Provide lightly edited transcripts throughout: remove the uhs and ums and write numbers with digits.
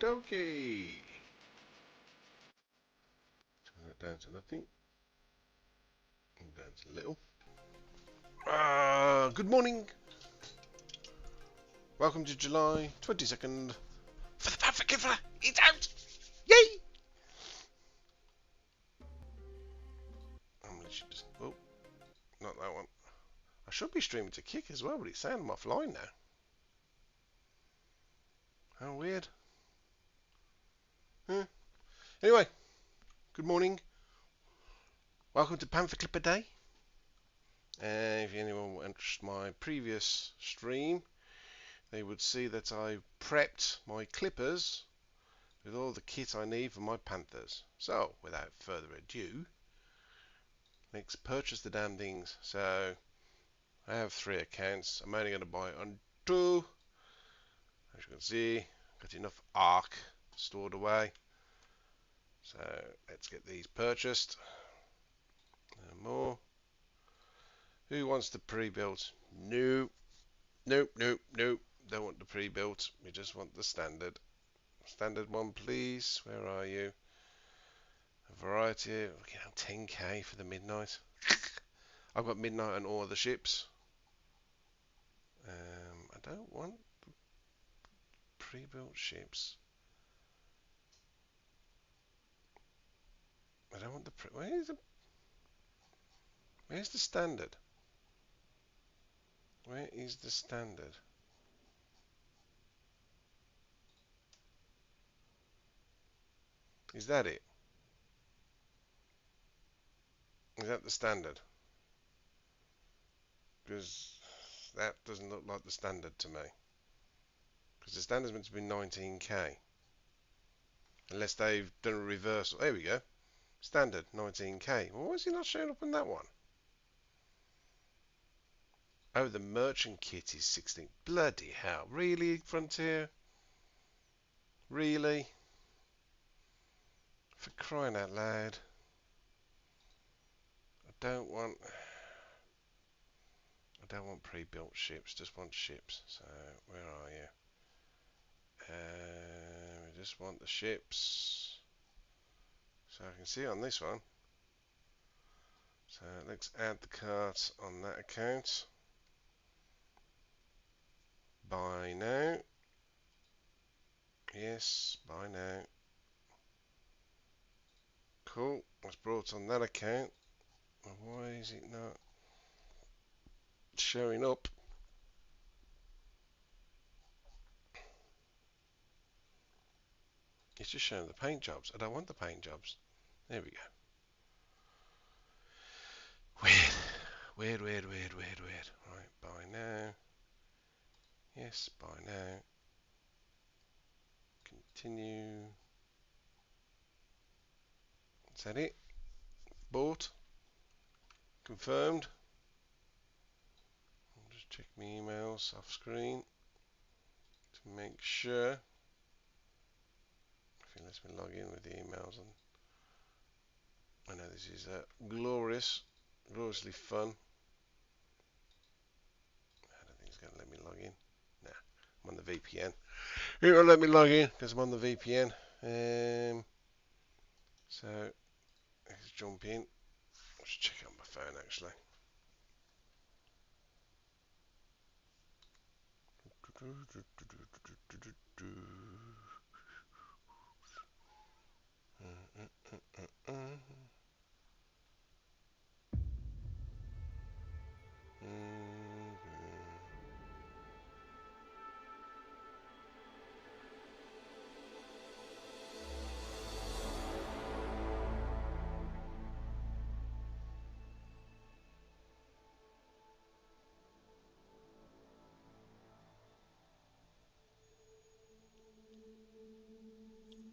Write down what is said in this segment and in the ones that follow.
dokie. Turn that down to nothing. And down to little. Good morning. Welcome to July 22nd. For the Panther Clipper, it's out! Yay! I'm literally just. Oh, not that one. I should be streaming to Kick as well, but it's saying I'm offline now. How weird. Huh. Anyway, good morning. Welcome to Panther Clipper Day. If anyone watched my previous stream, they would see that I prepped my clippers with all the kit I need for my Panthers. So, without further ado, let's purchase the damn things. So, I have 3 accounts. I'm only going to buy on 2. As you can see, got enough arc stored away. So, let's get these purchased. No more. Who wants the pre-built? No. Nope, nope, nope. Don't want the pre-built. We just want the standard. Standard one, please. Where are you? A variety. You know, 10k for the midnight. I've got midnight on all the ships. I don't want the pre-built ships. I don't want the where's the standard? Where is the standard? Is that it? Is that the standard? Because that doesn't look like the standard to me. Because the standard's meant to be 19k. Unless they've done a reversal. There we go. Standard, 19k. Well, why is he not showing up in that one? Oh, the merchant kit is 16. Bloody hell. Really, Frontier? Really? For crying out loud. I don't want pre-built ships, just want ships. So, where are you? We just want the ships. So I can see on this one. So let's add the cart on that account. Buy now. Yes, buy now. Cool. That's brought on that account. Why is it not showing up? It's just showing the paint jobs. I don't want the paint jobs. There we go. Weird. Weird, weird, weird, weird, weird. Right, buy now. Yes, buy now. Continue. Is that it? Bought. Confirmed. I'll just check my emails off screen to make sure. If it lets me log in with the emails, and I know this is gloriously fun. I don't think it's going to let me log in. Nah, I'm on the VPN. It won't let me log in because I'm on the VPN. So let's jump in. Let's check it on my phone actually.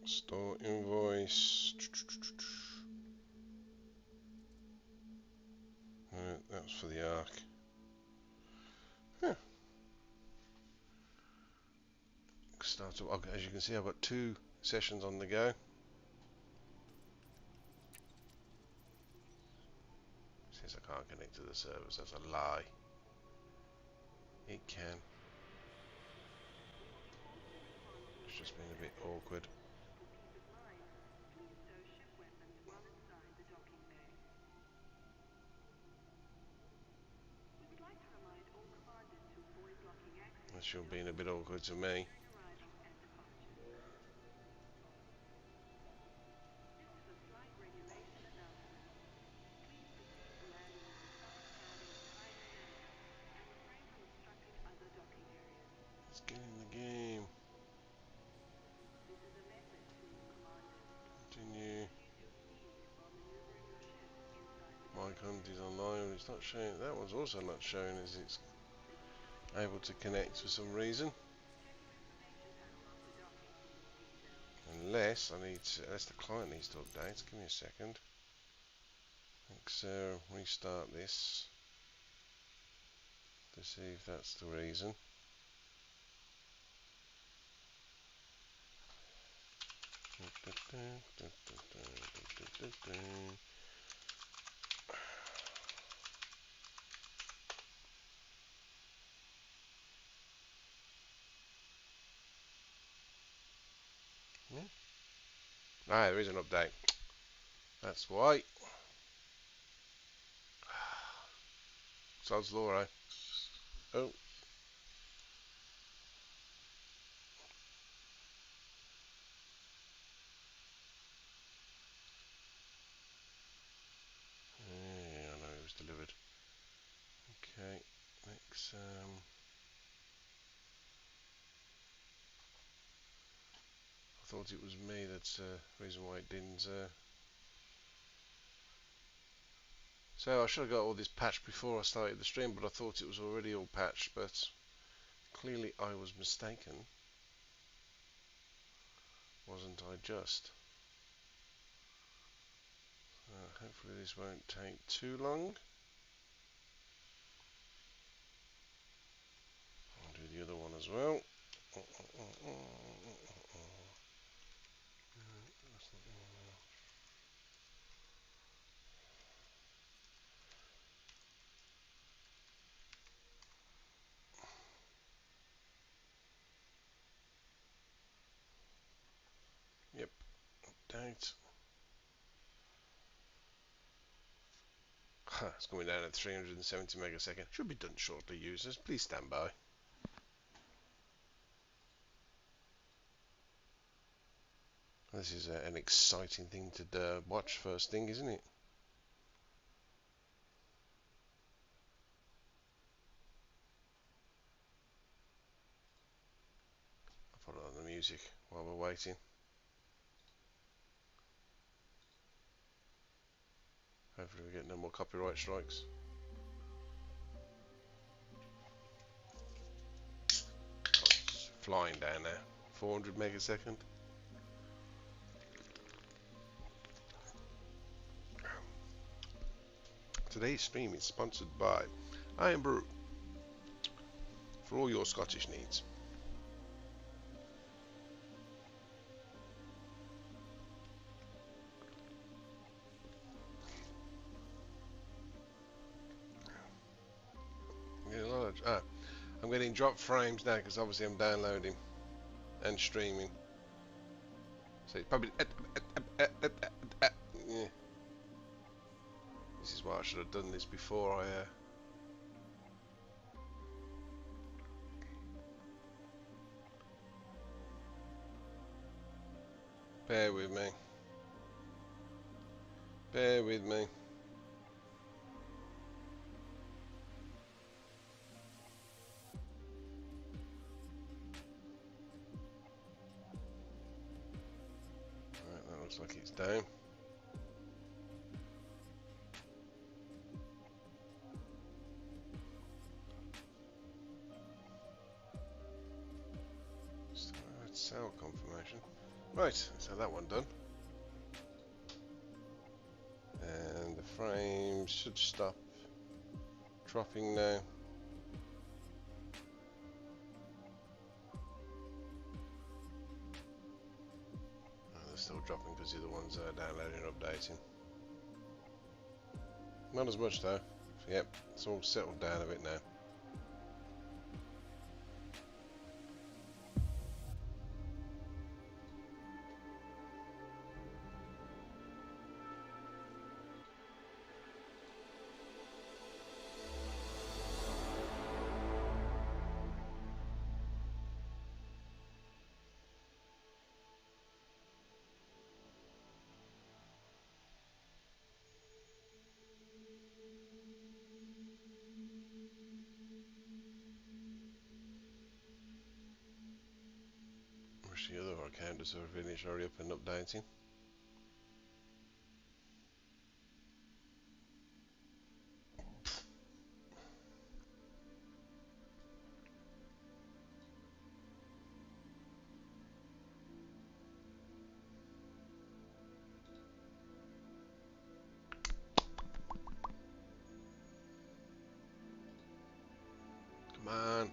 Store invoice. Right, that's for the arc. Huh. Start up. Okay, as you can see, I've got 2 sessions on the go. Says I can't connect to the servers. That's a lie. It can. It's just been a bit awkward. That's sure been a bit awkward to me. Let's get in the game. Continue. My hunt is online. It's not showing. That one's also not showing as it's able to connect for some reason. Unless unless the client needs to update. Give me a second. Let's restart this to see if that's the reason. Ah, there is an update. That's why. Sod's law, eh? Oh. Yeah, I know it was delivered. Okay, next. I thought it was me. That's the reason why it didn't. So I should have got all this patched before I started the stream, but I thought it was already all patched. But clearly I was mistaken, wasn't I? Just. Hopefully this won't take too long. I'll do the other one as well. Yep, update. It's coming down at 370 megasecond. Should be done shortly, users. Please stand by. This is an exciting thing to watch first thing, isn't it? I'll put on the music while we're waiting. Hopefully we get no more copyright strikes. Oh, it's flying down now. 400 megasecond. Today's stream is sponsored by Iron Brew for all your Scottish needs. I'm getting drop frames now because obviously I'm downloading and streaming. So it's probably yeah. This is why I should have done this before I bear with me. Bear with me. Right, that looks like it's down. Sale confirmation. Right, let's have that one done. And the frames should stop dropping now. Oh, they're still dropping because the other ones are downloading and updating. Not as much though. Yep, it's all settled down a bit now. wish the other account were finished. Hurry up and updating. Come on.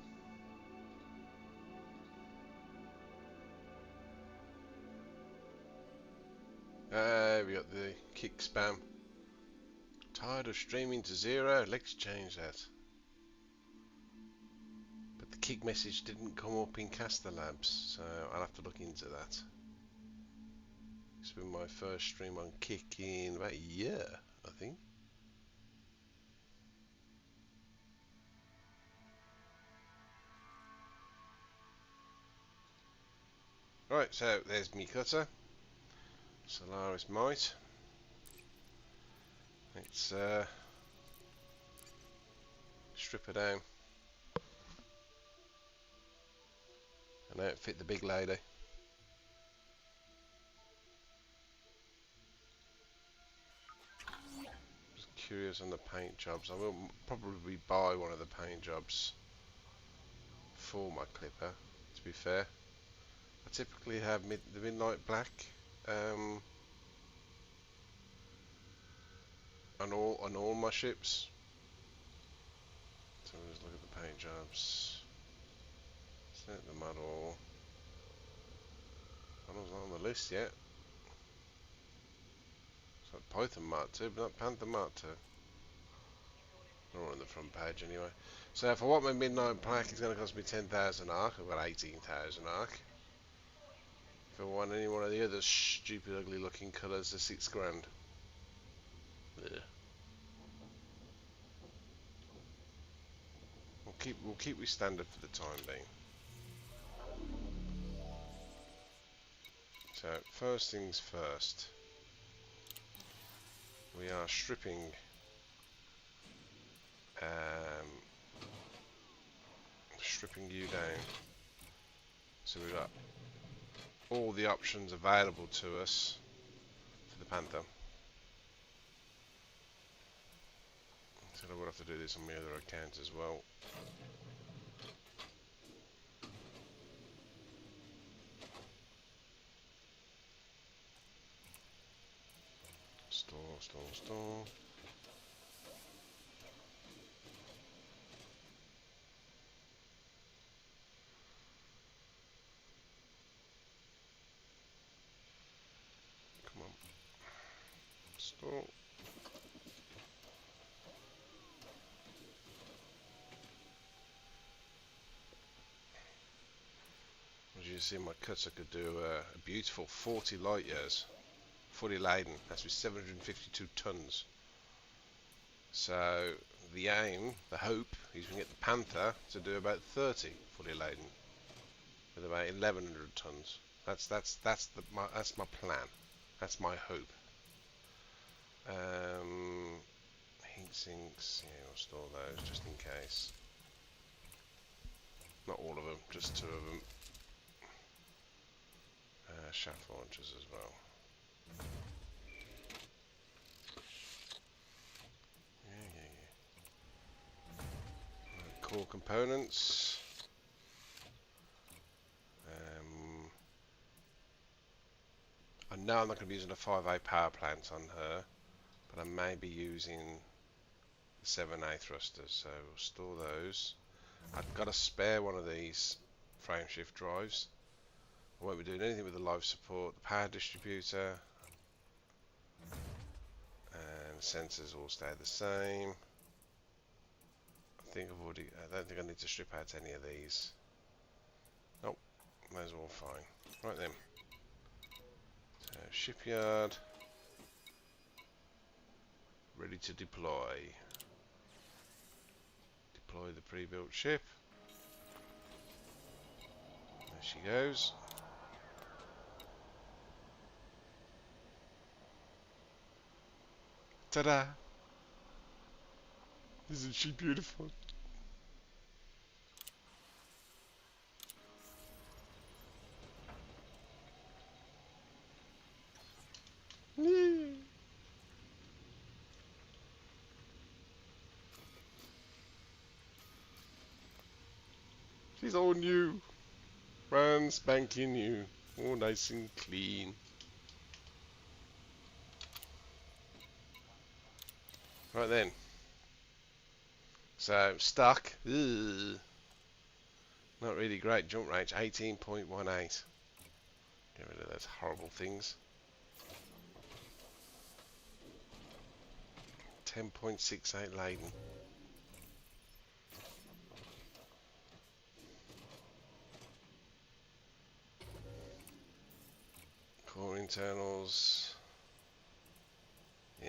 We got the kick spam. Tired of streaming to 0? Let's change that. But the kick message didn't come up in Caster Labs, so I'll have to look into that. It's been my first stream on Kick in about a year, I think. Right, so there's me cutter. Solaris Might. Let's strip her down and outfit the big lady. Just curious on the paint jobs. I will probably buy one of the paint jobs for my clipper, to be fair. I typically have the midnight black on all my ships. So let's look at the paint jobs. Set the model. Model's not on the list yet. So Python Mark 2, but not Panther Mark 2. They're all on the front page anyway. So if I want my midnight black, it's going to cost me 10,000 arc. I've got 18,000 arc. If I want any one of the other stupid, ugly looking colours, they're 6 grand. Yeah. We'll keep we standard for the time being. So first things first, we are stripping you down. So we've got all the options available to us for the Panther. So I would have to do this on my other account as well. Store. Come on. Store. As you see, my cutter could do a beautiful 40 light years. Fully laden. That's with 752 tons. So the aim, the hope, is we can get the Panther to do about 30 fully laden with about 1,100 tons. That's my plan. That's my hope. Heat sinks. Yeah, we'll store those just in case. Not all of them, just 2 of them. Shaft launchers as well. Core components. I know I'm not going to be using a 5A power plant on her, but I may be using the 7A thrusters, so we'll store those. I've got a spare one of these frame shift drives. I won't be doing anything with the live support, the power distributor, and the sensors all stay the same. I don't think I need to strip out any of these. Nope, those are all fine. Right then. So, shipyard. Ready to deploy. Deploy the pre-built ship. There she goes. Ta-da! Isn't she beautiful? She's all new. Brand spanking new. All nice and clean. Right then. So, stuck. Ugh. Not really great jump range. 18.18. Get rid of those horrible things. 10.68 laden. Core internals. Yeah.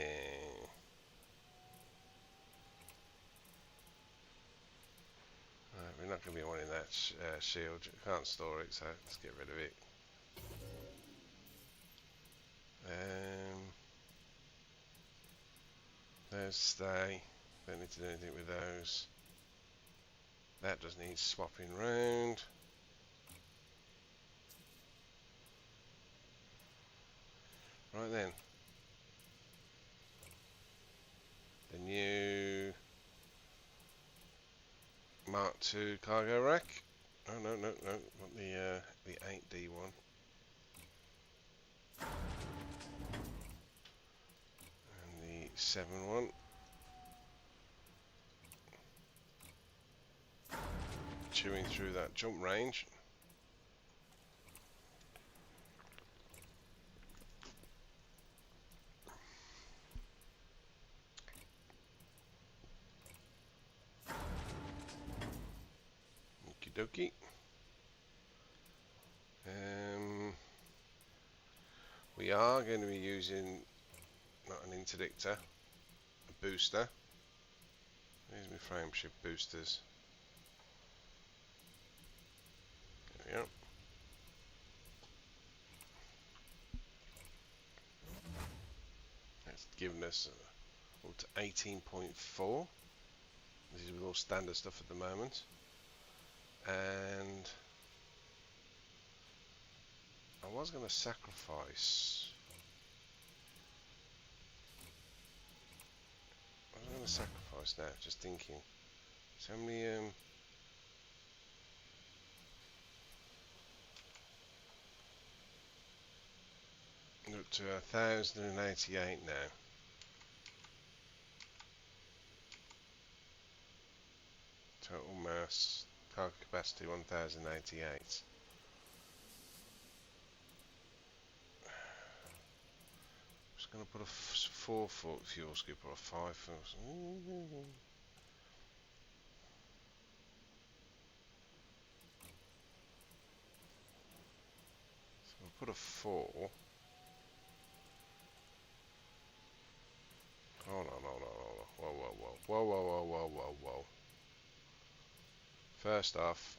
Right, we're not going to be wanting that shield. Can't store it, so let's get rid of it. Those stay. Don't need to do anything with those. That does need swapping round. Right then. The new Mark II cargo rack. Oh no. Want the 8D one. And the 7 one. Chewing through that jump range. Okie dokie. We are going to be using not an interdictor, a booster. Here's my frame shift boosters. There we go. That's given us up to 18.4. This is with all standard stuff at the moment. And I was going to sacrifice. Now, just thinking. So many up to 1,088 now. Total mass, target capacity 1,088. Just going to put a 4-foot fuel scoop or a 5-foot. So we'll put a 4. Hold on. Whoa. First off,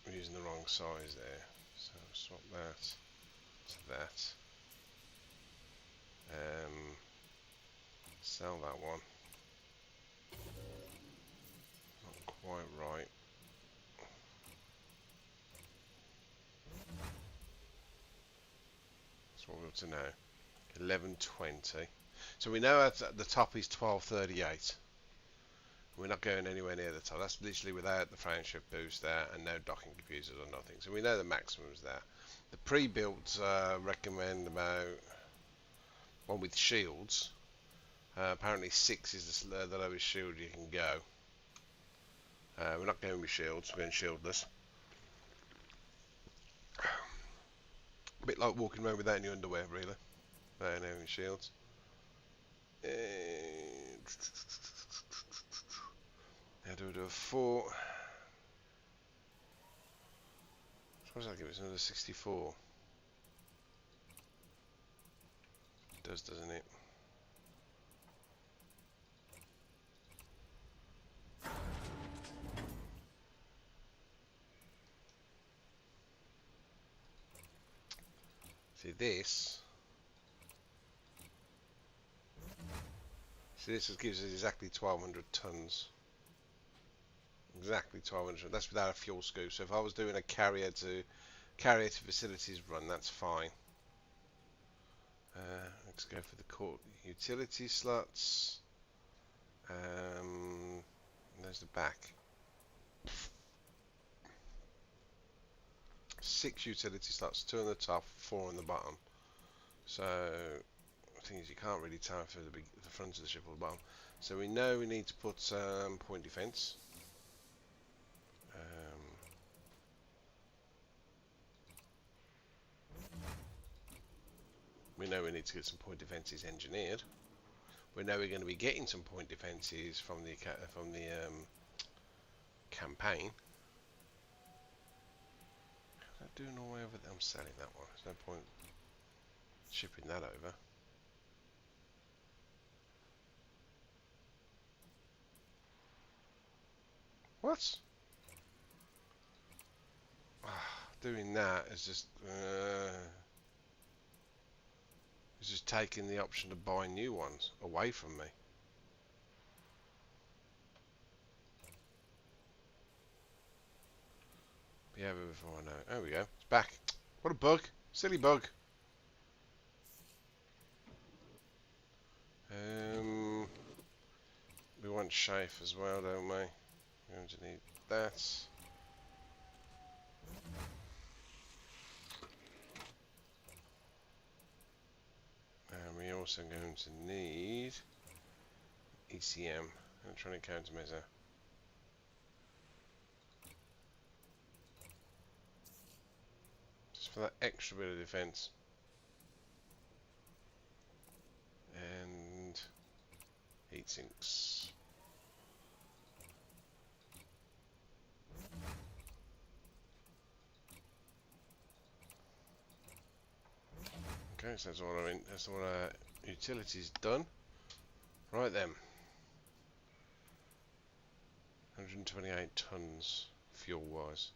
we're using the wrong size there. So swap that to that. Sell that one. Not quite right. That's what we're up to now. 1120. So we know at the top is 1238. We're not going anywhere near the top. That's literally without the frame shift booster and no docking computers or nothing. So we know the maximum is there. The pre-built recommend about one with shields. Apparently 6 is the lowest shield you can go. We're not going with shields, we're going shieldless. A bit like walking around without any underwear, really. Without any shields. Now do a 4. Suppose I'll give it another 64. It does, doesn't it? See this? See, this gives us exactly 1,200 tons. Exactly 1,200. That's without a fuel scoop. So if I was doing a carrier to facilities run, that's fine. Let's go for the core utility slots. There's the back. 6 utility slots, 2 on the top, 4 on the bottom. So the thing is, you can't really tell for the front of the ship or the bottom. So we know we need to put point defense. We know we need to get some point defences engineered. We know we're going to be getting some point defences from the campaign. I'm doing all the way over there. I'm selling that one. There's no point shipping that over. What? Doing that is just taking the option to buy new ones away from me. Be over before I know it. There we go. It's back. What a bug. Silly bug. We want chafe as well, don't we? We're going to need that. And we're also going to need ECM, electronic countermeasure. Just for that extra bit of defense. And heat sinks. Okay, so that's all our utilities done. Right then. 128 tons fuel-wise.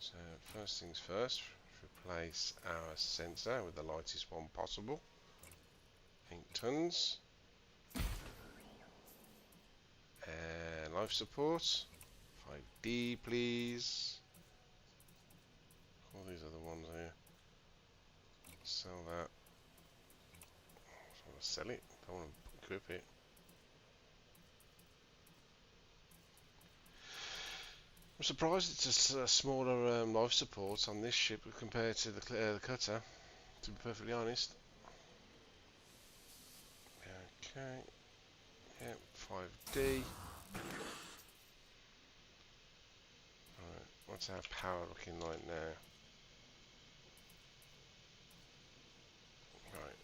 So first things first, replace our sensor with the lightest one possible. 8 tons. And life support. 5D, please. All these other ones here. Sell that. I just want to sell it. I don't want to equip it. I'm surprised it's a smaller life support on this ship compared to the cutter, to be perfectly honest. Okay. Yep, 5D. Alright, what's our power looking like now? Right,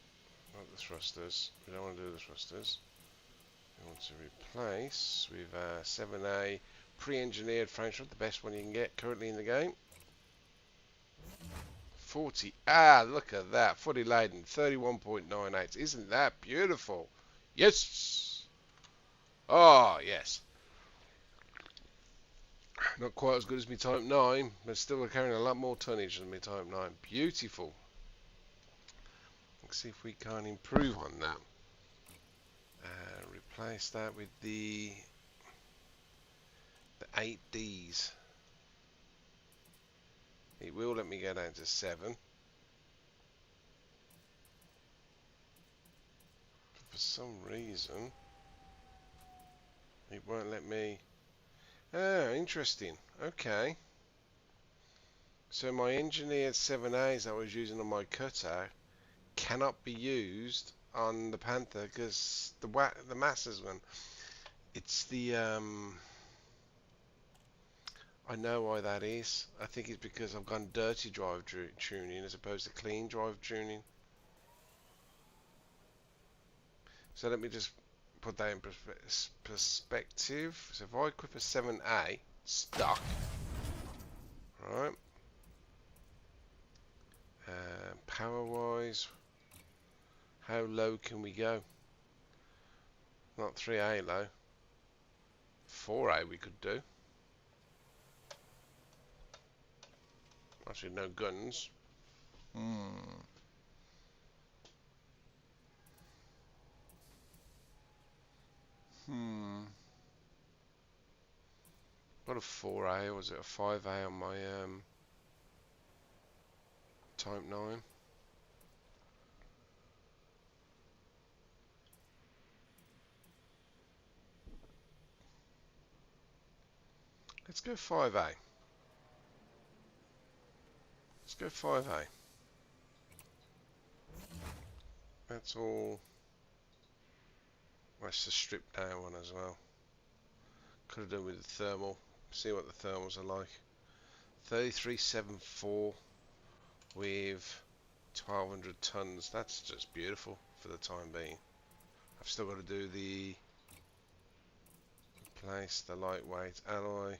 not the thrusters. We don't want to do the thrusters. We want to replace with 7A pre-engineered frameshift, the best one you can get currently in the game. 40. Ah, look at that. Fully laden. 31.98. Isn't that beautiful? Yes. Oh, yes. Not quite as good as my Type 9, but still carrying a lot more tonnage than my Type 9. Beautiful. Let's see if we can't improve on that. Replace that with the 8Ds. It will let me go down to 7. For some reason, it won't let me. Ah, interesting. Okay. So my engineered 7As I was using on my cutter cannot be used on the Panther because the masses one. It's the I know why that is. I think it's because I've gone dirty drive tuning as opposed to clean drive tuning. So let me just put that in perspective. So if I equip a 7A stock, right? Power wise, how low can we go? Not 3A low. 4A we could do. Actually, no guns. What a 4A, or was it a 5A on my Type 9? Let's go 5A. Let's go 5A. That's all. That's the stripped down one as well. Could have done with the thermal. See what the thermals are like. 3374 with 1200 tons. That's just beautiful for the time being. I've still got to do the replace the lightweight alloy.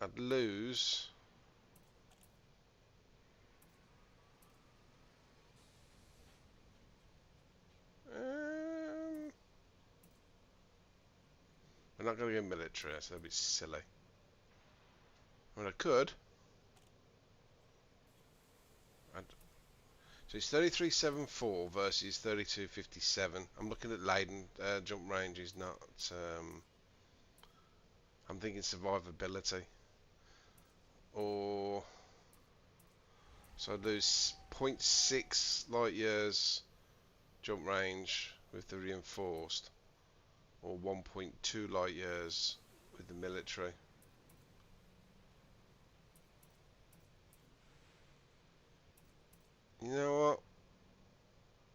I'd lose we're not going to go military, so that'd be silly. I mean, I could. So it's 3374 versus 3257. I'm looking at laden jump range is not. I'm thinking survivability. Or so I'd lose 0.6 light years jump range with the reinforced, or 1.2 light years with the military. You know what?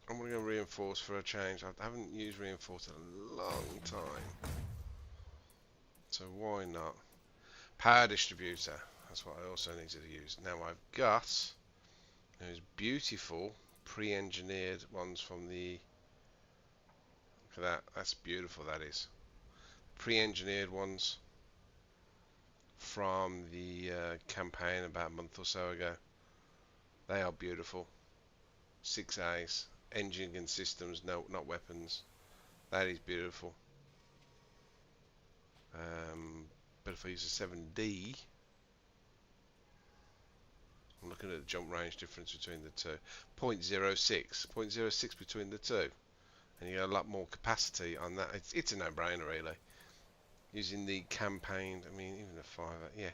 I'm going to go reinforce for a change. I haven't used reinforce in a long time. So why not? Power distributor. That's what I also need to use. Now I've got those beautiful pre-engineered ones from the... Look at that. That's beautiful, that is. Pre-engineered ones from the campaign about a month or so ago. They are beautiful. 6As, engine and systems, no, not weapons. That is beautiful. But if I use a 7D, I'm looking at the jump range difference between the two. 0.06 between the two. And you get a lot more capacity on that. It's a no-brainer, really. Using the campaign, I mean, even the 5, yeah.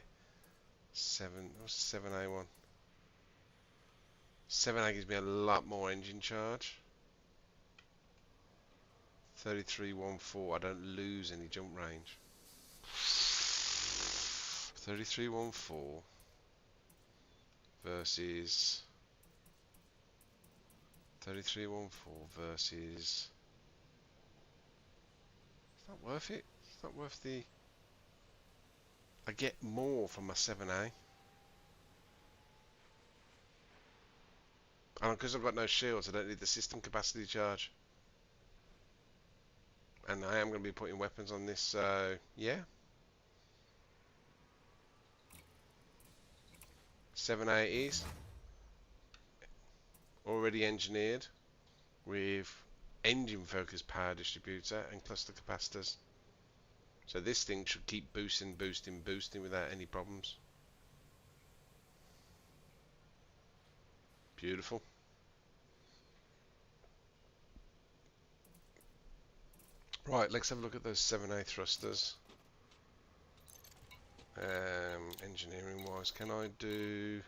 What's the 7A one? 7A gives me a lot more engine charge. 3314, I don't lose any jump range. 3314 versus 3314 versus. It's not worth it. It's not worth the. I get more from my 7A. And because I've got no shields, I don't need the system capacity charge. And I am going to be putting weapons on this, so yeah. 7A is already engineered with engine focused power distributor and cluster capacitors. So this thing should keep boosting without any problems. Beautiful. Right, let's have a look at those 7A thrusters. Engineering wise, can I do...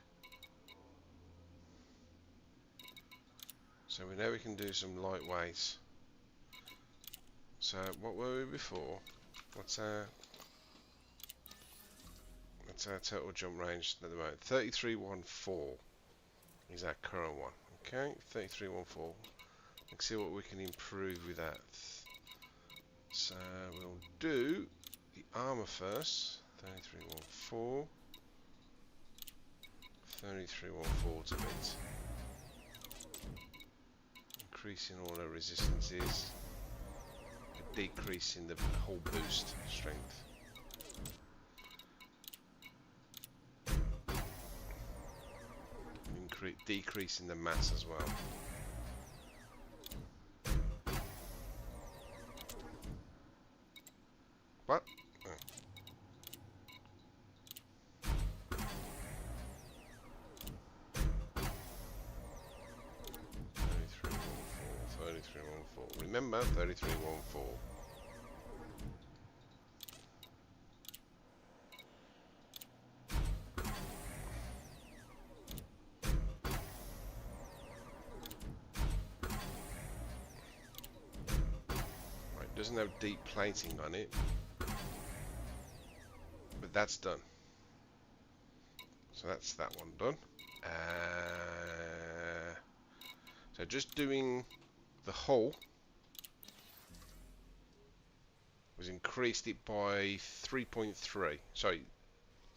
So we know we can do some lightweight. So what were we before? What's our total jump range at the moment? 3314 is our current one. Okay, 3314. Let's see what we can improve with that. So we'll do the armor first. 3314. 3314 to beat. Increasing all our resistances. Decreasing the whole boost strength. Decreasing the mass as well. What? Oh. 3314. Remember 3314. Right, doesn't have deep plating on it, but that's done. So that's that one done. So just doing the hull was increased it by 3.3. Sorry,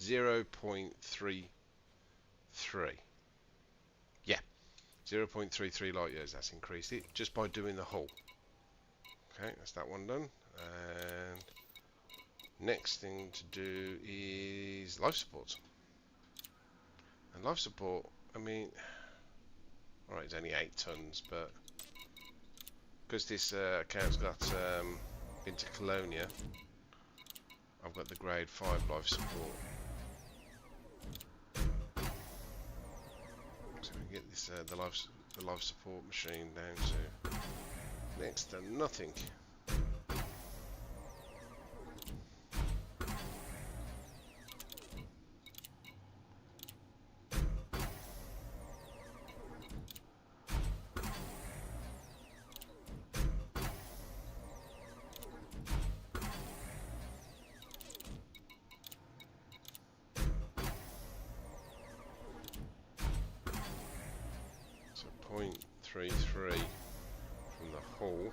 0.33. Yeah, 0.33 light years. That's increased it just by doing the hull. Okay, that's that one done. And next thing to do is life support. And life support, I mean, alright, it's only 8 tons, but because this account's got into Colonia, I've got the grade 5 life support. So we can get this the life support machine down to next to nothing. So 0.33 from the hull.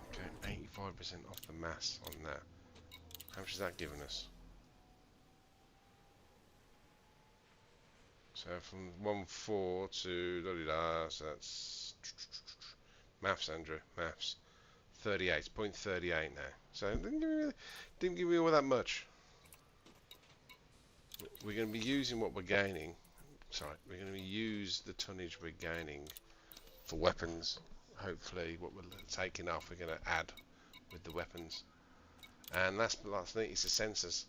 Okay, 85% off the mass on that. How much is that giving us? So from 1.4 to da-da-da, so that's maths, Andrew, maths. 38, 0.38 now. So didn't give me all that much. We're going to be using what we're gaining. Sorry, we're going to use the tonnage we're gaining for weapons. Hopefully, what we're taking off, we're going to add with the weapons. And last but not least, it's the sensors.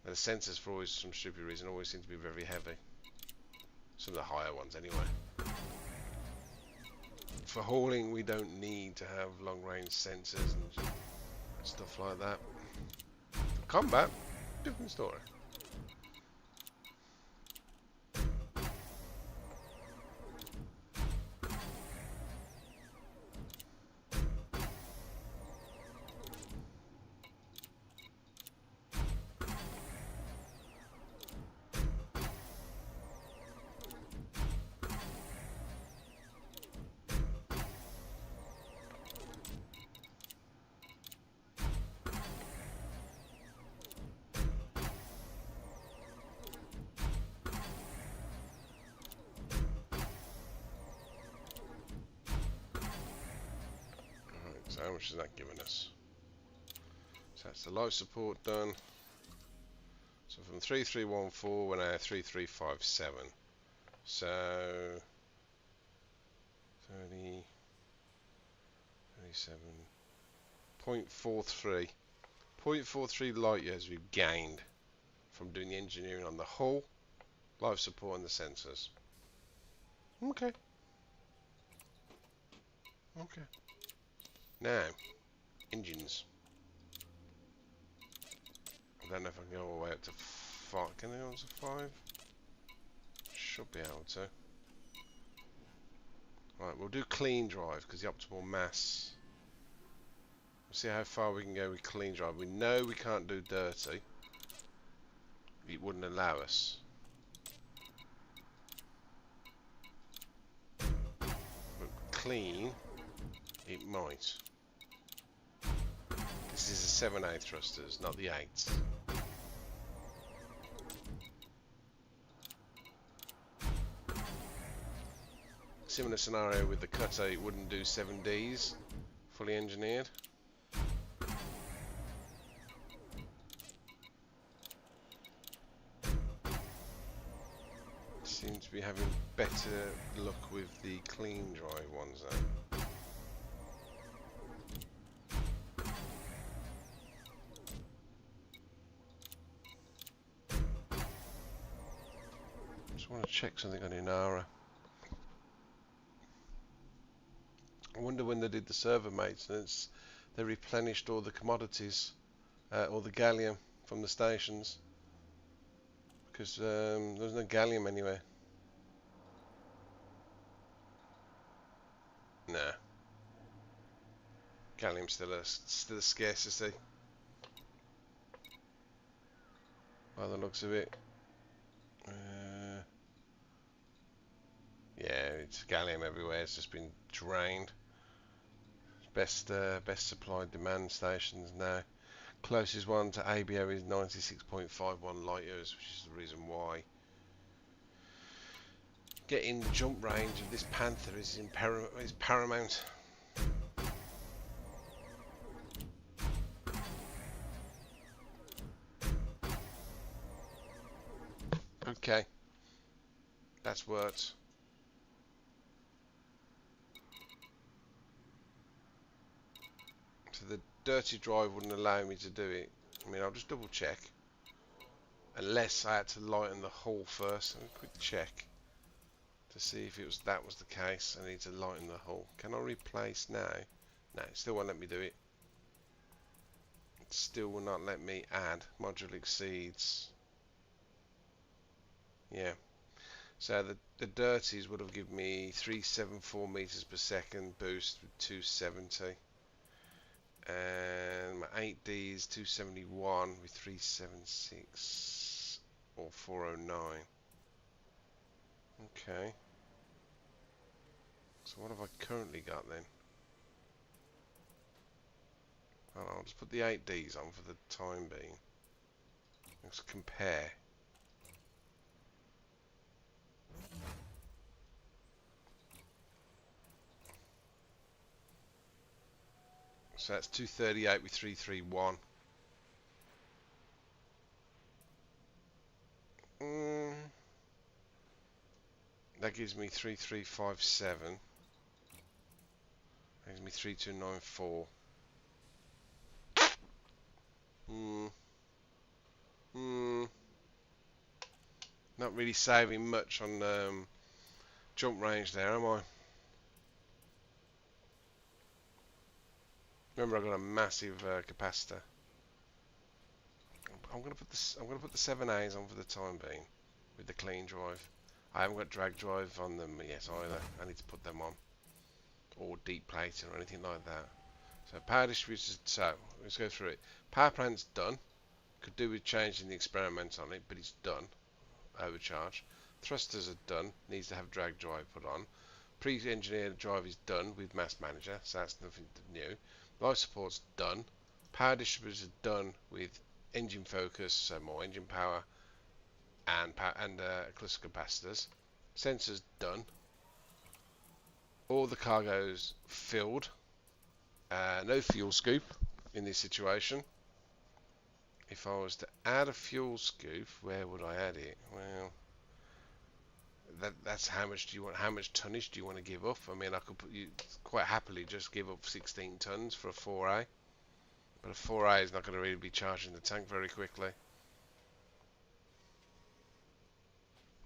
And the sensors, for always some stupid reason, always seem to be very heavy. Some of the higher ones, anyway. For hauling, we don't need to have long-range sensors and stuff like that. For combat, different story. So how much is that giving us? So that's the life support done. So from 3314 we're now 3357. So 30, 37, 0.43. 0.43 light years we've gained from doing the engineering on the hull, life support and the sensors. Okay. Okay. Now, engines. I don't know if I can go all the way up to 5. Can I go up to 5? Should be able to. Right, we'll do clean drive because the optimal mass. We'll see how far we can go with clean drive. We know we can't do dirty. It wouldn't allow us. But clean, it might. This is a 7A thrusters, not the 8s. Similar scenario with the cutter, it wouldn't do 7Ds, fully engineered. Seems to be having better luck with the clean drive ones though. Just want to check something on Inara. I wonder when they did the server maintenance, they replenished all the commodities, all the gallium from the stations, because there was no gallium anywhere. Nah, gallium's still a scarcity. by the looks of it. Yeah, it's gallium everywhere. It's just been drained. Best supply demand stations now. Closest one to ABO is 96.51 light years, which is the reason why getting the jump range of this Panther is paramount. Okay, that's worked. So the dirty drive wouldn't allow me to do it. I mean, I'll just double check. Unless I had to lighten the hull first. I'll quick check to see if that was the case. I need to lighten the hull. Can I replace now? No, it still won't let me do it. It still will not let me add. Module exceeds. Yeah. So the dirties would have given me 374 meters per second boost with 270. And my 8D is 271 with 376 or 409. Okay. So what have I currently got then? Oh, I'll just put the 8Ds on for the time being. Let's compare. So that's 238 with 331. That gives me 3357. That gives me 3294. Not really saving much on jump range there, am I? Remember, I've got a massive capacitor. I'm gonna put the 7As on for the time being with the clean drive. I haven't got drag drive on them yet either. I need to put them on, or deep plating or anything like that. So power distributors. So let's go through it. Power plant's done. Could do with changing the experiments on it, but it's done. Overcharge. Thrusters are done. Needs to have drag drive put on. Pre-engineered drive is done with mass manager, so that's nothing new. Life support's done. Power distributors are done with engine focus, so more engine power, and cluster capacitors. Sensors done. All the cargo's filled. No fuel scoop in this situation. If I was to add a fuel scoop, where would I add it? Well, that's how much do you want? How much tonnage do you want to give up? I mean, I could quite happily just give up 16 tons for a 4A, but a 4A is not going to really be charging the tank very quickly.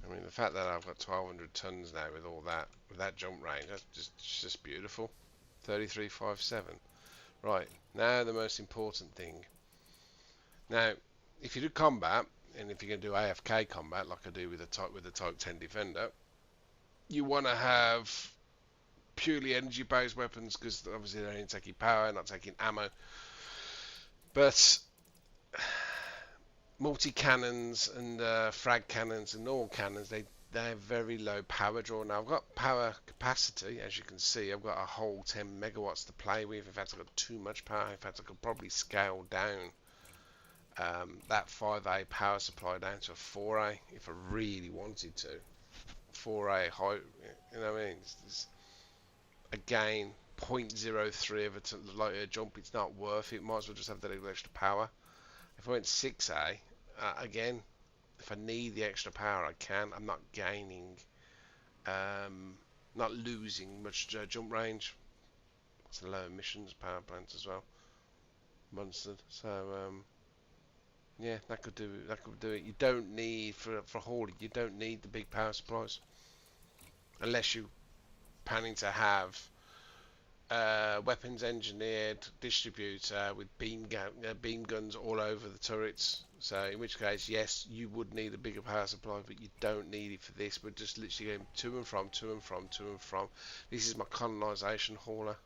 I mean, the fact that I've got 1200 tons now with all that, with that jump range, that's just beautiful. 3357. Right, now the most important thing. Now, if you do combat, and if you're going to do AFK combat like I do with the Type 10 Defender, you want to have purely energy-based weapons because obviously they're only taking power, not taking ammo. But multi-cannons and frag cannons and normal cannons, they have very low power draw. Now I've got power capacity, as you can see. I've got a whole 10 megawatts to play with. In fact, I've got too much power. In fact, I could probably scale down that 5A power supply down to a 4A if I really wanted to. 4A high, you know what I mean? Again, 0.03 of a light air jump, it's not worth it. Might as well just have that little extra power. If I went 6A, again, if I need the extra power, I can. I'm not gaining, not losing much jump range. It's a low emissions power plant as well. Munstead. So, yeah, that could do it. You don't need for hauling. You don't need the big power supplies unless you're planning to have weapons engineered distributor with beam guns all over the turrets. So in which case, yes, you would need a bigger power supply, but you don't need it for this. We're just literally going to and from, to and from, to and from. This is my colonisation hauler.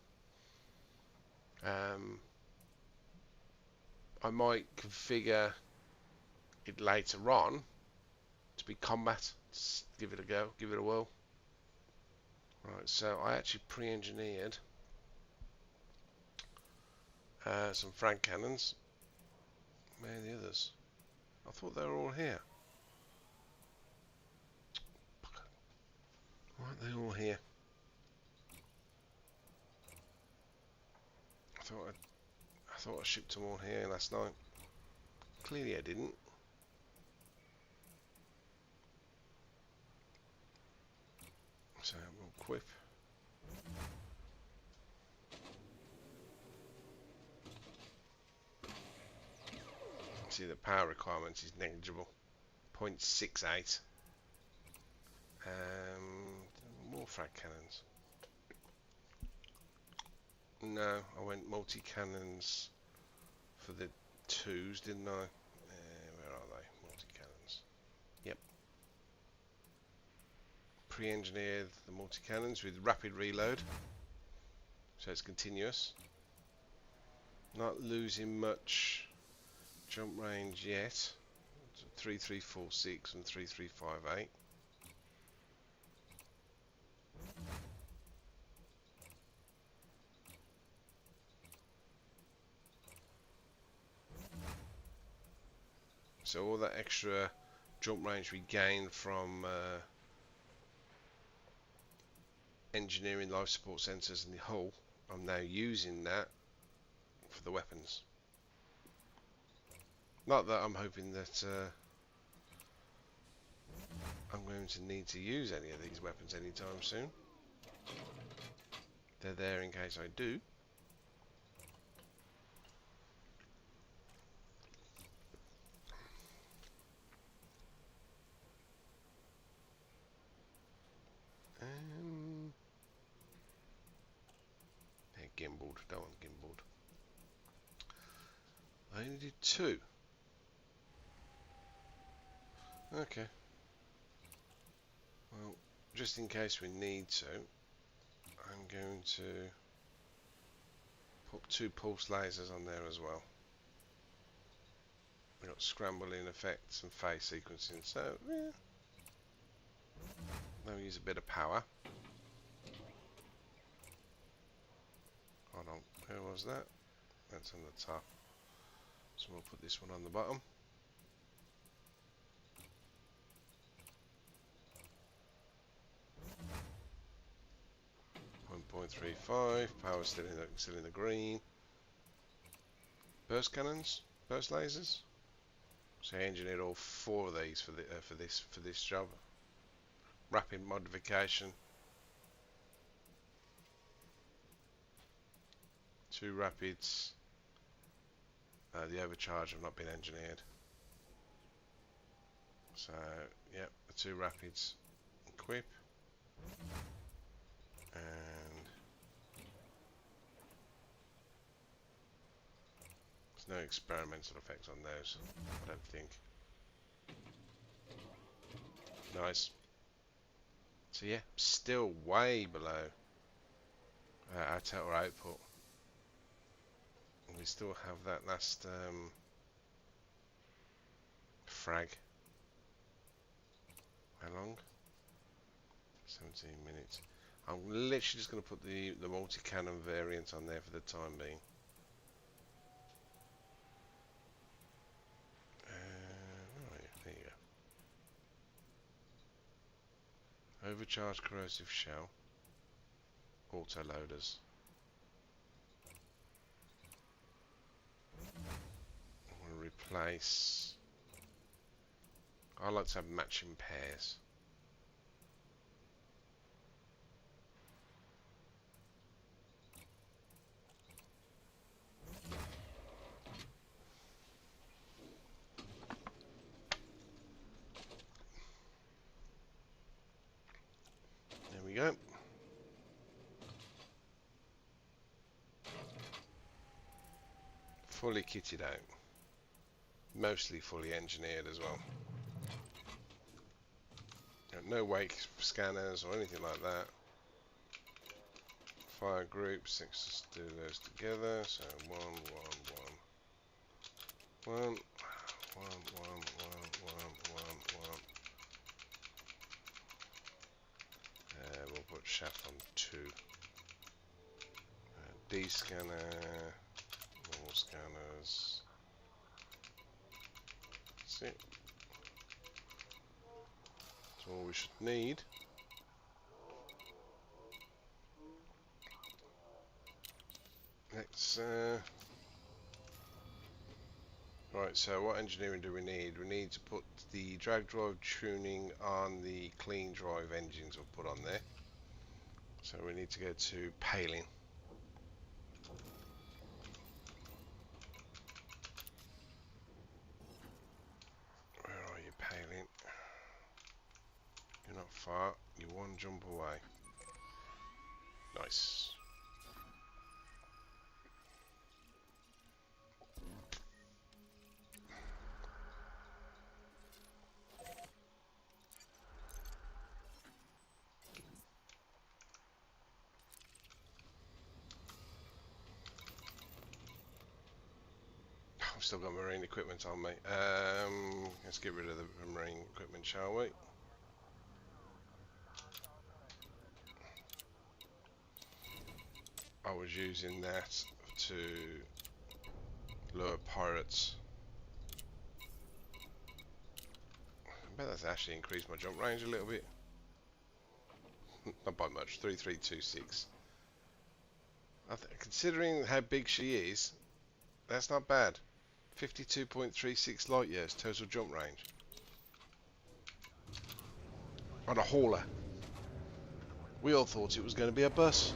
I might configure it later on to be combat. Just give it a go, give it a whirl. Right, so I actually pre-engineered some frag cannons. Where are the others? I thought they were all here. Why aren't they all here? I thought I shipped them all here last night. Clearly I didn't. So we'll equip. See, the power requirement is negligible. 0.68. More frag cannons. No, I went multi-cannons for the 2s, didn't I? Where are they? Multi-cannons. Yep. Pre-engineered the multi-cannons with rapid reload. So it's continuous. Not losing much jump range yet. 3346 and 3358. So all that extra jump range we gained from engineering life support sensors in the hull, I'm now using that for the weapons. Not that I'm hoping that I'm going to need to use any of these weapons anytime soon. They're there in case I do. They're gimbaled, don't want gimbaled. I only did 2. Okay. Well, just in case we need to, I'm going to put 2 pulse lasers on there as well. We've got scrambling effects and phase sequencing, so yeah, they'll use a bit of power. Hold on, where was that? That's on the top. So we'll put this one on the bottom. .35, power still in the green. Burst cannons, burst lasers. So I engineered all 4 of these for this job. Rapid modification. 2 rapids. The overcharge have not been engineered. So yep, the 2 rapids equip. And there's no experimental effects on those, I don't think. Nice. So yeah, still way below our total output. And we still have that last frag. How long? 17 minutes. I'm literally just going to put the multi-cannon variant on there for the time being. Right, there you go. Overcharged corrosive shell. Auto loaders. I'm going to replace. I like to have matching pairs. There we go. Fully kitted out. Mostly fully engineered as well. No wake scanners or anything like that. Fire groups, let's just do those together. So 1, 1, 1. 1, 1, 1, 1. We'll put shaft on 2. D scanner, more scanners. That's it. That's all we should need. Let's right, so what engineering do we need? We need to put the drag drive tuning on the clean drive engines we'll put on there. So we need to go to paling. Where are you, paling? You're not far, you're one jump away. Nice. I've still got marine equipment on me. Let's get rid of the marine equipment, shall we? I was using that to lure pirates. I bet that's actually increased my jump range a little bit. Not by much, 3326. Considering how big she is, that's not bad. 52.36 light years total jump range on a hauler. We all thought it was going to be a bus.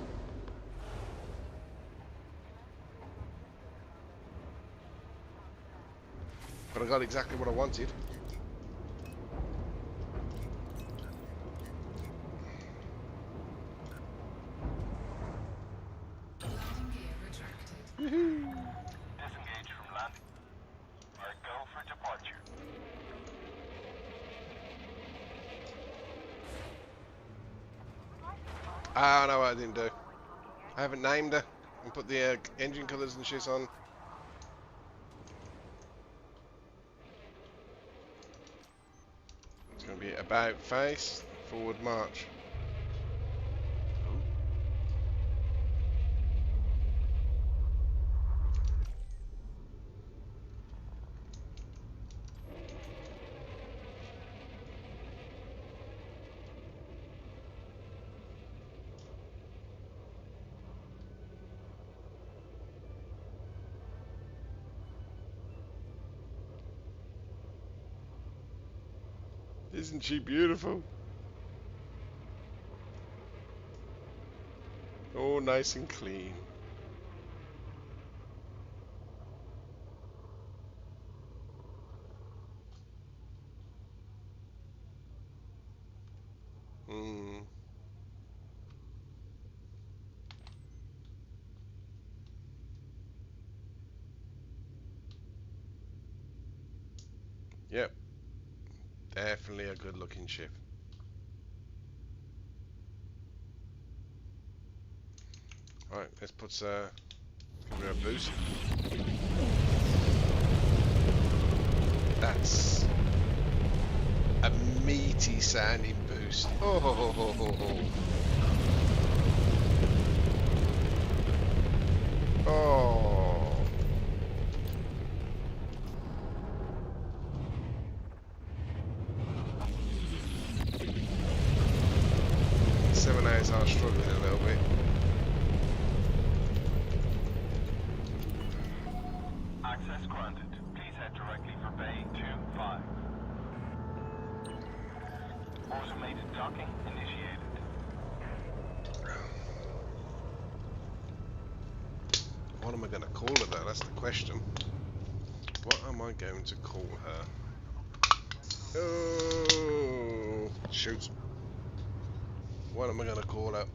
But I got exactly what I wanted. Woohoo! Disengage from landing. Alright, go for departure. Ah, no, I didn't do. I haven't named her and put the engine colours and shit on. It's going to be about face, forward march. Isn't she beautiful? Oh, nice and clean. Yep. Definitely a good looking ship. Alright, let's put give her a boost. That's a meaty sounding boost. Oh, ho, ho, ho, ho, ho. Oh. 7As are struggling a little bit. Access granted. Please head directly for Bay 25. Automated docking initiated. What am I going to call her though? That's the question. What am I going to call her? Oh, shoot. What am I going to call her?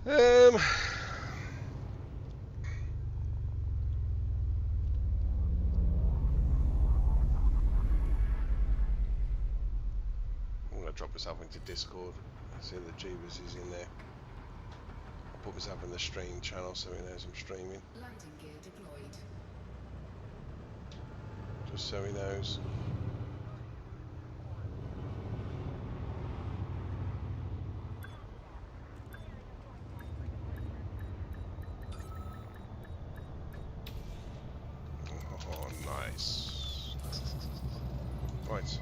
I'm going to drop myself into Discord. See the Jeebus is in there. I'll put myself in the stream channel so he knows I'm streaming. Landing gear deployed. so he knows. Oh, nice. Right.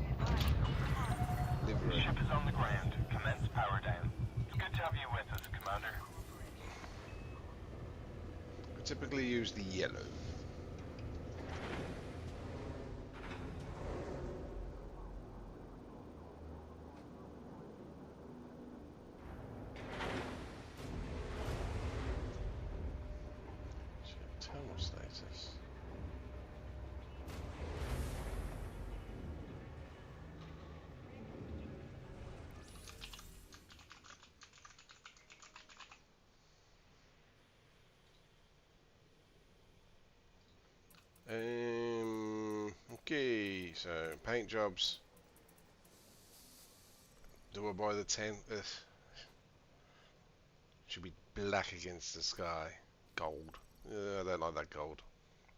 Livery. Ship is on the ground. Commence power down. It's good to have you with us, Commander. I typically use the yellow. Terminal status. Okay, so paint jobs. Do I buy the 10th? Should be black against the sky. Gold. I don't like that gold.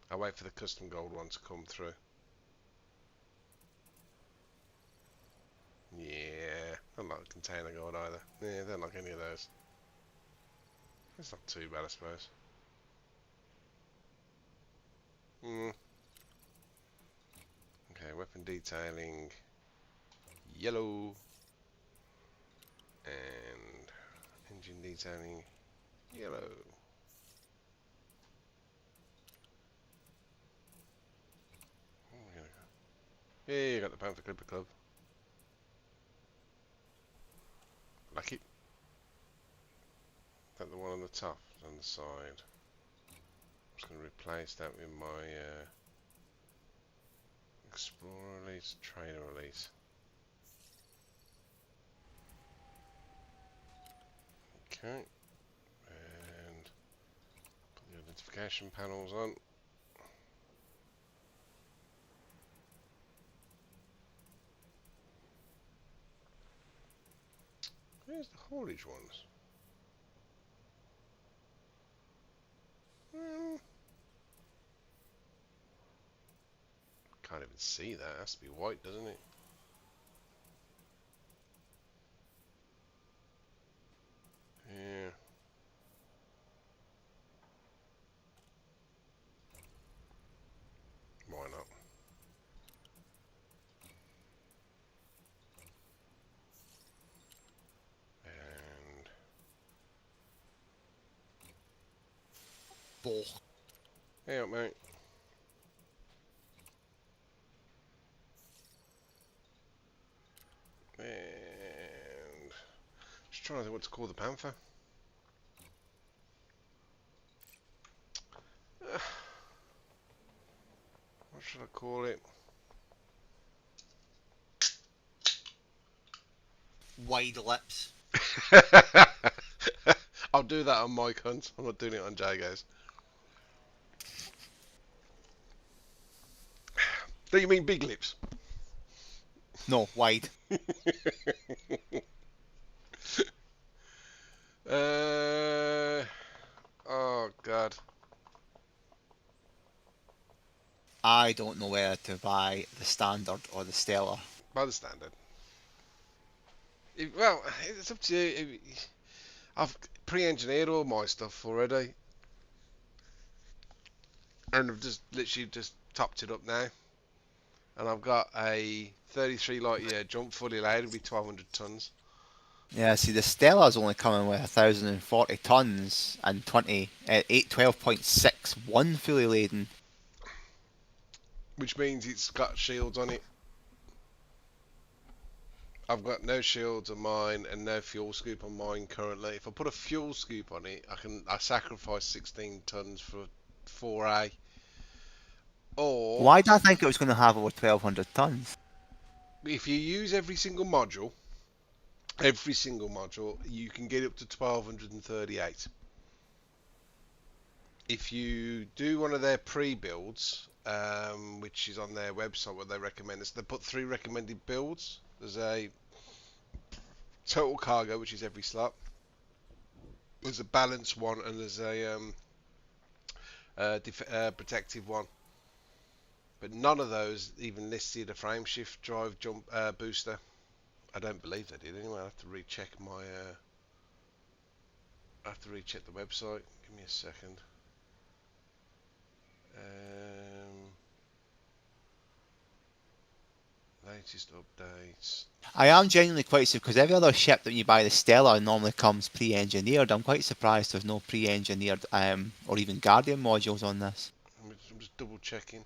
I'll wait for the custom gold one to come through. Yeah, I don't like container gold either. Yeah, I don't like any of those. It's not too bad, I suppose. Okay, weapon detailing. Yellow. And engine detailing. Yellow. Oh, we gotta go. Yeah, you got the Panther Clipper Club. Lucky. That the one on the top, on the side. I'm just going to replace that with my Explorer Elite, Trader Elite. Okay. And put the identification panels on. Where's the haulage ones? Can't even see that. It has to be white, doesn't it? Yeah. Why not? And Ball. hey up, mate. And just trying to think what to call the Panther. What should I call it? Wide lips. I'll do that on my cunt. I'm not doing it on Jago's. Do you mean big lips? No, wide. Oh god. I don't know whether to buy the standard or the stellar. By the standard. Well, it's up to you. I've pre-engineered all my stuff already, and I've just literally just topped it up now. And I've got a 33 light year jump fully loaded with 1200 tons. Yeah, see, the stellar's only coming with 1,040 tons and 12.61 fully laden. Which means it's got shields on it. I've got no shields on mine and no fuel scoop on mine currently. If I put a fuel scoop on it, I sacrifice 16 tons for 4A. Or Why do I think it was going to have over 1,200 tons? if you use every single module, you can get up to 1238. If you do one of their pre-builds, which is on their website, what they recommend is they put 3 recommended builds. There's a total cargo, which is every slot. There's a balanced one, and there's a protective one. but none of those even listed a frame shift drive jump booster. I don't believe they did. Anyway, I have to recheck my. I have to recheck the website. Give me a second. Latest updates. I am genuinely quite surprised because every other ship that you buy the Stella normally comes pre-engineered. I'm quite surprised there's no pre-engineered or even Guardian modules on this. I'm just double checking.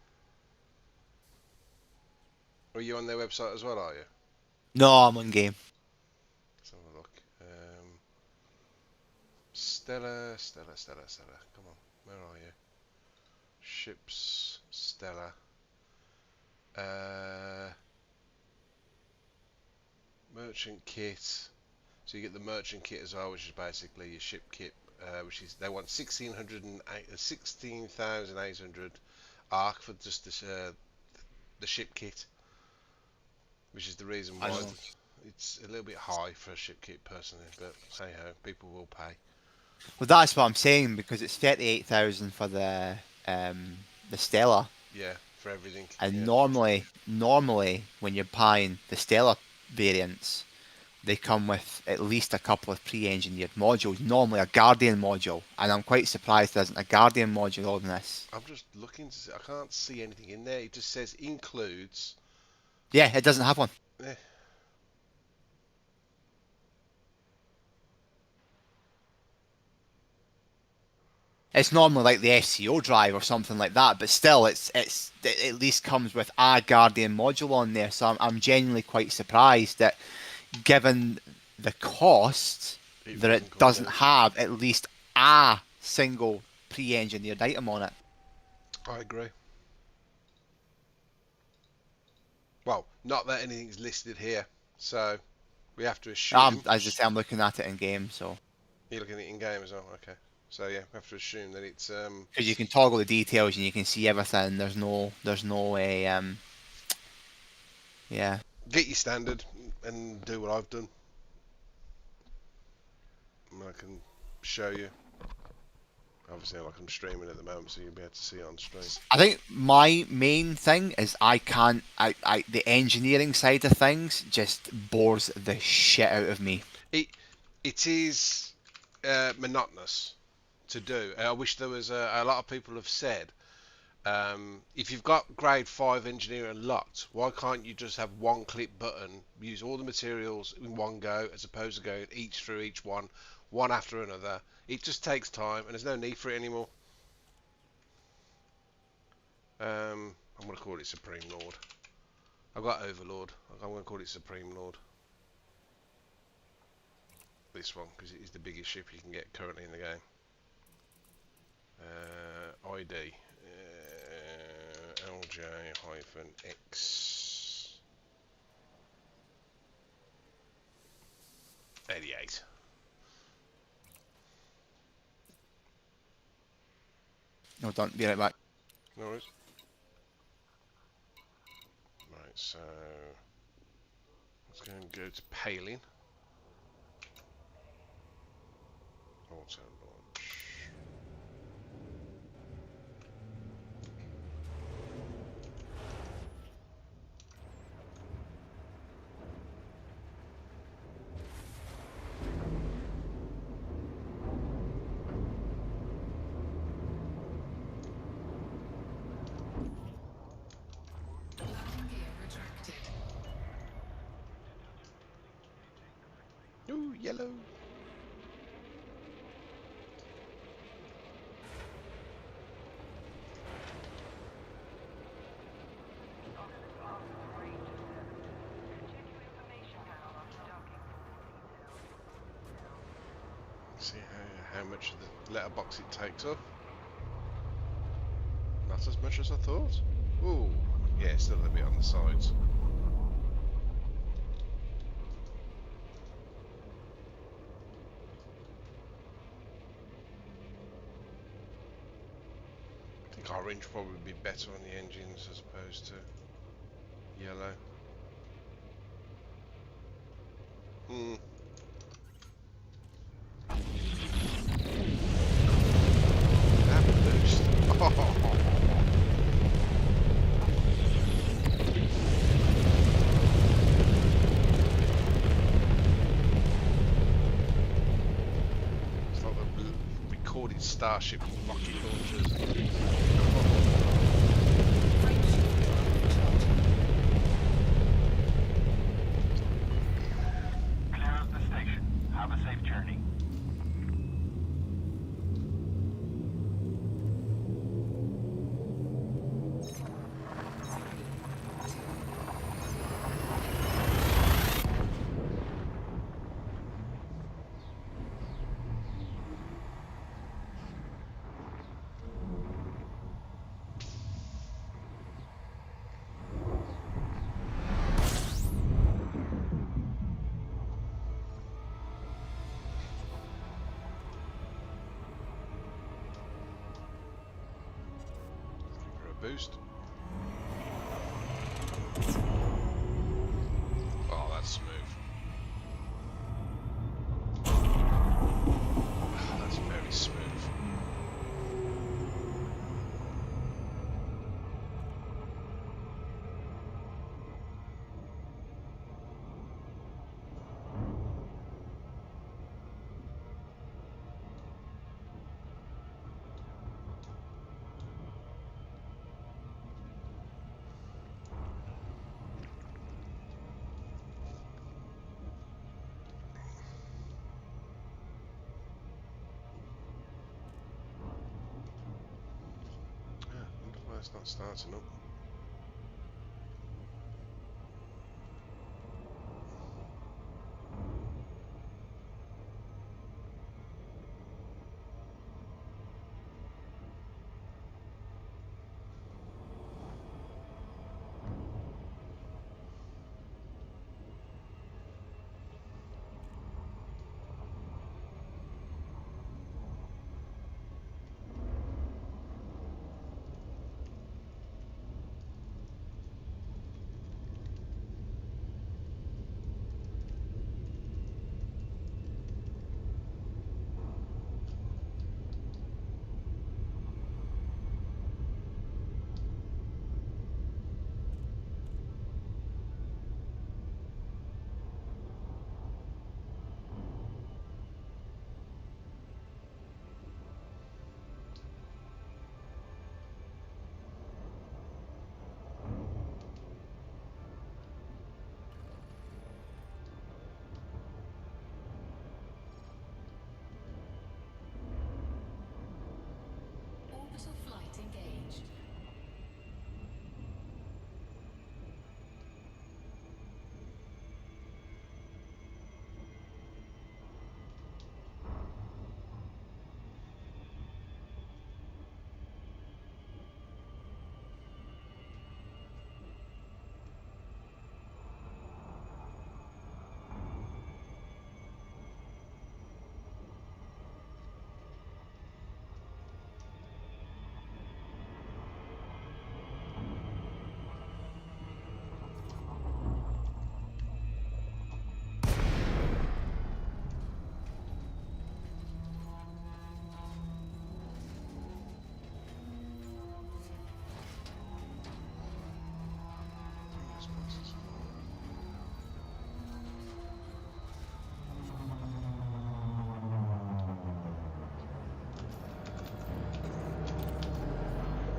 Are you on their website as well, are you? No, I'm on game. Let's have a look. Stella. Come on, where are you? Ships, Stella. Merchant kit. So you get the merchant kit as well, which is basically your ship kit, which is they want 16,800 arc for just this, the ship kit, which is the reason why it's a little bit high for a ship kit personally, but hey ho, people will pay. Well, that's what I'm saying because it's 38,000 for the Stella. Yeah, for everything. And yeah. normally when you're buying the Stella variants, they come with at least a couple of pre-engineered modules. Normally a Guardian module, and I'm quite surprised there isn't a Guardian module on this. I'm just looking to see, I can't see anything in there. It just says includes. Yeah, it doesn't have one. Eh. It's normally like the FCO drive or something like that, but still, it at least comes with a Guardian module on there. So I'm genuinely quite surprised that, given the cost, that it doesn't have at least a single pre-engineered item on it. I agree. Well, not that anything's listed here, so we have to assume. As I say, I'm looking at it in game, so. You're looking at it in game as well, okay. So yeah, we have to assume that it's because you can toggle the details and you can see everything. There's no yeah. Get your standard and do what I've done. And I can show you. Obviously, like I'm streaming at the moment, so you'll be able to see it on stream. I think my main thing is the engineering side of things just bores the shit out of me. It is monotonous to do. I wish there was a lot of people have said, if you've got grade 5 engineering unlocked, why can't you just have one click button, use all the materials in one go, as opposed to going through each one after another. It just takes time, and there's no need for it anymore. I'm going to call it Supreme Lord. I've got Overlord. I'm going to call it Supreme Lord. This one, because it is the biggest ship you can get currently in the game. ID LJ-X 88. No, don't be right back. No worries. Right, so let's go and go to Paling. Auto launch. Ooh, yellow. See how much of the letterbox it takes up. Not as much as I thought. Ooh, yeah, still a little bit on the sides. I think orange would probably be better on the engines as opposed to yellow. That boost. Oh. Starship rocket launchers. Clear of the station. Have a safe journey. Give her a boost. Oh, that's smooth. Oh, that's very smooth. Yeah, I wonder why it's not starting up. Orbital flight engaged.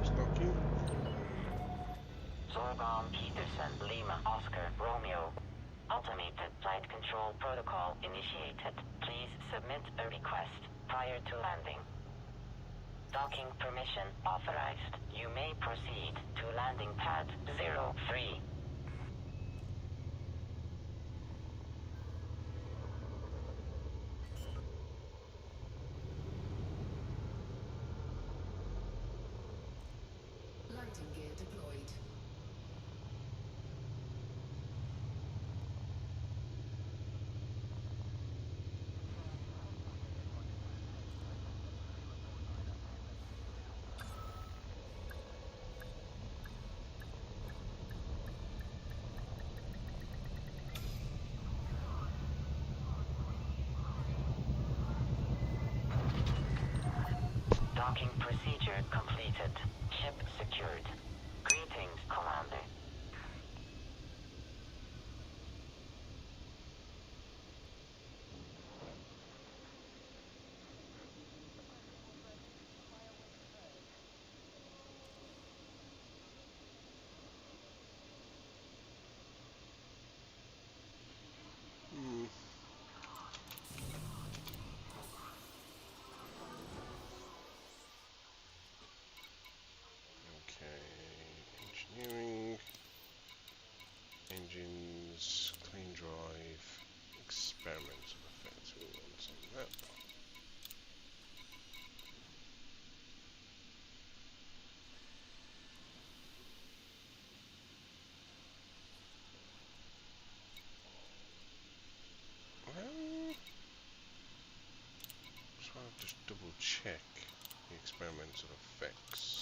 Stocking. Zorgon Peterson Lima Oscar Romeo. Automated flight control protocol initiated. Please submit a request prior to landing. Docking permission authorized. You may proceed to landing pad 03. Landing gear deployed. Docking procedure completed. Ship secured. Greetings, Commander. Hearing, engines, clean drive, experimental effects. We want some of that. So I'll just double check the experimental effects.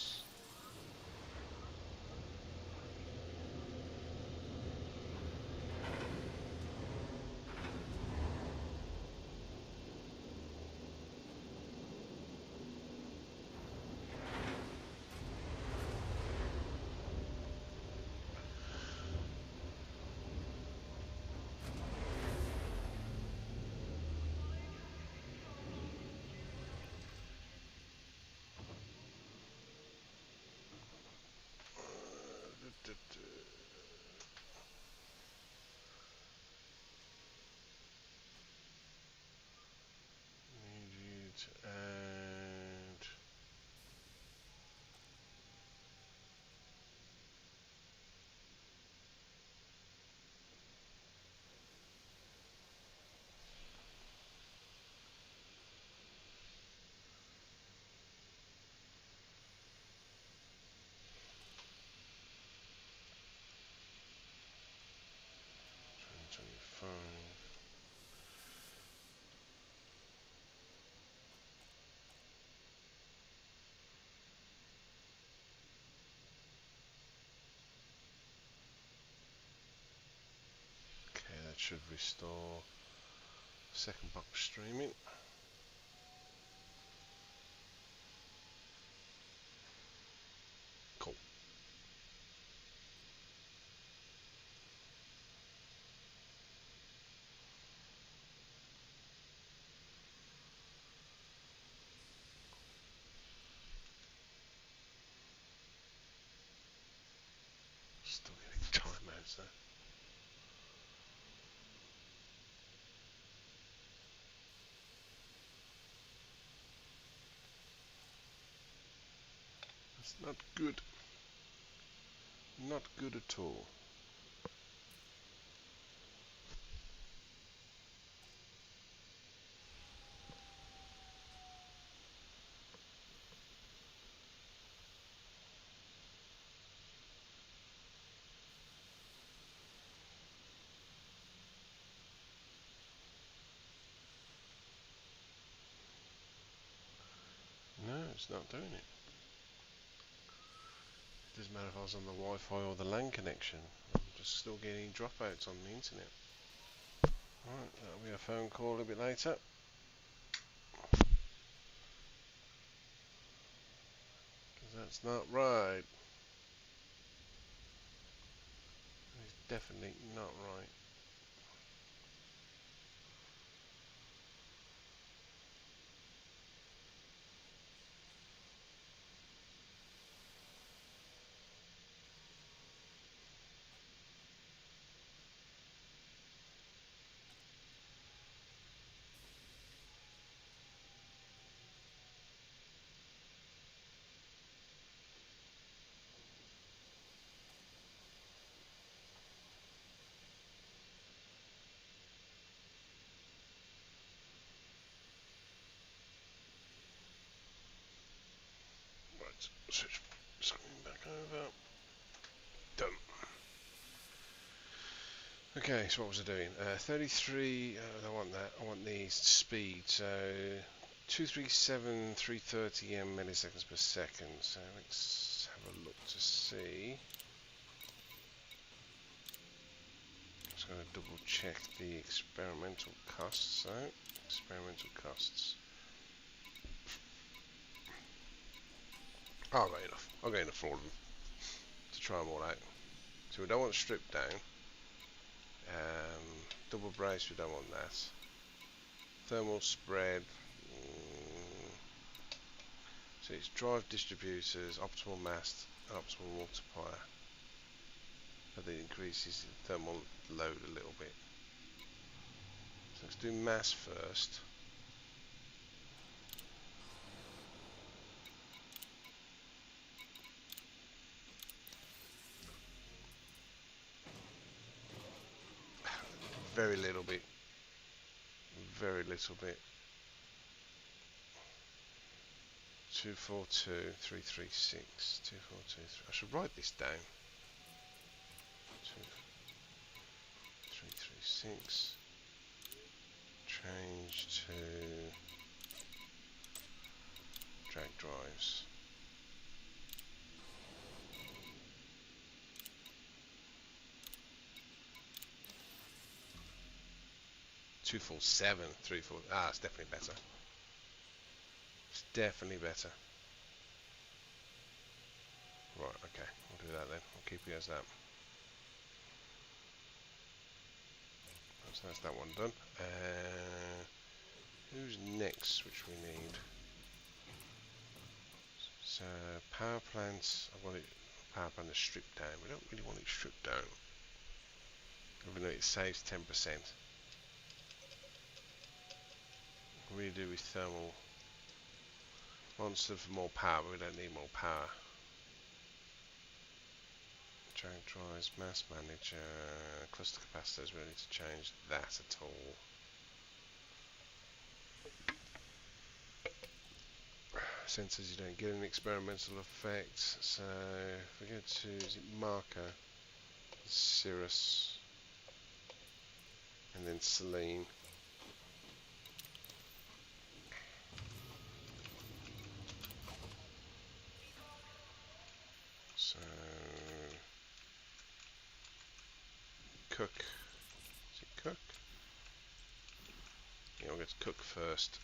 Need you to add phone. Okay, that should restore second box streaming. Cool. Still getting timeouts there. That's not good. Not good at all. No, it's not doing it. It doesn't matter if I was on the Wi-Fi or the LAN connection. I'm just still getting dropouts on the internet. Right, that'll be a phone call a little bit later. Because that's not right. It's definitely not right. Right, switch screen back over. Done. Okay, so what was I doing? 33, I want that. I want the speed. So 237,330 milliseconds per second. So let's have a look to see. Just going to double check the experimental costs out. Experimental costs. Oh, I've got enough. I've got enough for all of them to try them all out. So we don't want stripped down. Double brace, we don't want that. Thermal spread. So it's drive distributors, optimal mast, optimal multiplier. But it increases the thermal load a little bit. So let's do mass first. very little bit. Very little bit. 242 336 2423. I should write this down. 2336. Change to drag drives. 247 34. Ah, it's definitely better. It's definitely better. Right, okay, we'll do that then. We'll keep it as that. So that's that one done. Who's next, which we need? So power plants. I want it. Power plant is stripped down. We don't really want it stripped down, even though it saves 10%. What do we do with thermal? Monster for more power, but we don't need more power. Drag drives, mass manager, cluster capacitors, we don't need to change that at all. Sensors, you don't get an experimental effect, so if we go to, is it marker, Cirrus, and then Selene. So Cook. Is it Cook? Yeah, we'll get to Cook first.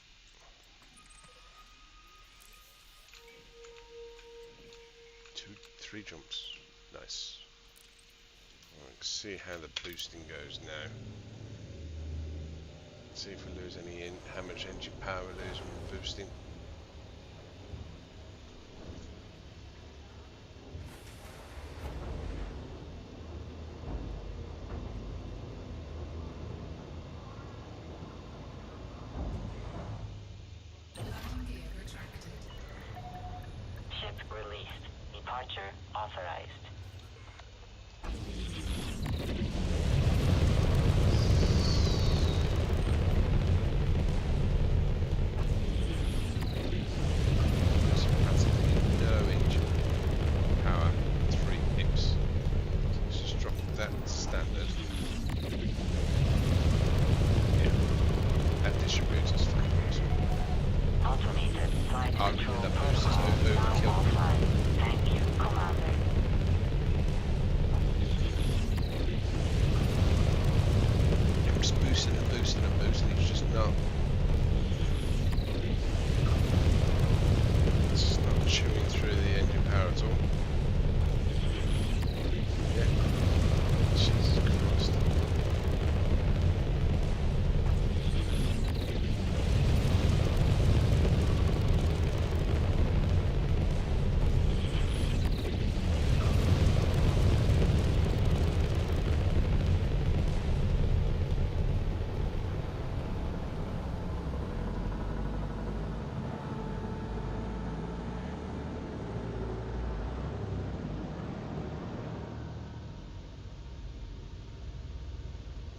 Three jumps. Nice. Let's see how the boosting goes now. See if we lose any how much engine power we lose when we're boosting. Landing gear retracted. Ship released. Departure authorized. There's practically no engine power, 3 pips. So let's just drop that standard. Yeah, that distributor's fucking awesome. Automated flight control The booster's protocol now overkill. offline. Thank you, Commander. I'm just boosting and boosting and boosting, it's just not. It's just not chewing through the engine power at all. Yeah. Jesus Christ.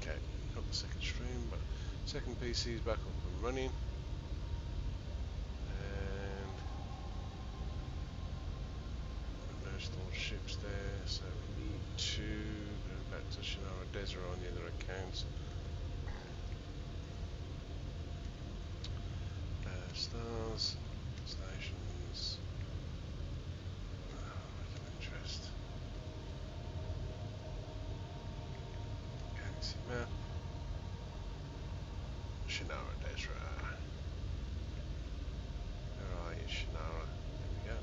Okay, got the second stream, but second PC is back up and running. And no stored ships there, so we need to go back to Shannara Desert on the other accounts. Stars, stations, of interest. Galaxy map. Shannara Desert. Where are you, Shannara? There we go.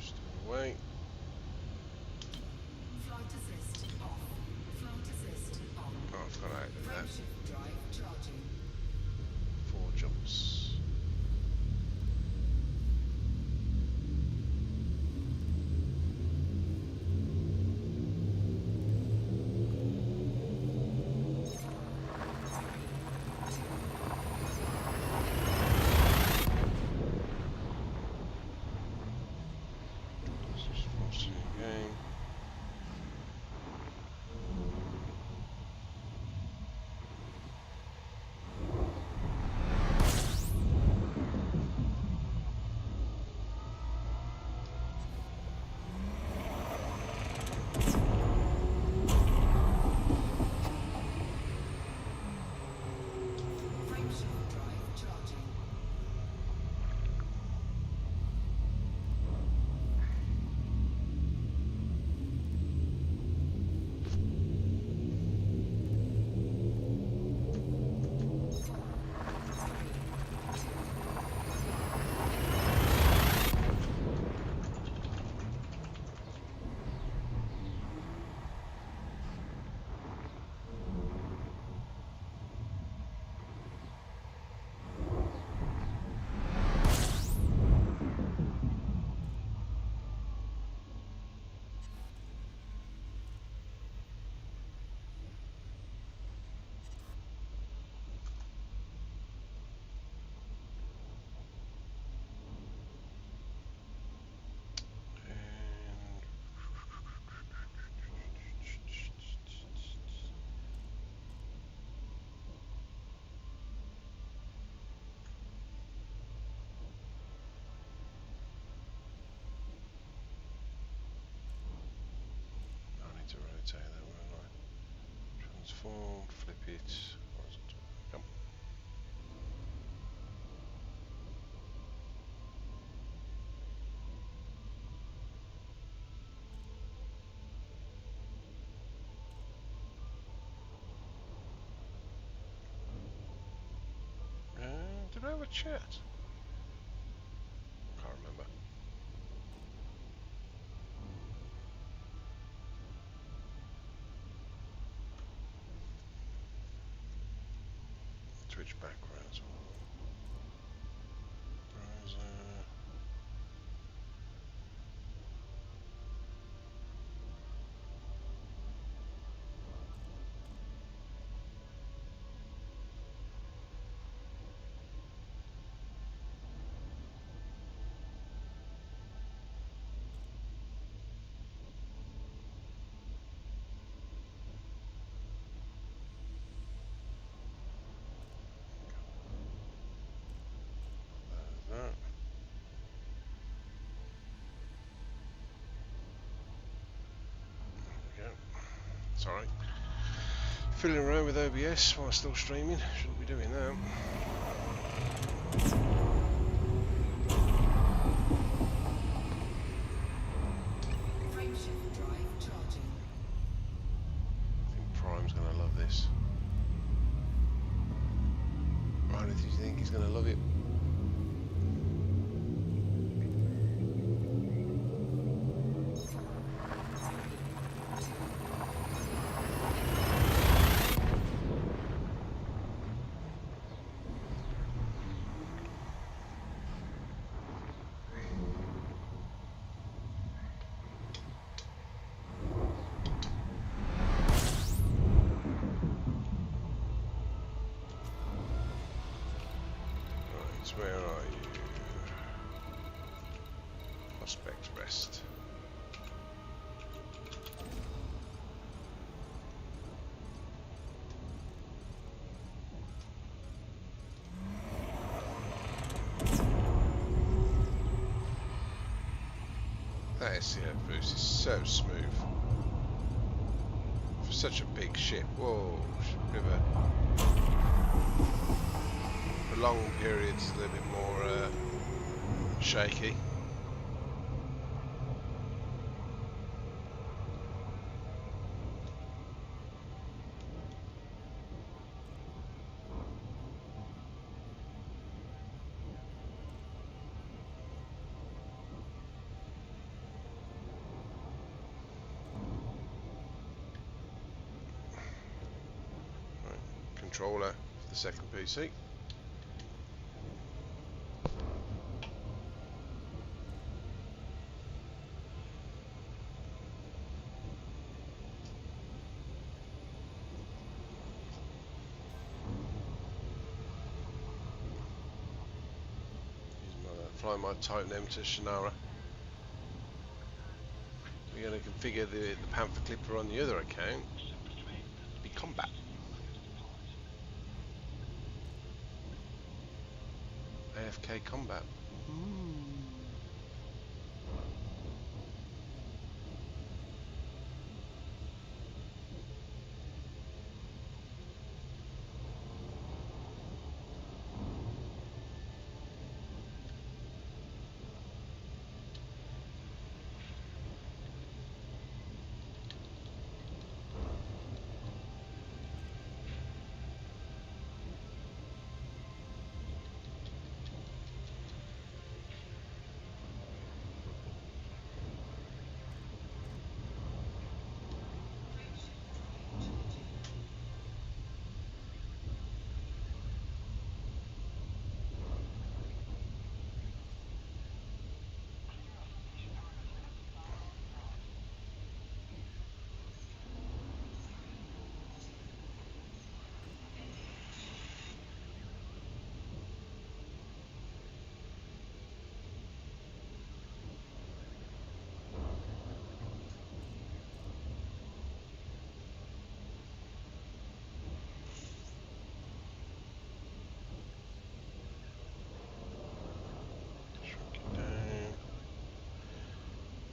Still away. Flight assist off. Flight assist on. Oh, I forgot how to do that. Frameshift drive charging. 4 jumps. form, flip it. Yep. Did I have a chat? Can't remember. Switch backgrounds. Browser. That. There we go. Sorry. Fiddling around with OBS while still streaming. Shouldn't be doing that. Frameshift drive charging. I think Prime's going to love this. Riley, do you think he's going to love it? Where are you? Prospect Rest. That SCF boost is so smooth. For such a big ship. Whoa, river. For long periods, a little bit more shaky. Right, controller for the second PC. Fly my Titan M to Shannara. We're going to configure the Panther Clipper on the other account to be combat. AFK combat.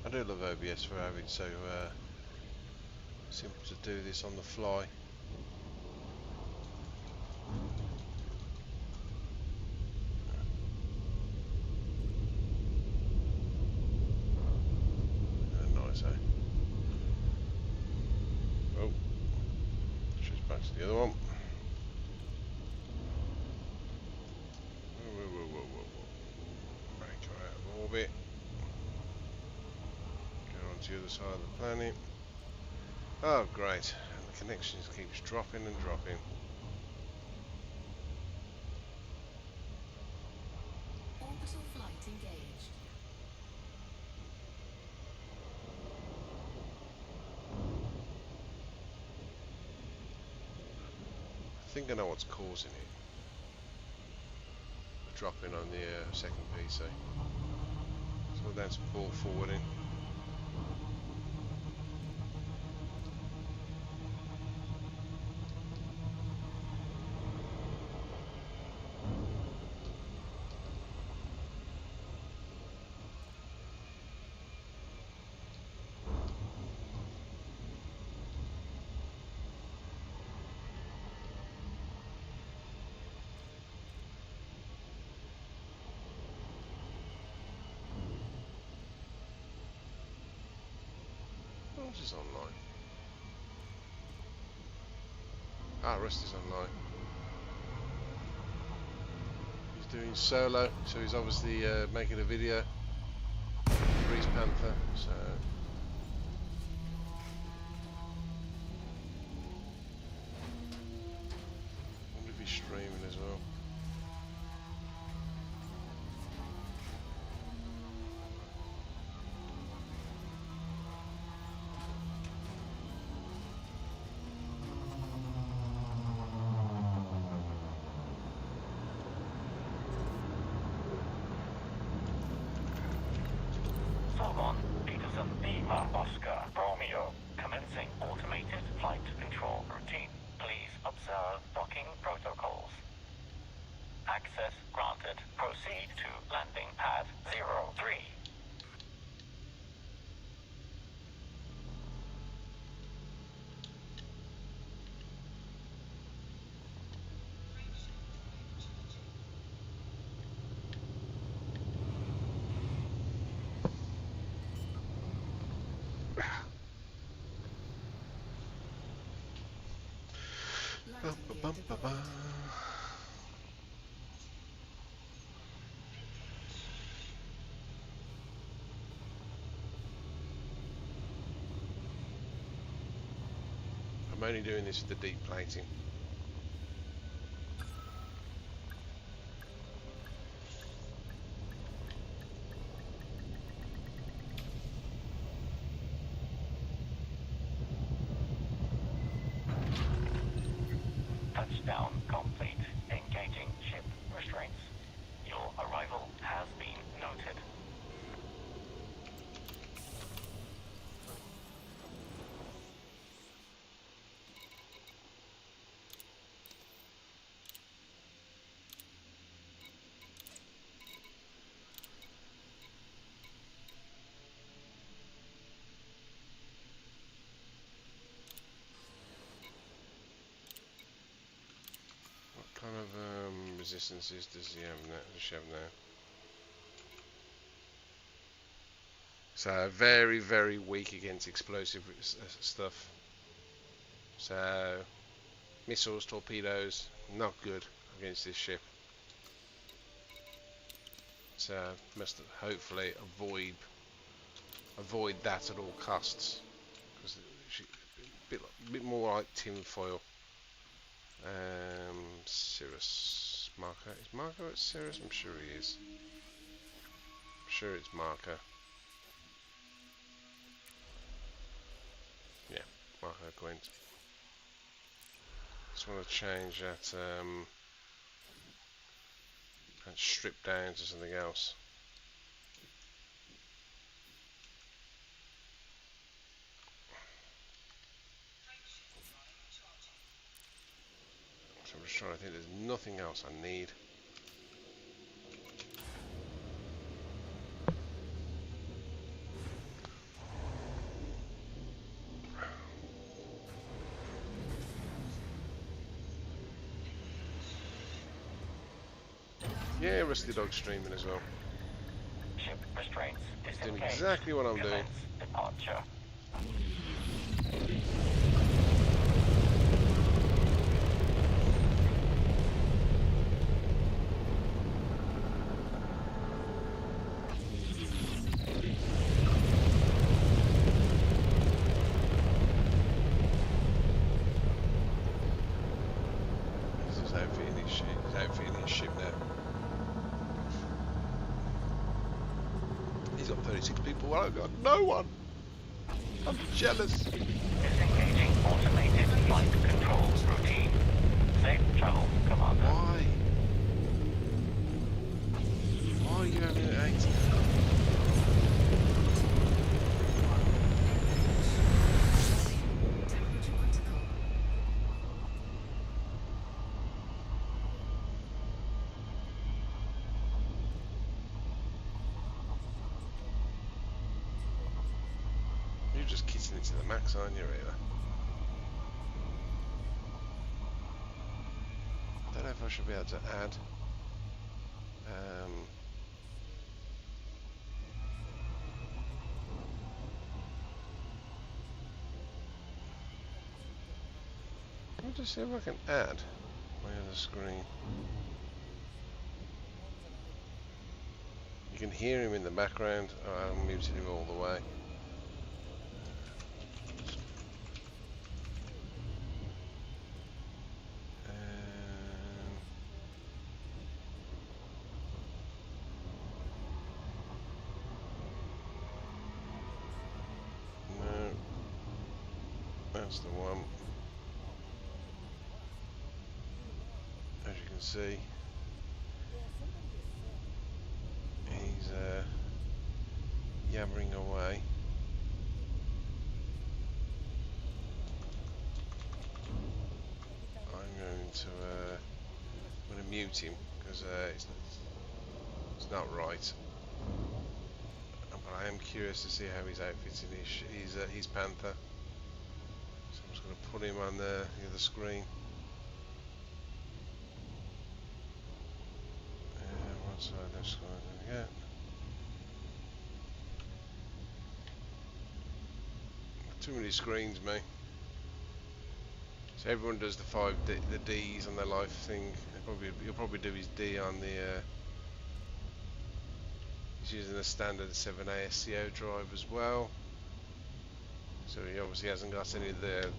I do love OBS for having so simple to do this on the fly. the other one. Right, go out of orbit. Go on to the other side of the planet. Oh, great. And the connection just keeps dropping and dropping. Orbital flight engaged. I think I know what's causing it. The dropping on the second PC. So that's ball forwarding. Rust is online. Ah, Rust is online. He's doing solo, so he's obviously making a video for his Panther. So I wonder if he's streaming as well. Oscar, Romeo, commencing automated flight control routine. Please observe docking protocols. Access granted. Proceed to landing pad 03. I'm only doing this for the deep plating. Touchdown complete. Engaging ship restraints. Your arrival has been noted. What kind of resistances does he have now? Does she have now? So very, very weak against explosive stuff. So missiles, torpedoes, not good against this ship. So must hopefully avoid that at all costs, because a bit more like tin foil. Cirrus marker. Is Marker at Cirrus? I'm sure he is. I'm sure it's Marker. Yeah, Marker Quint. Just want to change that and strip down to something else. So I'm just trying to think, there's nothing else I need. Yeah, Rusty Dog streaming as well. Ship restraints Doing disengaged. exactly what I'm doing. Commence departure. 26 people. Well, I've got no one. I'm jealous. Disengaging automated flight control routine. Safe travel, Commander. Why? Why are you having it 8? Temperature critical. You're just kissing it to the max, aren't you, really? I don't know if I should be able to add. Let me just see if I can add my other screen. You can hear him in the background. Oh, I haven't muted him all the way. No, that's the one. As you can see, he's yammering away. I'm going to mute him because it's not right. But I am curious to see how his outfit's in his Panther. So I'm just going to put him on the other screen. What side left side do we get? Too many screens, mate. So everyone does the D's on their life thing. You'll probably do his D on the. He's using the standard 7A SCO drive as well. So he obviously hasn't got any of the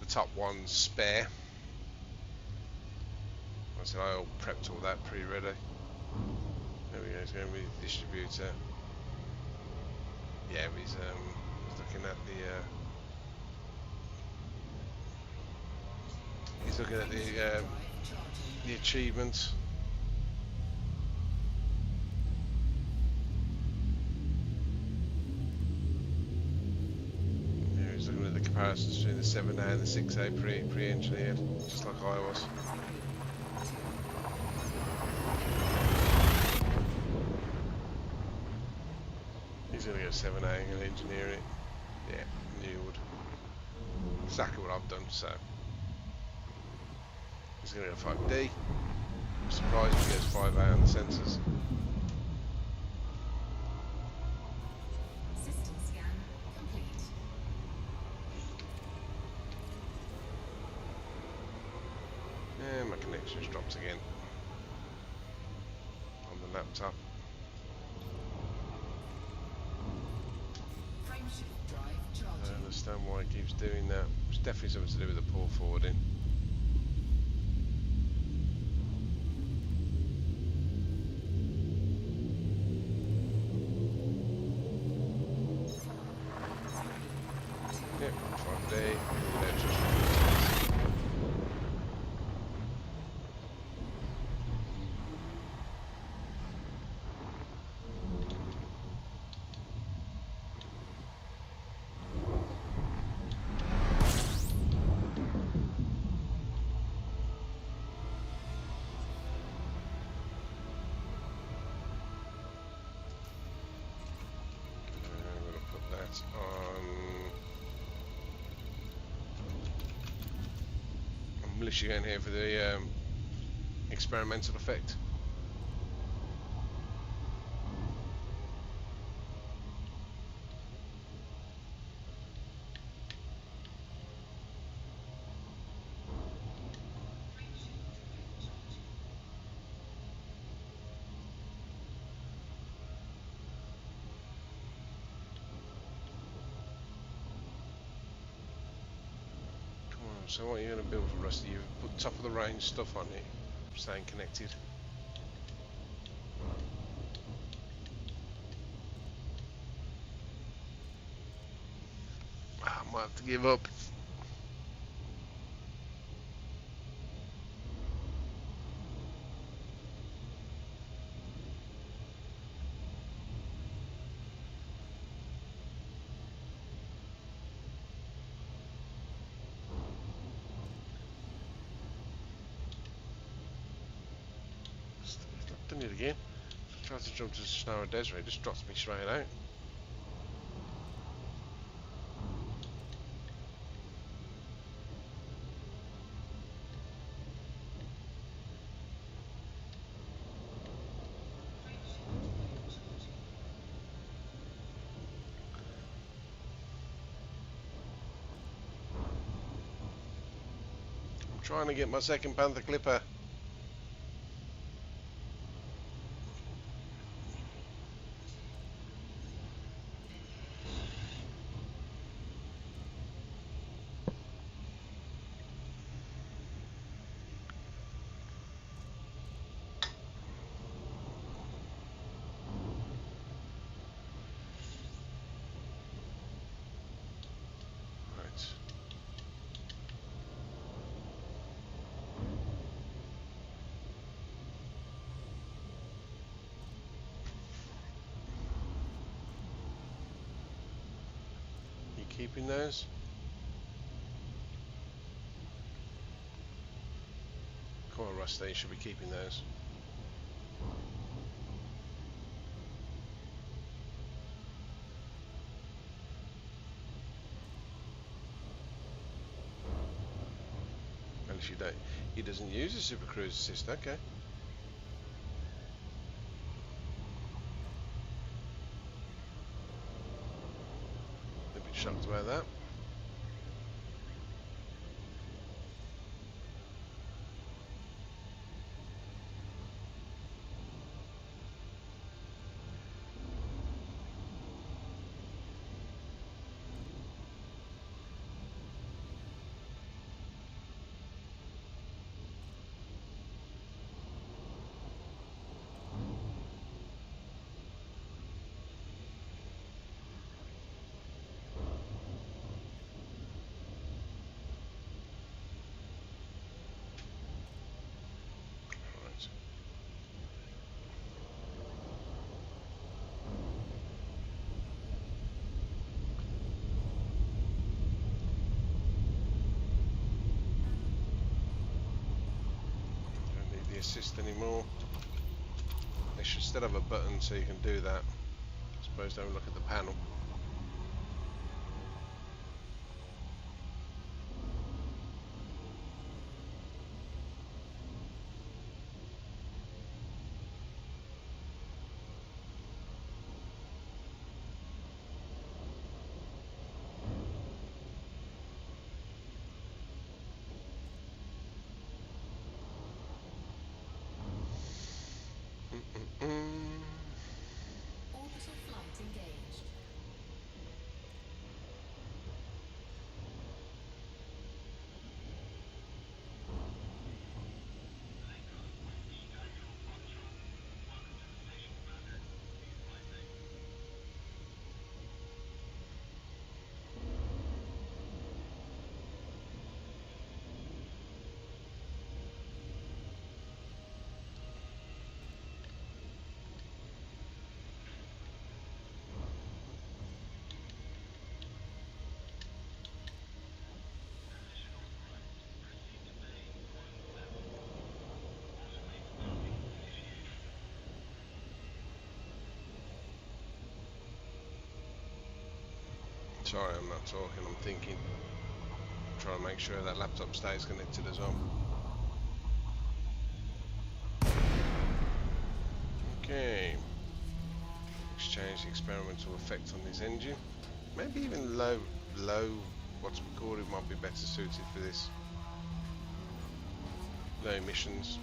top ones spare. I said I all prepped all that pre-ready. There we go. He's going to be the distributor. Yeah, he's looking at the. He's looking at the achievements. Yeah, he's looking at the comparisons between the 7A and the 6A pre-engineered, just like I was. He's going to go 7A and engineer it. Yeah, knew would. Exactly what I've done, so. He's going to go 5D. I'm surprised he goes 5A on the sensors. System scan complete. And my connection's dropped again on the laptop. Frameshift drive I don't charging. understand why it keeps doing that. It's definitely something to do with the pull forwarding. Yep, 5D. I'm going to put that on. I'm literally going here for the experimental effect. So what are you going to build for Rusty? You've put top of the range stuff on it, staying connected. Might have to give up. Done it again. Tries to jump to the Sahara Desert, it just drops me straight out. I'm trying to get my second Panther Clipper. Keeping those? Come on, Rusty, you should be keeping those. Unless you don't. He doesn't use a Super Cruise Assist, okay. A bit shocked about that. Assist anymore. They should still have a button so you can do that. I suppose don't look at the panel. Orbital flight engaged. Sorry, I'm not talking, I'm thinking. I'm trying to make sure that laptop stays connected as well. Okay. Exchange the experimental effect on this engine. Maybe even low what's recorded might be better suited for this. Low emissions.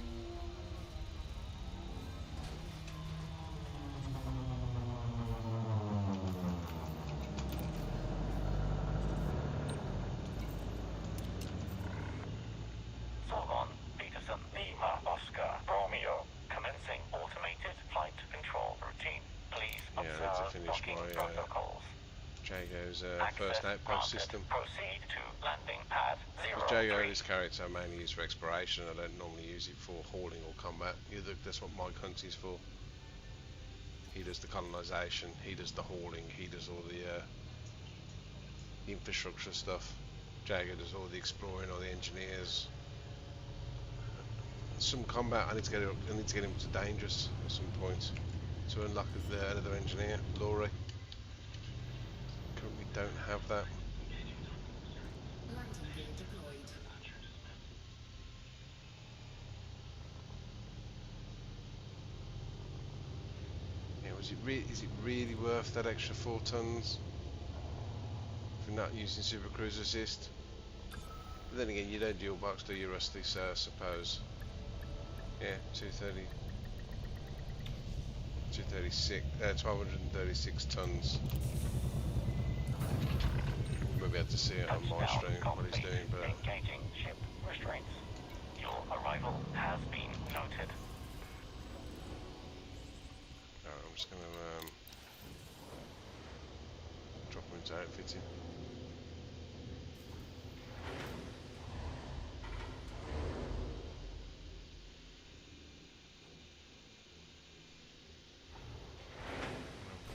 Jago Jago's first Access outpost granted. system. Proceed to landing pad Because Jago 03. is character I mainly use for exploration. I don't normally use it for hauling or combat. That's what my country's for. He does the colonisation, he does the hauling, he does all the infrastructure stuff. Jago does all the exploring, all the engineers. Some combat. I need to get him to dangerous at some point to unlock another engineer, Laurie. Currently don't have that. Lighting gear deployed. Yeah, is it really worth that extra 4 tons if you're not using Super Cruise Assist? But then again, you don't dual box, do you, Rusty? So I suppose. Yeah, 1236 tons. You won't be able to see it on my stream what he's doing, but Engaging ship restraints. Your arrival has been noted. I'm just going to drop him into outfitting.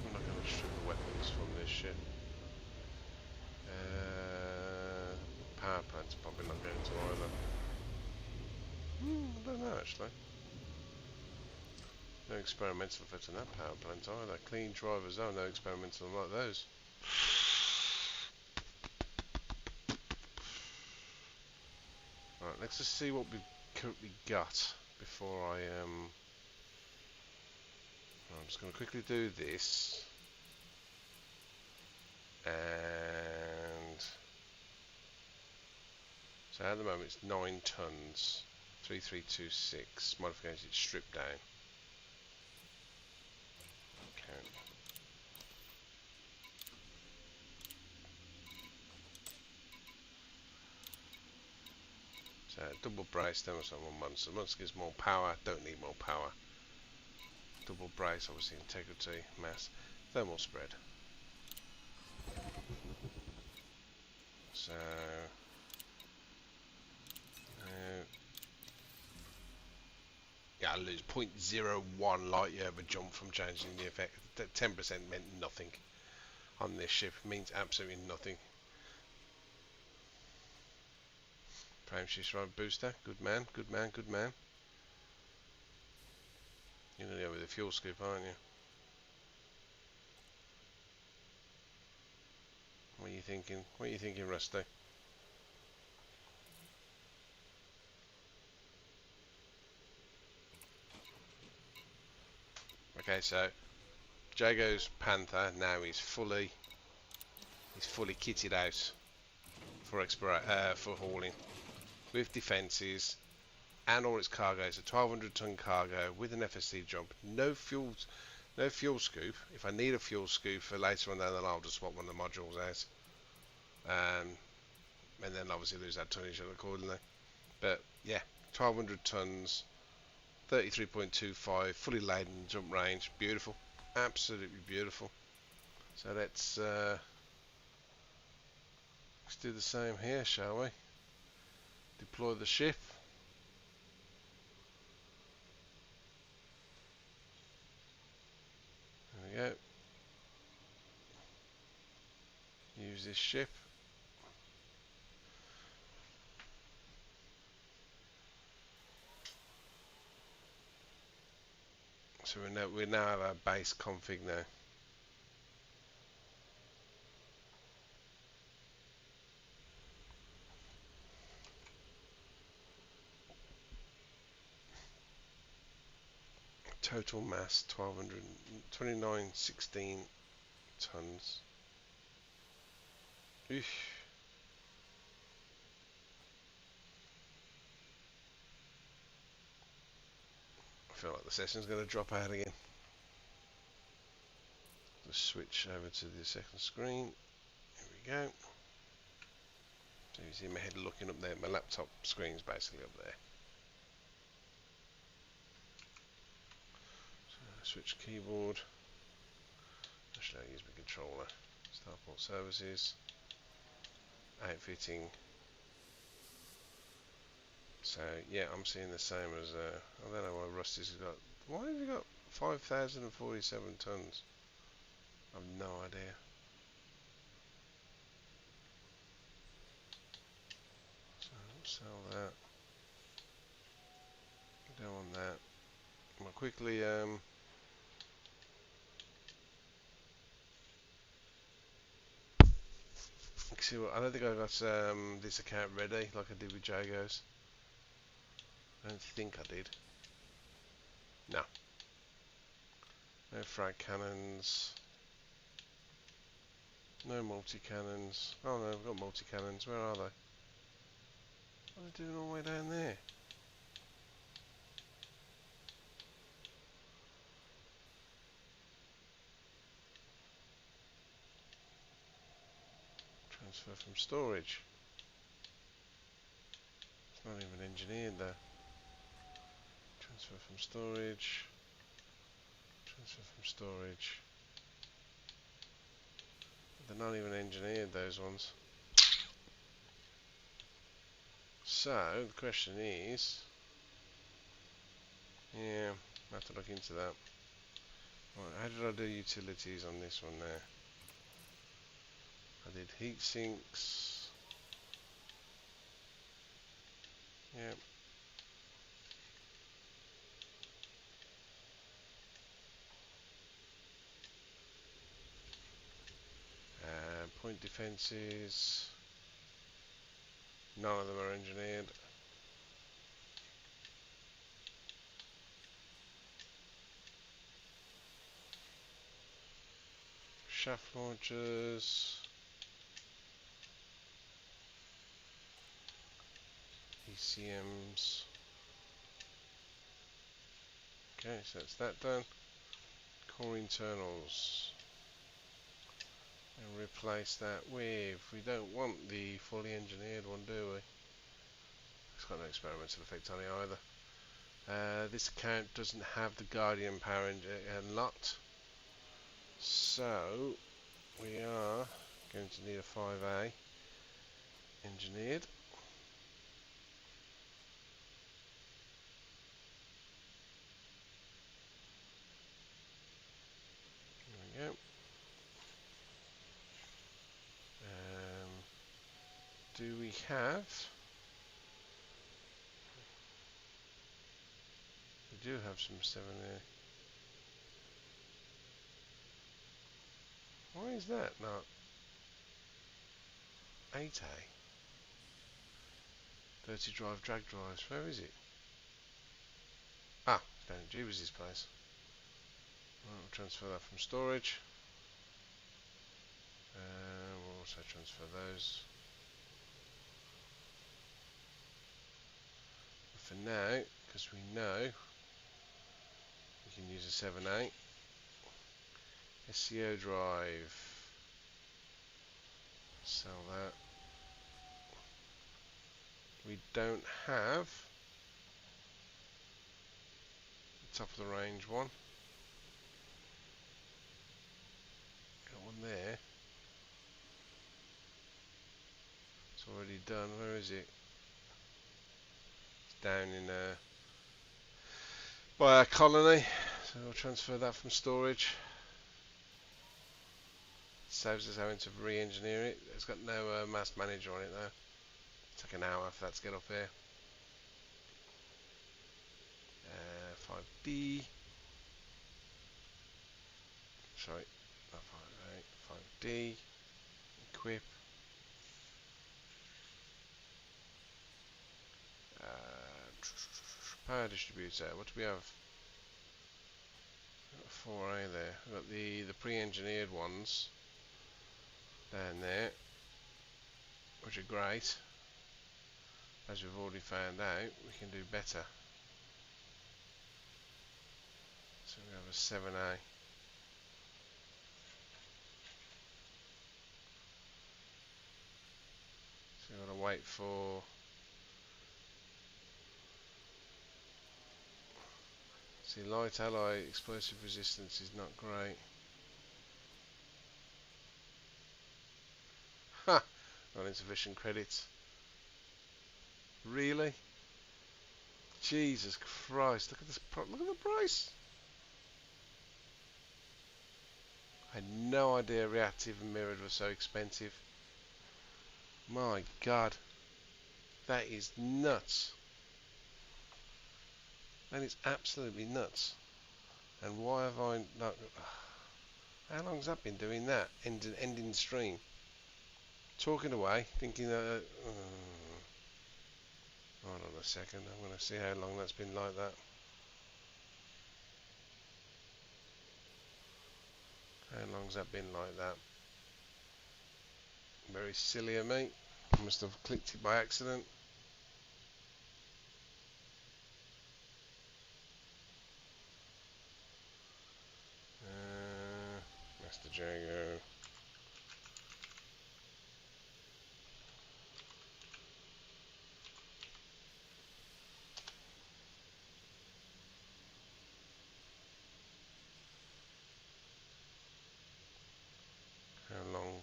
I'm not going to strip the weapons from this ship. Power plant's probably not going to either. I don't know actually. No experimental effect on that power plant either. Clean driver zone, no experimental like those. Right, let's just see what we've currently got before I'm just going to quickly do this. And so at the moment it's 9 tons, 3326. Modifications, it's stripped down. Okay. So double brace, then what's on 1 month. So once gives more power, don't need more power. Double brace, obviously integrity, mass, thermal spread. So yeah, I lose 0.01 light year of a jump from changing the effect. That 10% meant nothing on this ship. It means absolutely nothing. Prime shift right booster. Good man, good man, good man. You're going to go with the fuel scoop, aren't you? What are you thinking? What are you thinking, Rusty? Okay, so Jago's Panther now is fully kitted out for hauling with defences and all its cargo. It's a 1200 ton cargo with an FSD jump. No fuel scoop. If I need a fuel scoop for later on down the line, I'll just swap one of the modules out. And then obviously lose that tonnage accordingly. But yeah, 1200 tons, 33.25, fully laden jump range, beautiful, absolutely beautiful. So let's do the same here, shall we? Deploy the ship. There we go. Use this ship. So we now have our base config now. Total mass 2916 tons. Eesh. I feel like the session's going to drop out again. Just switch over to the second screen. Here we go. So you see my head looking up there. My laptop screen's basically up there. So switch keyboard. Actually, I'll use my controller. Starport services, outfitting. So yeah, I'm seeing the same as I don't know why Rusty's got. Why have you got 5,047 tons? I've no idea. So sell that. Don't want that. I'll quickly see what I don't think I got this account ready like I did with Jago's. I don't think I did. No. No frag cannons. No multi-cannons. Oh no, we've got multi-cannons. Where are they? What are they doing all the way down there? Transfer from storage. It's not even engineered though. Transfer from storage. Transfer from storage. They're not even engineered, those ones. So, the question is... Yeah, I have to look into that. Right, how did I do utilities on this one there? I did heat sinks. Yep. Point defences. None of them are engineered. Shaft launchers. ECMs. Okay, so that's that done. Core internals. And replace that with, we don't want the fully engineered one, do we? It's got no experimental effect on it either. This account doesn't have the Guardian power unlocked, so we are going to need a 5A engineered. There we go. Do we have? We do have some 7A. Why is that not 8A? Dirty drive, drag drives. Where is it? Ah, down at Jeeves' place. Right, we'll transfer that from storage. We'll also transfer those. But for now, because we know we can use a 7A. SCO drive. Sell that. We don't have the top of the range one. Got one there. It's already done. Where is it? It's down in by our colony. So we'll transfer that from storage. Saves us having to re-engineer it. It's got no mass manager on it though. Take an hour for that to get up here. 5D. Sorry, not 5A. 5D. Equip. Power distributor. What do we have? 4A there. We've got the pre-engineered ones down there, which are great. As we've already found out, we can do better. So we have a 7A. So we've got to wait for. See, light alloy explosive resistance is not great. Not insufficient credits. Really? Jesus Christ! Look at this. Look at the price. I had no idea reactive and mirrored were so expensive. My God, that is nuts. That is absolutely nuts. And why have I not? How long's that been doing that? Ending the stream. Talking away, thinking that. Hold on a second. I'm going to see how long that's been like that. How long's that been like that? Very silly of me. I must have clicked it by accident. Master Jago. How long?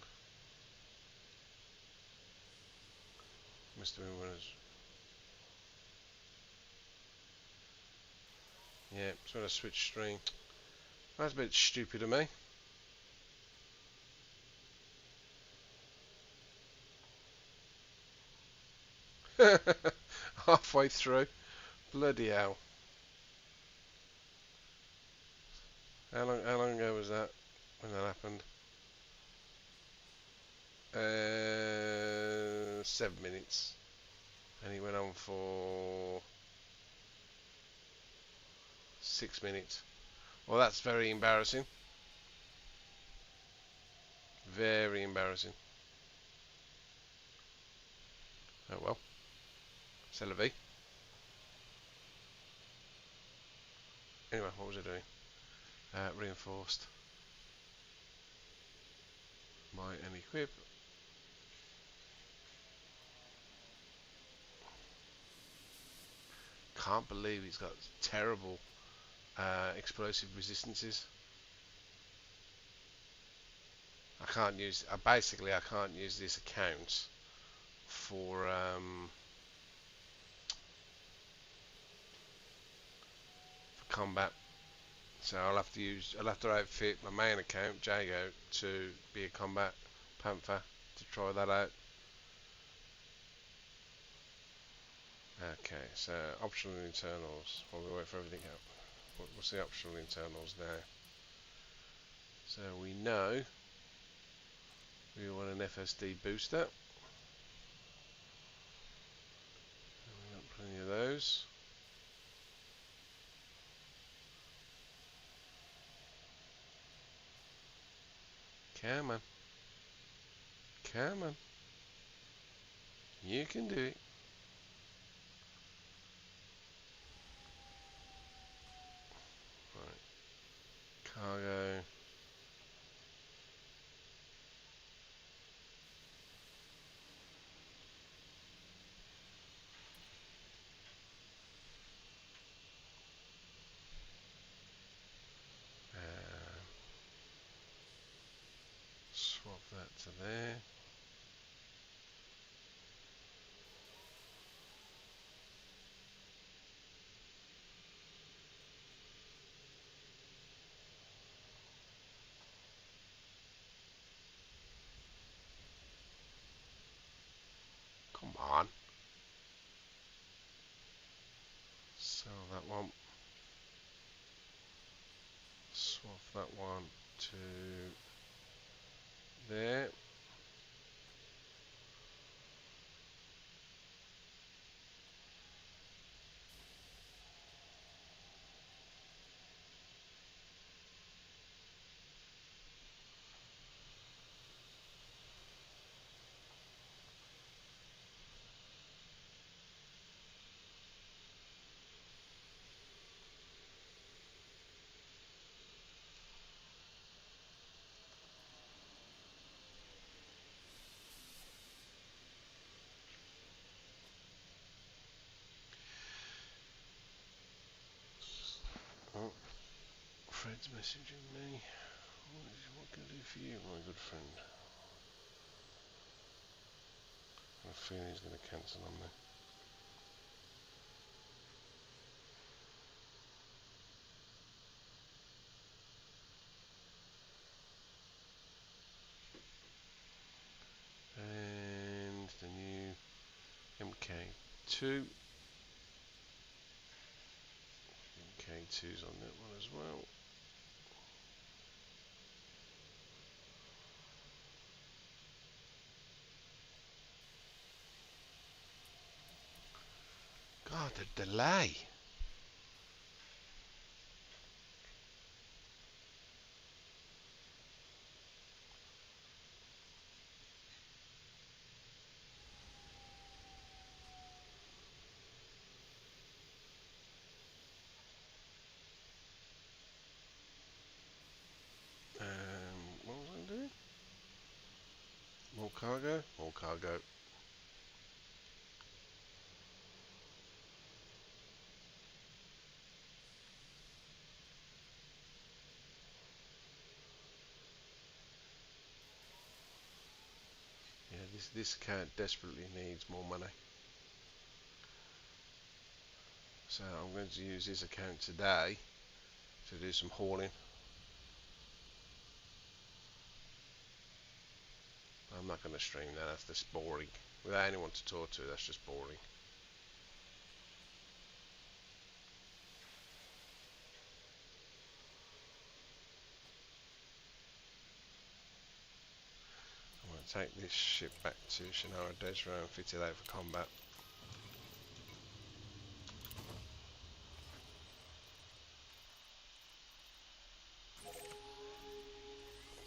Must have been when it was. Yeah, it's when I switched stream. That's a bit stupid of me. Halfway through. Bloody hell. How long ago was that when that happened? 7 minutes. And he went on for 6 minutes. Well, that's very embarrassing. Very embarrassing. Oh well. C'est la vie. Anyway, what was I doing? Reinforced. My and equip. Can't believe he's got terrible explosive resistances. I can't use. Basically, I can't use this account for combat. So I'll have to outfit my main account, Jago, to be a combat Panther to try that out. Okay, so optional internals. While we wait for everything out. What's the optional internals now? So we know we want an FSD Booster. We've got plenty of those. Come on. Come on. You can do it. Right. Cargo. Swap that to there. Come on. Sell that one. Swap that one to there. Oh, Fred's messaging me. What can I do for you, my good friend? I feel he's going to cancel on me. And the new Mk2. Mk2's on that one as well. God, the delay. What was I doing? More cargo? More cargo. Yeah, this account desperately needs more money. So I'm going to use this account today to do some hauling. I'm not going to stream that, that's just boring. Without anyone to talk to, that's just boring. I'm going to take this ship back to Shannara Desra and fit it out for combat.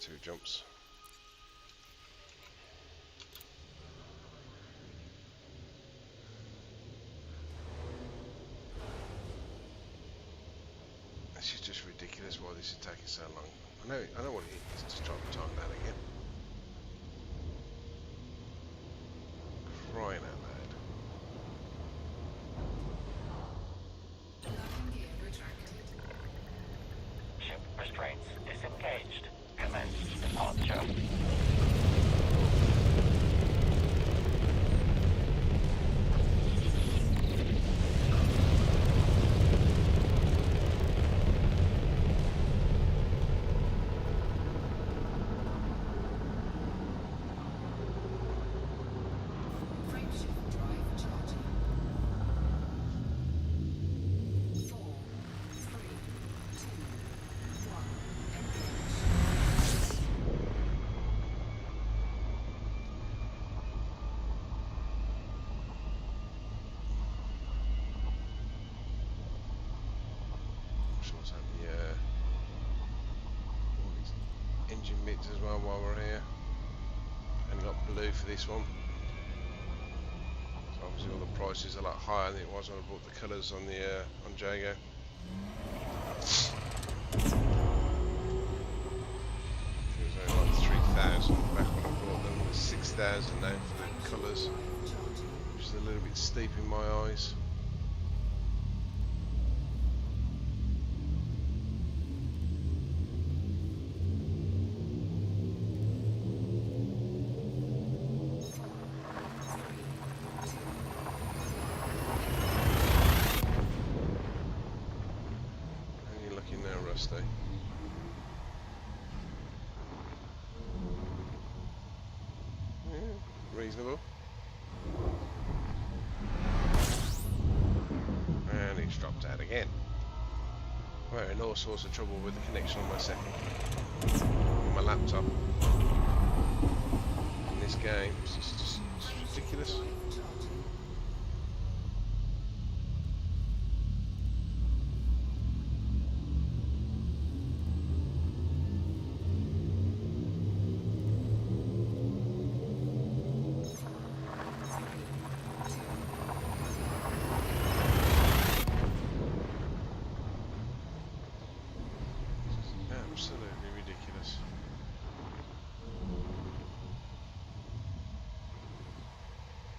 2 jumps. This is just ridiculous why this is taking so long. I know what it is, just trying to time that again. Crying out loud. Landing gear retracted. Ship restraints disengaged. Commence departure. Frameshift drive charging. 4, 3, 2, 1. Engage. Sort out the all these engine bits as well while we're here. Only got blue for this one. So obviously all the prices are a lot higher than it was when I bought the colours on the on Jago. It was only like 3,000 back when I bought them. It's 6,000 now for the colours, which is a little bit steep in my eyes. And you're looking now, Rusty. Yeah, reasonable. And it's dropped out again. We're in all sorts of trouble with the connection on my second, on my laptop. In this game, it's just it's ridiculous. Absolutely ridiculous.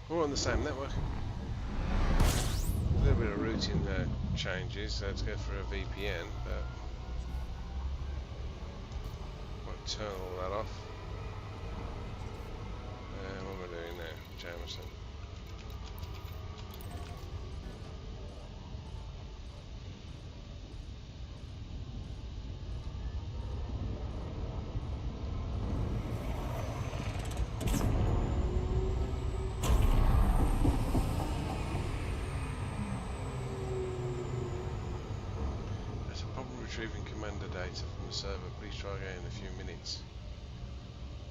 We're on the same network. A little bit of routing changes, so let's go for a VPN, but might turn all that off. What am I doing now? Jamison. There's a problem retrieving commander data from the server. Please try again in a few minutes.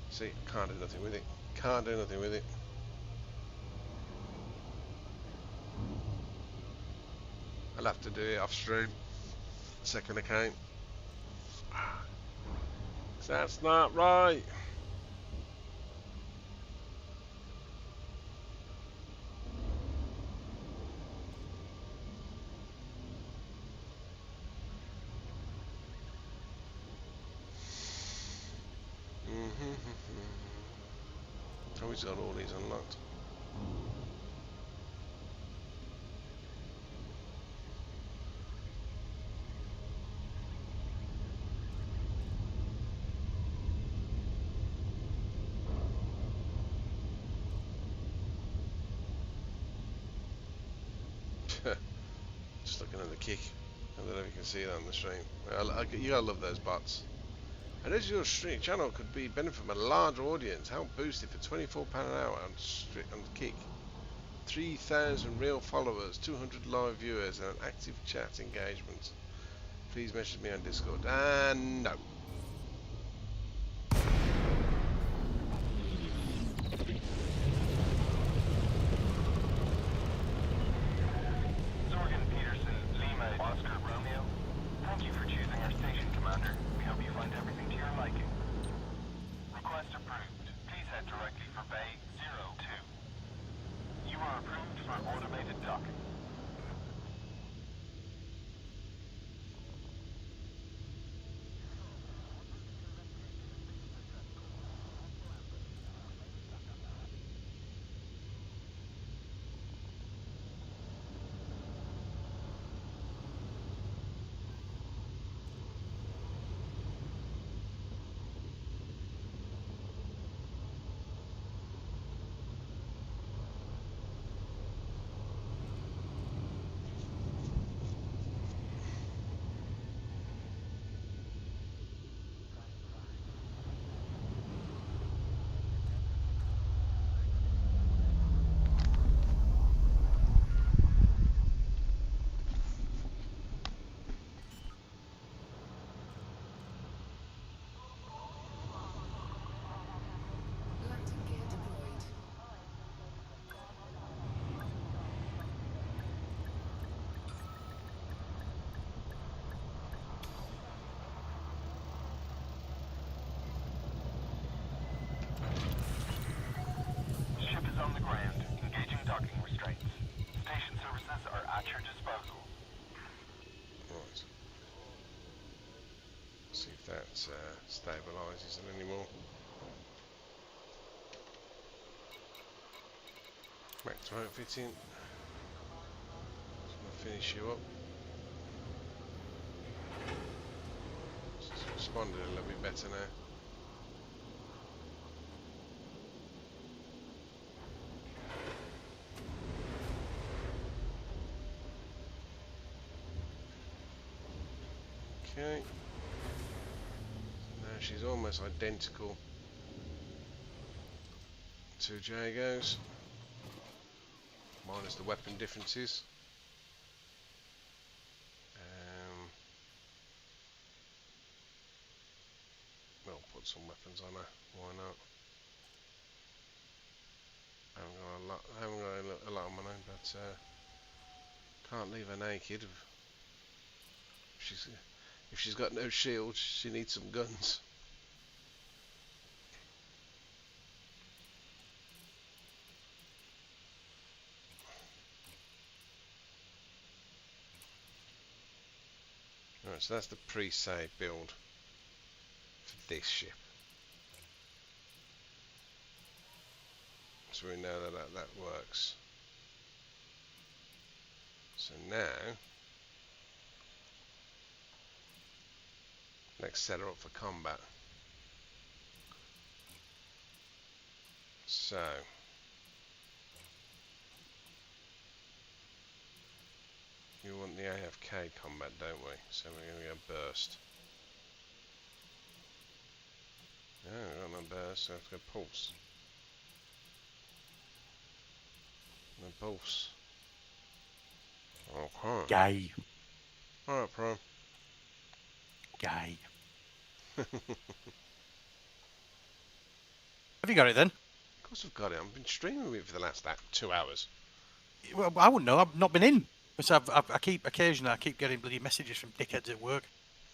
See, can't do nothing with it. Can't do nothing with it. I'll have to do it off stream. Second account. That's not right. Oh, he's got all these unlocked. Just looking at the kick. I don't know if you can see it on the stream. You gotta love those bots. And as your stream channel could be benefit from a large audience, help boost it for £24 an hour on Kick. 3,000 real followers, 200 live viewers, and an active chat engagement. Please message me on Discord. And no. Landing gear deployed. Ship is on the ground, engaging docking restraints. Station services are at your disposal. Right. See if that stabilises it anymore. Mk2 outfitting. Just gonna finish you up. It's responded a little bit better now. Okay. Now she's almost identical to Jago's, minus the weapon differences. We'll put some weapons on her. Why not? I haven't got a lot of money, but can't leave her naked. If she's got no shield, she needs some guns. Alright, so that's the pre-save build for this ship. So we know that works. So now, let's set her up for combat. So. You want the AFK combat, don't we? So we're going to go burst. No, we got no burst, so I have to go pulse. No pulse. Okay. Gay. Alright, Pro. Gay. Have you got it then? Of course I've got it. I've been streaming with it for the last 2 hours. Well, I wouldn't know. I've not been in. Because I keep occasionally getting bloody messages from dickheads at work.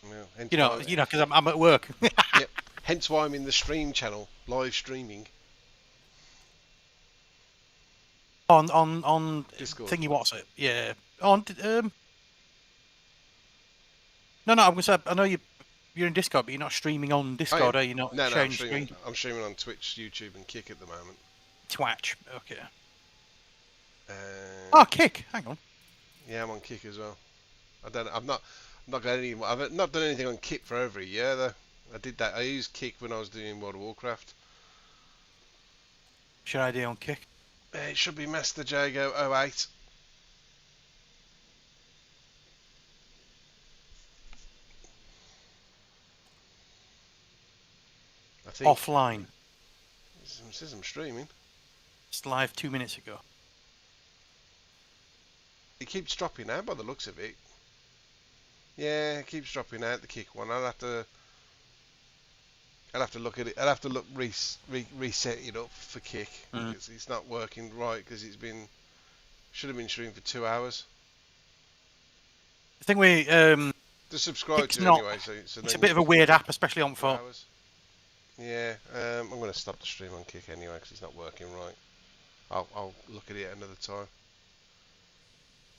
Well, hence You know, why, because I'm at work. yep. Hence why I'm in the stream channel, live streaming. on Discord. thingy, what's it? Yeah. On No, I'm gonna say I know you're in Discord, but you're not streaming on Discord, are you? Not No, sharing I'm screen. I'm streaming on Twitch, YouTube, and Kick at the moment. Twatch. Okay. Uh, Oh, Kick. Hang on. Yeah, I'm on Kick as well. I've not got any. I've not done anything on Kick for over a year though. I did that. I used Kick when I was doing World of Warcraft. What's your idea on Kick? It should be Master Jago 08. I think. Offline. It says I'm streaming. It's live 2 minutes ago. It keeps dropping out by the looks of it. Yeah, it keeps dropping out the Kick one. I'll have to look at it. I'll have to reset it up for Kick. It's not working right because should have been streaming for 2 hours. I think we Just subscribe Kick's to it not, anyway. So it's then a bit of a weird app, especially on phone. hours. Yeah, I'm going to stop the stream on Kick anyway because it's not working right. I'll look at it another time.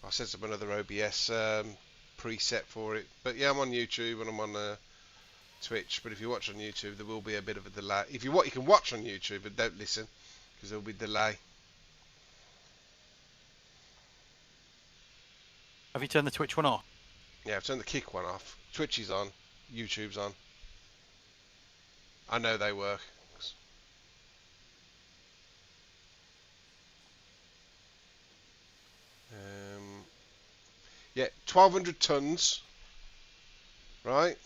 I'll set up another OBS preset for it. But yeah, I'm on YouTube and I'm on Twitch. But if you watch on YouTube, there will be a bit of a delay. If you can watch on YouTube, but don't listen because there will be delay. Have you turned the Twitch one off? Yeah, I've turned the Kick one off. Twitch is on. YouTube's on. I know they work. Yeah, 1,200 tons. Right?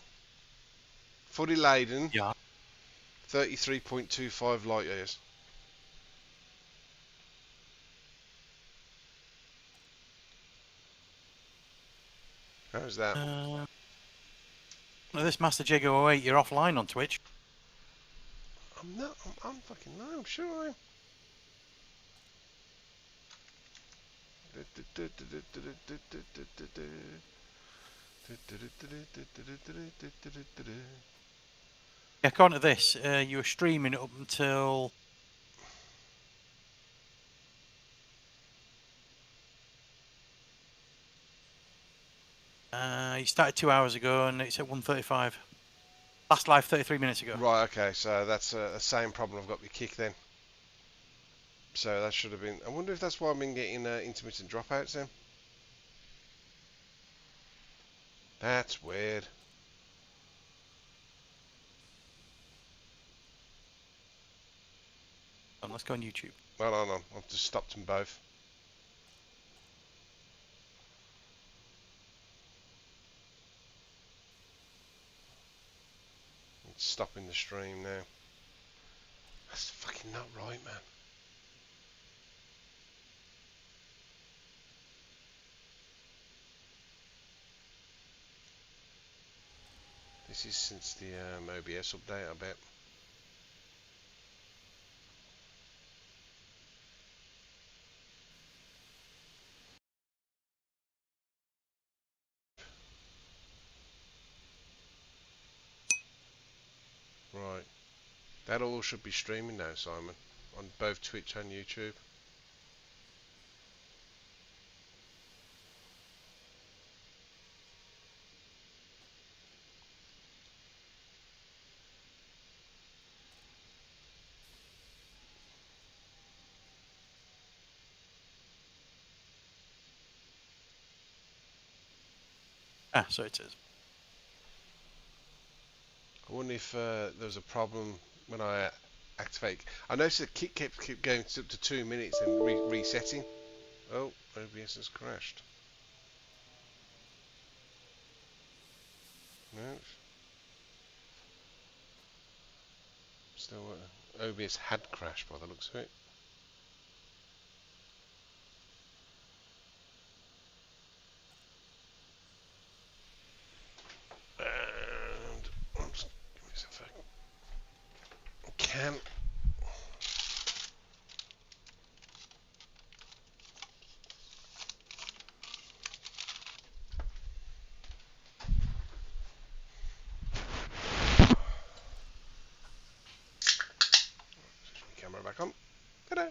Fully laden. Yeah. 33.25 light years. How's that? Now this Master Jago 08, you're offline on Twitch. I'm not. I'm fucking no. I'm sure I am. Yeah, according to this, you were streaming up until you started 2 hours ago, and it's at 1:35. Last live 33 minutes ago. Right. Okay. So that's the same problem I've got with Kick then. So that should have been. I wonder if that's why I've been getting intermittent dropouts then. That's weird. Let's go on YouTube. No. I've just stopped them both. It's stopping the stream now. That's fucking not right, man. This is since the OBS update, I bet. Right. That all should be streaming now, Simon. On both Twitch and YouTube. Ah, so it is. I wonder if there was a problem when I activate. I noticed the kit kept going up to 2 minutes and resetting. Oh, OBS has crashed. No. Still, OBS had crashed by the looks of it. And just give myself a can. Camera back on. Ta-da.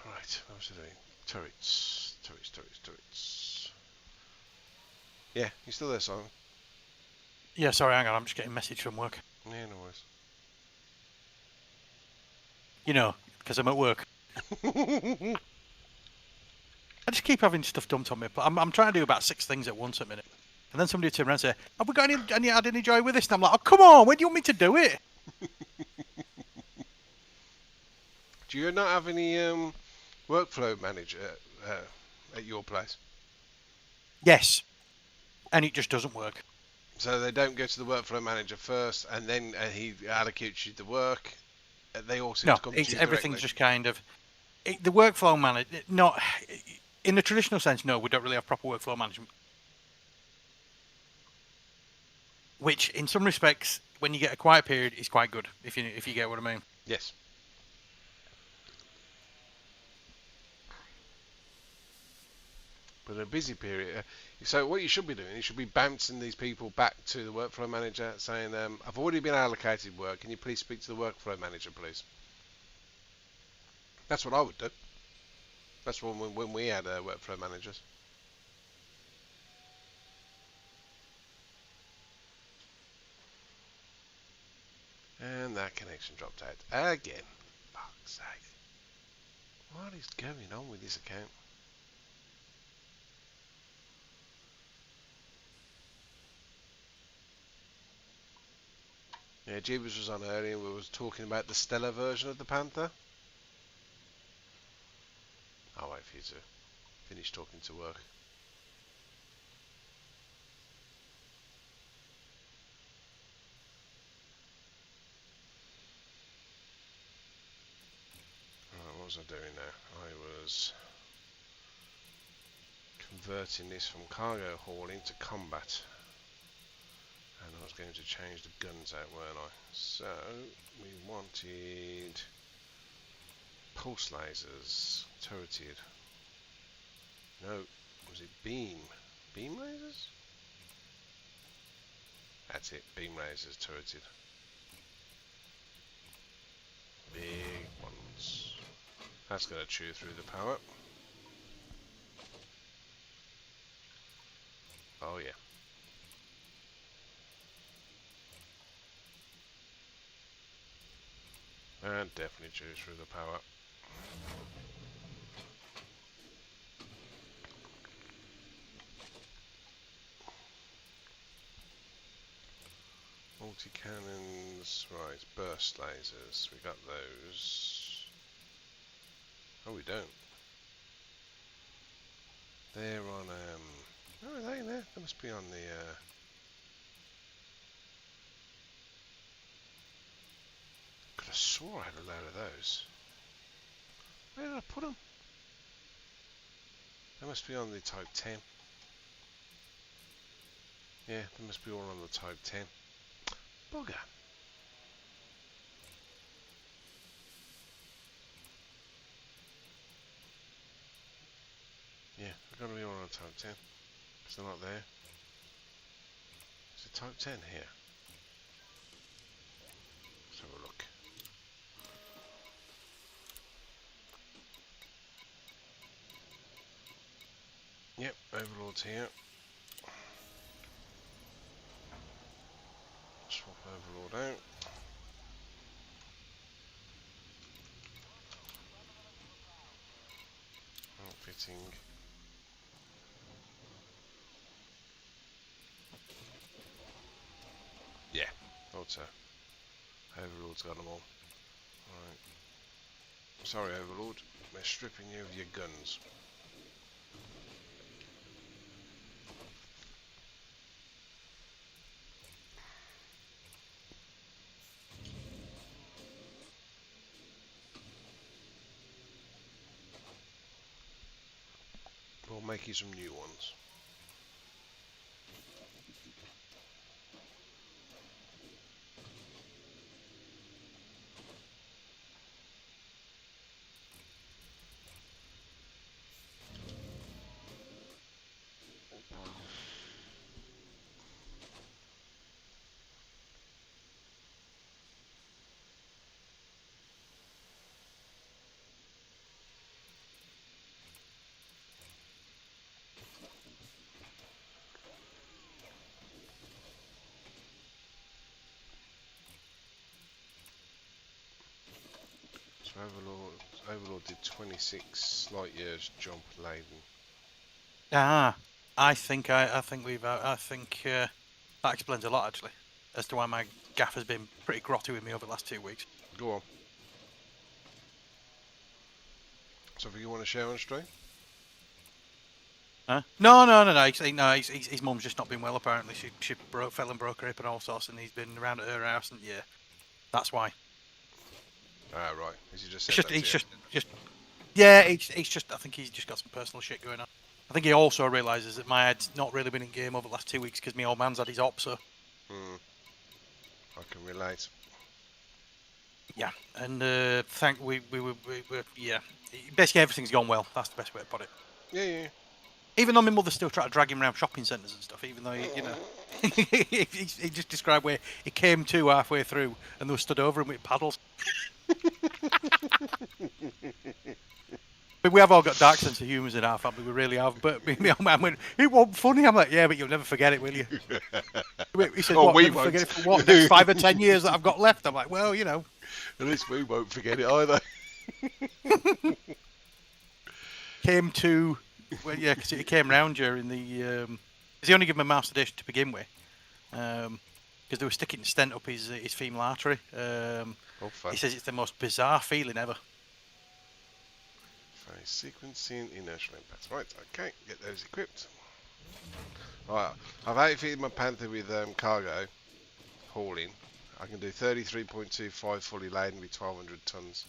Right, what was I doing? Turrets. Yeah, you still there, Simon? Yeah, sorry, hang on. I'm just getting a message from work. Yeah, no worries. You know, because I'm at work. I just keep having stuff dumped on me. But I'm trying to do about 6 things at once at a minute. And then somebody would turn around and say, have we got any joy with this? And I'm like, oh, come on, when do you want me to do it? Do you not have any workflow manager at your place? Yes. And it just doesn't work. So they don't go to the workflow manager first, and then he allocates you the work. They all seem to come to you everything's directly. just kind of... the workflow manager... Not... In the traditional sense, no, we don't really have proper workflow management. Which, in some respects, when you get a quiet period, is quite good, if you get what I mean. Yes. But a busy period. So what you should be doing, you should be bouncing these people back to the workflow manager, saying, "I've already been allocated work. Can you please speak to the workflow manager, please?" That's what I would do. That's when we had workflow managers. And that connection dropped out again. Fuck's sake! What is going on with this account? Yeah, Jeebus was on earlier and we was talking about the Stellar version of the Panther. I'll wait for you to finish talking to work. Right, what was I doing now? I was converting this from cargo hauling to combat. And I was going to change the guns out, weren't I? So, we wanted pulse lasers, turreted. No, was it beam? Beam lasers? That's it, beam lasers, turreted. Big ones. That's going to chew through the power. Oh yeah. And definitely chews through the power. Multi-cannons, right, burst lasers, we got those. Oh, we don't. They're on, oh, are they there? They must be on the, could have swore I had a load of those. Where did I put them? They must be on the Type 10. Yeah, they must be all on the Type 10. Bugger. They're going to be all on type 10. Because they're not there. Is it type 10 here? Let's have a look. Yep, Overlord's here. Swap Overlord out. Outfitting. Yeah, thought so. Overlord's got them all. Right. Sorry, Overlord. We're stripping you of your guns. We'll make you some new ones. So Overlord did 26 light years jump laden. Ah, I think that explains a lot actually, as to why my gaff has been pretty grotty with me over the last 2 weeks. Go on. Something you want to share on stream? Huh? No. His mum's just not been well apparently. She fell and broke her hip and all sorts, and he's been around at her house, and yeah, that's why. Ah, right. Is he just? Yeah, it's just. I think he's just got some personal shit going on. I think he also realises that my head's not really been in game over the last 2 weeks because my old man's had his op, so. I can relate. Yeah, and we were yeah. Basically, everything's gone well. That's the best way to put it. Yeah. Even though my mother still tried to drag him around shopping centres and stuff, even though he just described where he came to halfway through and they were stood over him with paddles. But we have all got dark sense of humour in our family, we really have. But my old man went, "It wasn't funny." I'm like, "Yeah, but you'll never forget it, will you?" He said, Oh, "What? we Never won't. forget it for what? Next 5 or 10 years that I've got left?" I'm like, "Well, you know." At least we won't forget it either. Came to, well, yeah, because he came round during the. Because he only gave him a mouse dish to begin with, because they were sticking a stent up his female artery. Fun. He says it's the most bizarre feeling ever. Phase sequencing, inertial impacts. Right, okay, get those equipped. Right, I've outfitted my Panther with cargo hauling. I can do 33.25 fully laden with 1,200 tons.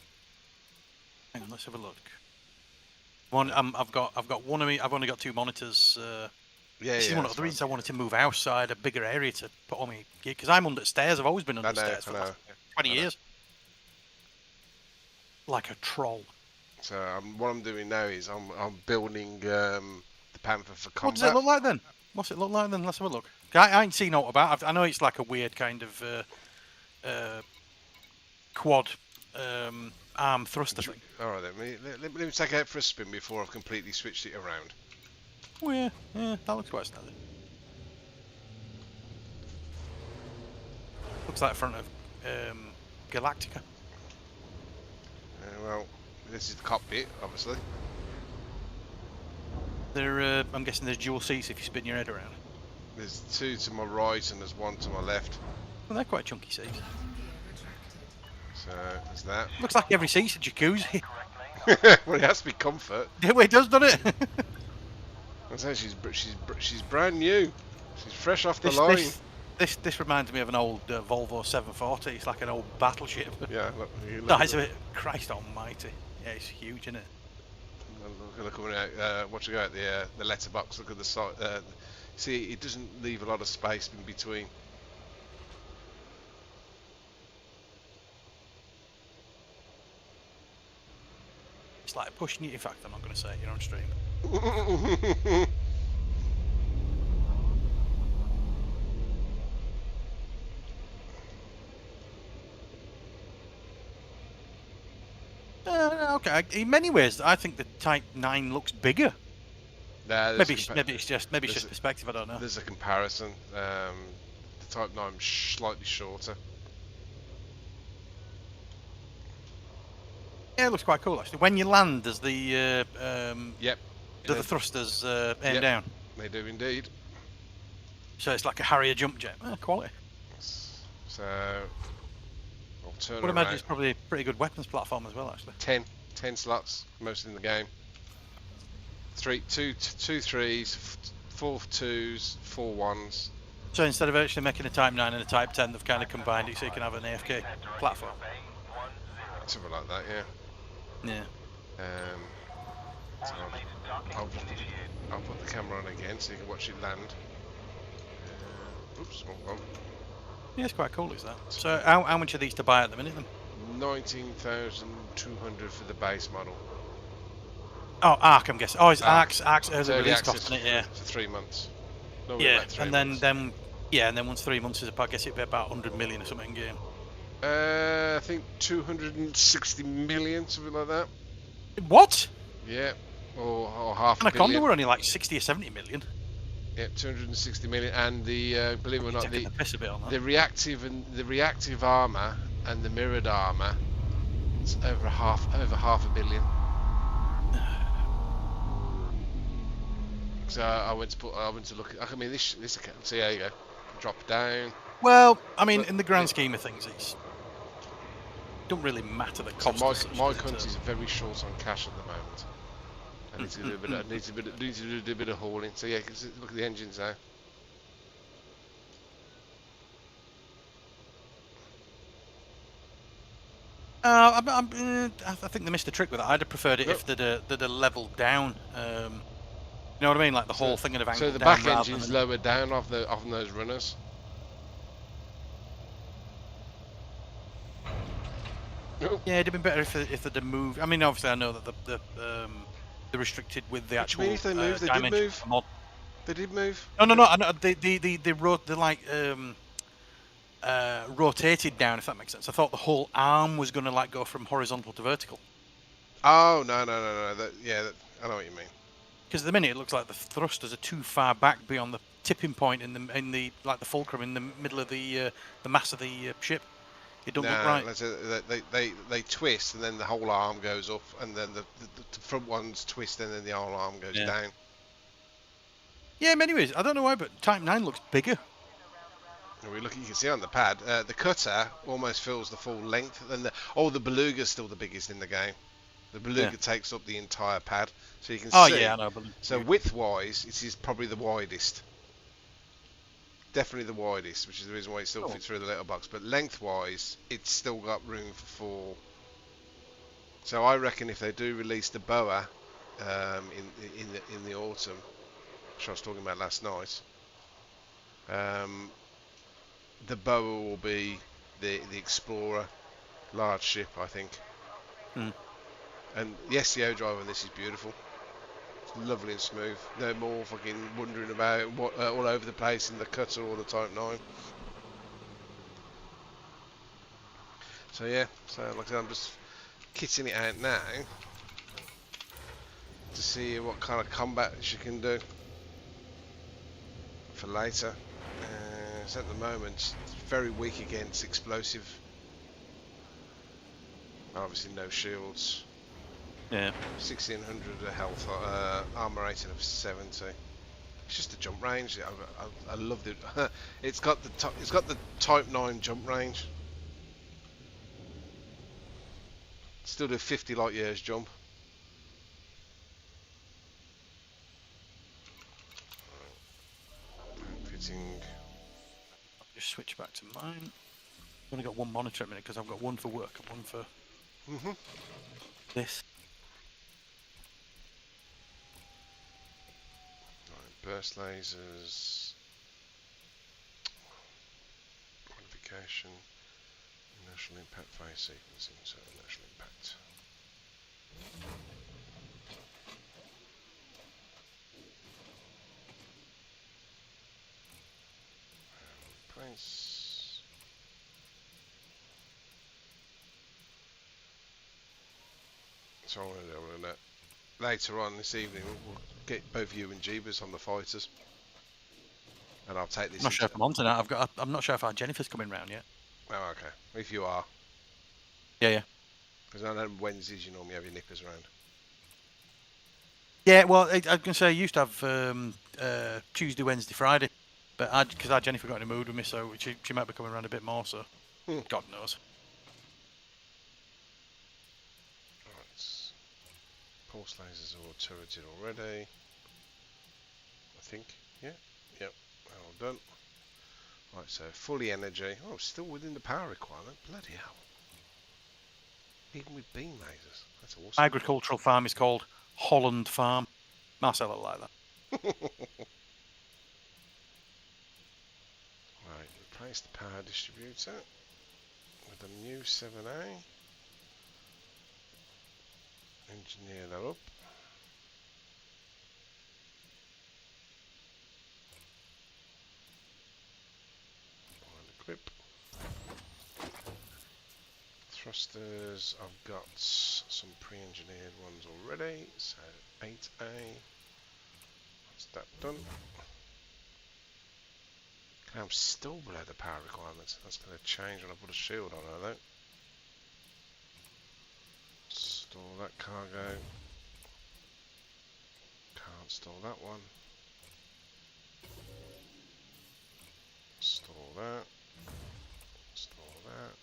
Hang on, let's have a look. I've got one of me. I've only got 2 monitors. This is one of the reasons I wanted to move house, so I had a bigger area to put all my gear. Because I'm under stairs. I've always been under stairs for the last 20 years. Like a troll. So what I'm doing now is I'm building the Panther for combat. What does it look like then? What's it look like then? Let's have a look. I ain't seen aught about it. I know it's like a weird kind of quad arm thruster thing. Alright then, let me take it out for a spin before I've completely switched it around. Oh yeah, that looks quite standard. Looks like the front of Galactica. Well, this is the cockpit, obviously. I'm guessing there's dual seats if you spin your head around. There's 2 to my right and there's 1 to my left. Well, they're quite chunky seats. So there's that. Looks like every seat's a jacuzzi. Well, it has to be comfort. Yeah, well, it does, doesn't it? I say she's brand new. She's fresh off the line. This reminds me of an old Volvo 740. It's like an old battleship. Yeah, look. Size of it, Christ Almighty. Yeah, it's huge, isn't it? Look at what you got the letterbox. Look at the side. See, it doesn't leave a lot of space in between. slightly pushing you. In fact, I'm not going to say it. You're on stream. Okay. In many ways, I think the Type 9 looks bigger. Nah, Maybe it's just perspective. I don't know. There's a comparison. The Type 9 is slightly shorter. Yeah, it looks quite cool actually. When you land, does the Yep. do the thrusters aim down? They do indeed. So it's like a Harrier jump jet. Quality. So I'll turn I would around. imagine it's probably a pretty good weapons platform as well, actually. 10 slots, most in the game. Two threes, 4 2s, 4 1s. So instead of actually making a Type 9 and a Type 10, they've kind of combined it so you can have an AFK platform. Something like that, yeah. Yeah. So I'll put the camera on again so you can watch it land. Oops, wrong one. Yeah, it's quite cool, is that? So how much are these to buy at the minute then? 19,200 for the base model. Oh, Arc, I'm guessing. Oh, it's Arc's early Early release access cost, isn't it? Yeah. for 3 months. Normally Yeah, about 3 and months. then once 3 months is up, I guess it'd be about 100 million or something in game. I think 260 million, something like that. What? Yeah, or half a Anaconda billion. were only like 60 or 70 million. Yeah, 260 million, and the believe it or not, Taking the piss a bit on that. the reactive armor and the mirrored armor, it's over half a billion. So I went to look. I mean, this account. See, there you go. Drop down. Well, I mean, But in the grand scheme of things, it don't really matter the So cost. my country's very short on cash at the moment. I need to do a bit. Need to do a bit of hauling. So yeah, look at the engines now. I think they missed the trick with it. I'd have preferred it if they'd have leveled down. You know what I mean? Like the whole thing would have angled So the down. back engine's lowered down off those runners. Yeah, it'd have been better if they'd have moved. I mean, obviously, I know that they're restricted with the actual. What do you mean if they moved? They did move. Mod. They did move. No. I know, they like rotated down. If that makes sense. I thought the whole arm was going to like go from horizontal to vertical. Oh no. I know what you mean. Because at the minute it looks like the thrusters are too far back beyond the tipping point in the like the fulcrum in the middle of the mass of the ship. It don't look right. They twist and then the whole arm goes up, and then the front ones twist and then the whole arm goes down. Yeah, in many ways. I don't know why, but Type 9 looks bigger. You can see on the pad, the cutter almost fills the full length. Then the Beluga's still the biggest in the game. The Beluga takes up the entire pad, so you can see. Oh yeah, I know. So width-wise, it is probably the widest. Definitely the widest, which is the reason why it still fits through the letterbox. But length-wise, it's still got room for 4. So I reckon if they do release the boa in the autumn, which I was talking about last night, the boa will be the Explorer large ship, I think. And the SEO drive on this is beautiful. It's lovely and smooth. No more fucking wondering about what all over the place in the cutter or the Type 9. So yeah, like I said, I'm just kitting it out now to see what kind of combat she can do for later. So at the moment, it's very weak against explosive. Obviously no shields. Yeah. 1600 health, armor rating of 70. It's just the jump range. I loved it. It's got the Type 9 jump range. Still do 50 light years jump. Fitting. I'll just switch back to mine. I've only got one monitor at a minute because I've got one for work and one for this. Burst lasers, modification, inertial impact phase sequencing, so inertial impact. Nice. So I'm going to later on this evening we'll get both you and Jeebus on the fighters, and I'll take this. I'm not sure if I'm on tonight. I'm not sure if our Jennifer's coming round yet. Oh, okay. If you are. Yeah. Because I know Wednesdays you normally have your nippers around. Yeah, well, I was going to say I used to have Tuesday, Wednesday, Friday, but because our Jennifer got in a mood with me, so she might be coming around a bit more. So, God knows. Right. Pulse lasers are all turreted already. I think. Yeah. Yep. All done. Right. So fully energy. Oh, still within the power requirement. Bloody hell. Even with beam lasers. That's awesome. Agricultural farm is called Holland Farm. Marcella like that. Right, replace the power distributor with a new 7A. Engineer that up. Wind equip. Thrusters, I've got some pre-engineered ones already, so 8A. That's that done. Okay, I'm still below the power requirements. That's going to change when I put a shield on her though. Store that cargo. Can't store that one. Store that. Store that.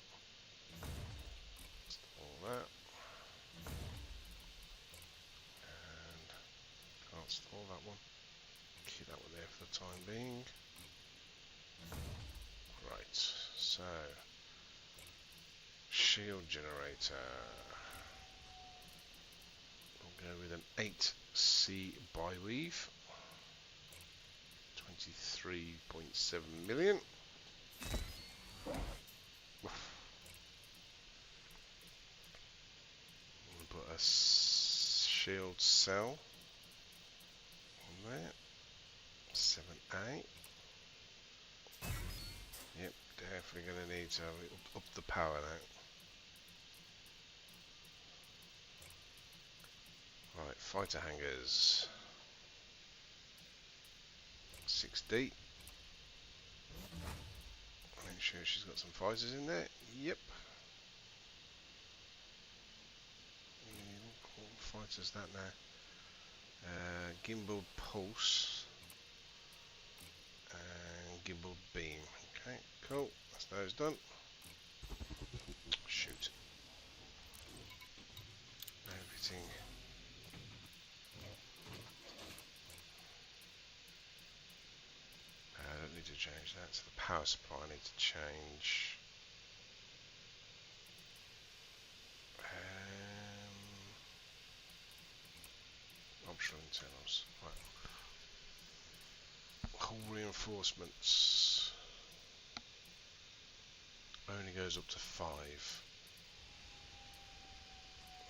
Store that. And can't store that one. Keep that one there for the time being. Right, so shield generator. We'll go with an 8C biweave. 23.7 million. We'll put a shield cell on there. 7A. Yep, definitely going to need to up the power now. Right, fighter hangars. 6D. Make sure she's got some fighters in there. Yep. What fighters that now? Gimbal pulse and gimbal beam. Okay, cool. That's those done. Shoot. Everything. I don't need to change that. So the power supply I need to change. Optional internals. Right. Hull reinforcements only goes up to 5.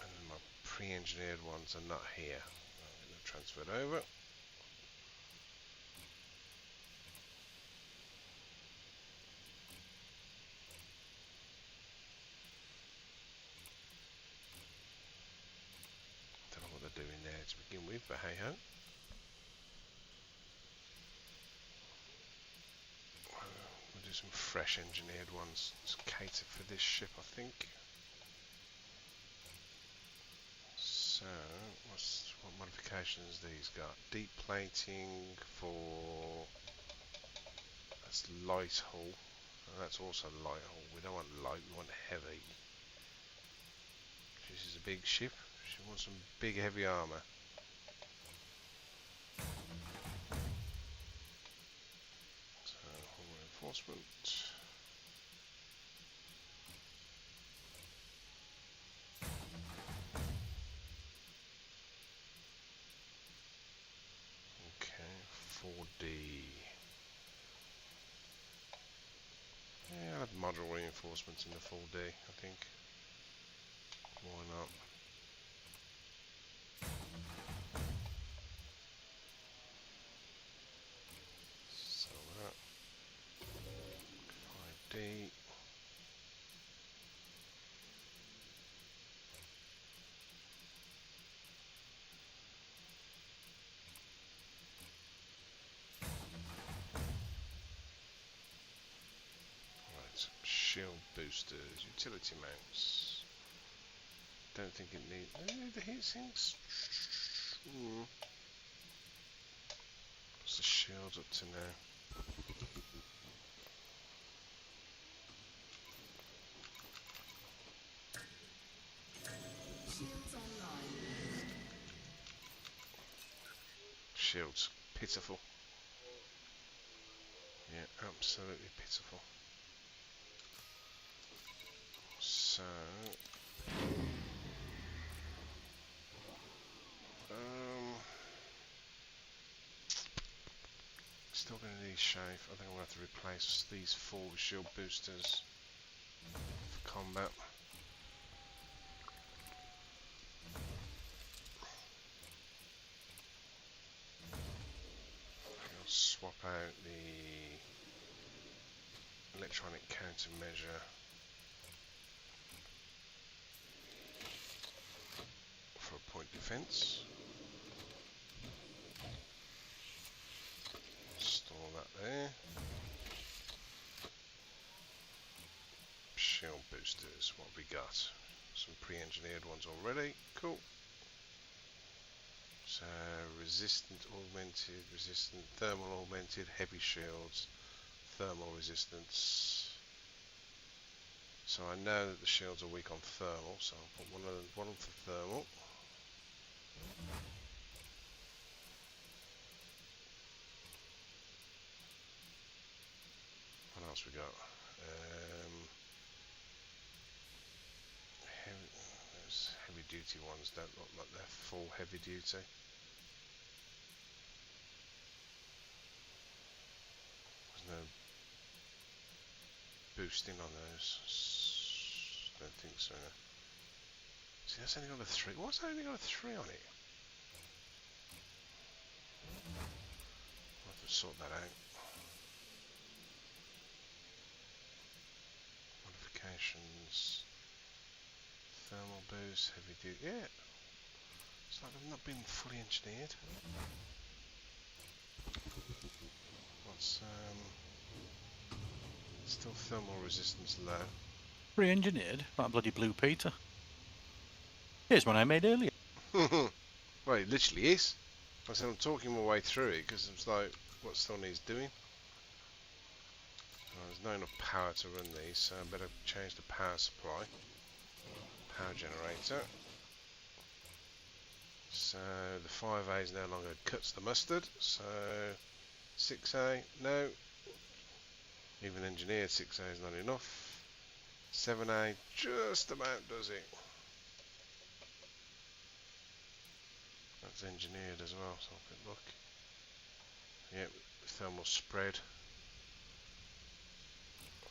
And then my pre-engineered ones are not here. I'm going to transfer it over. Don't know what they're doing there to begin with, but hey ho. We'll do some fresh engineered ones to cater for this ship, I think. So, what modifications these got? Deep plating for, that's light hull. That's also light hull. We don't want light, we want heavy. This is a big ship. She wants some big heavy armor. So, hull reinforcement. Okay, 4D. Yeah, I'll have module reinforcements in the 4D, I think. Why not? So that. D. Right, shield boosters, utility mounts. Don't think it needs the heat sinks. What's the shields up to now? Shields online. Shields, pitiful. Yeah, absolutely pitiful. So, still going to need shave. I think I'm going to have to replace these 4 with shield boosters for combat. I'll swap out the electronic countermeasure for a point defense. Install that there. Shield boosters, what have we got? Some pre-engineered ones already, cool. So resistant, augmented, resistant, thermal augmented, heavy shields, thermal resistance. So I know that the shields are weak on thermal, so I'll put one on for thermal. What else we got? Those heavy duty ones don't look like they're full heavy duty. There's no boosting on those. Don't think so. No. See, that's only got a 3. What's that only got a 3 on it? I'll have to sort that out. Modifications. Thermal boost, heavy duty. Yeah. It's like they've not been fully engineered. What's still thermal resistance low. Pre-engineered? Like bloody Blue Peter. Here's one I made earlier. Well, it literally is. I said I'm talking my way through it because it's like what still needs doing. There's not enough power to run these, so I better change the power supply. Power generator. So the 5A is no longer cuts the mustard. So 6A, no. Even engineered 6A is not enough. 7A just about does it. That's engineered as well, so have a quick look. Yep, thermal spread.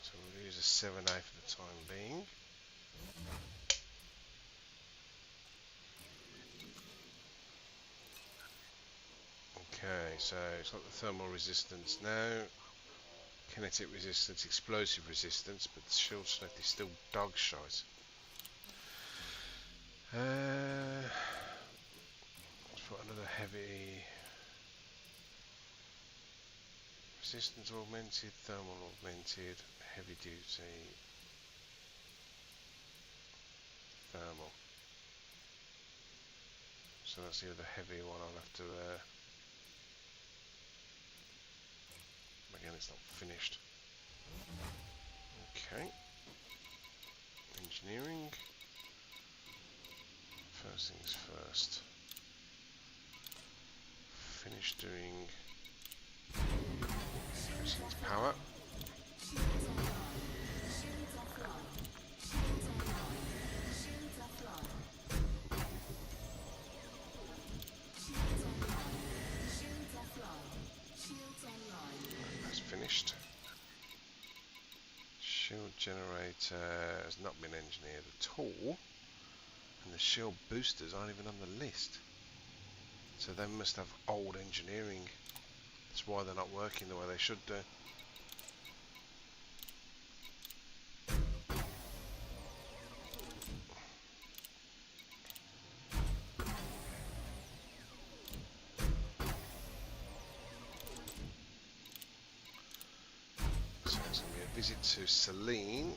So we'll use a 7A for the time being. Okay, so it's got the thermal resistance now, kinetic resistance, explosive resistance, but the shield strength is still dog shite. Let's put another heavy resistance augmented, thermal augmented, heavy duty, thermal. So that's the other heavy one I'll have to again, it's not finished. Okay. Engineering. First things first. Finish doing resistance power. Shields online. Shields offline. Shields online. Shields offline. Shields online. Shields offline. Shields online. That's finished. Shield generator has not been engineered at all, and the shield boosters aren't even on the list. So they must have old engineering. That's why they're not working the way they should do. So it's going to be a visit to Celine.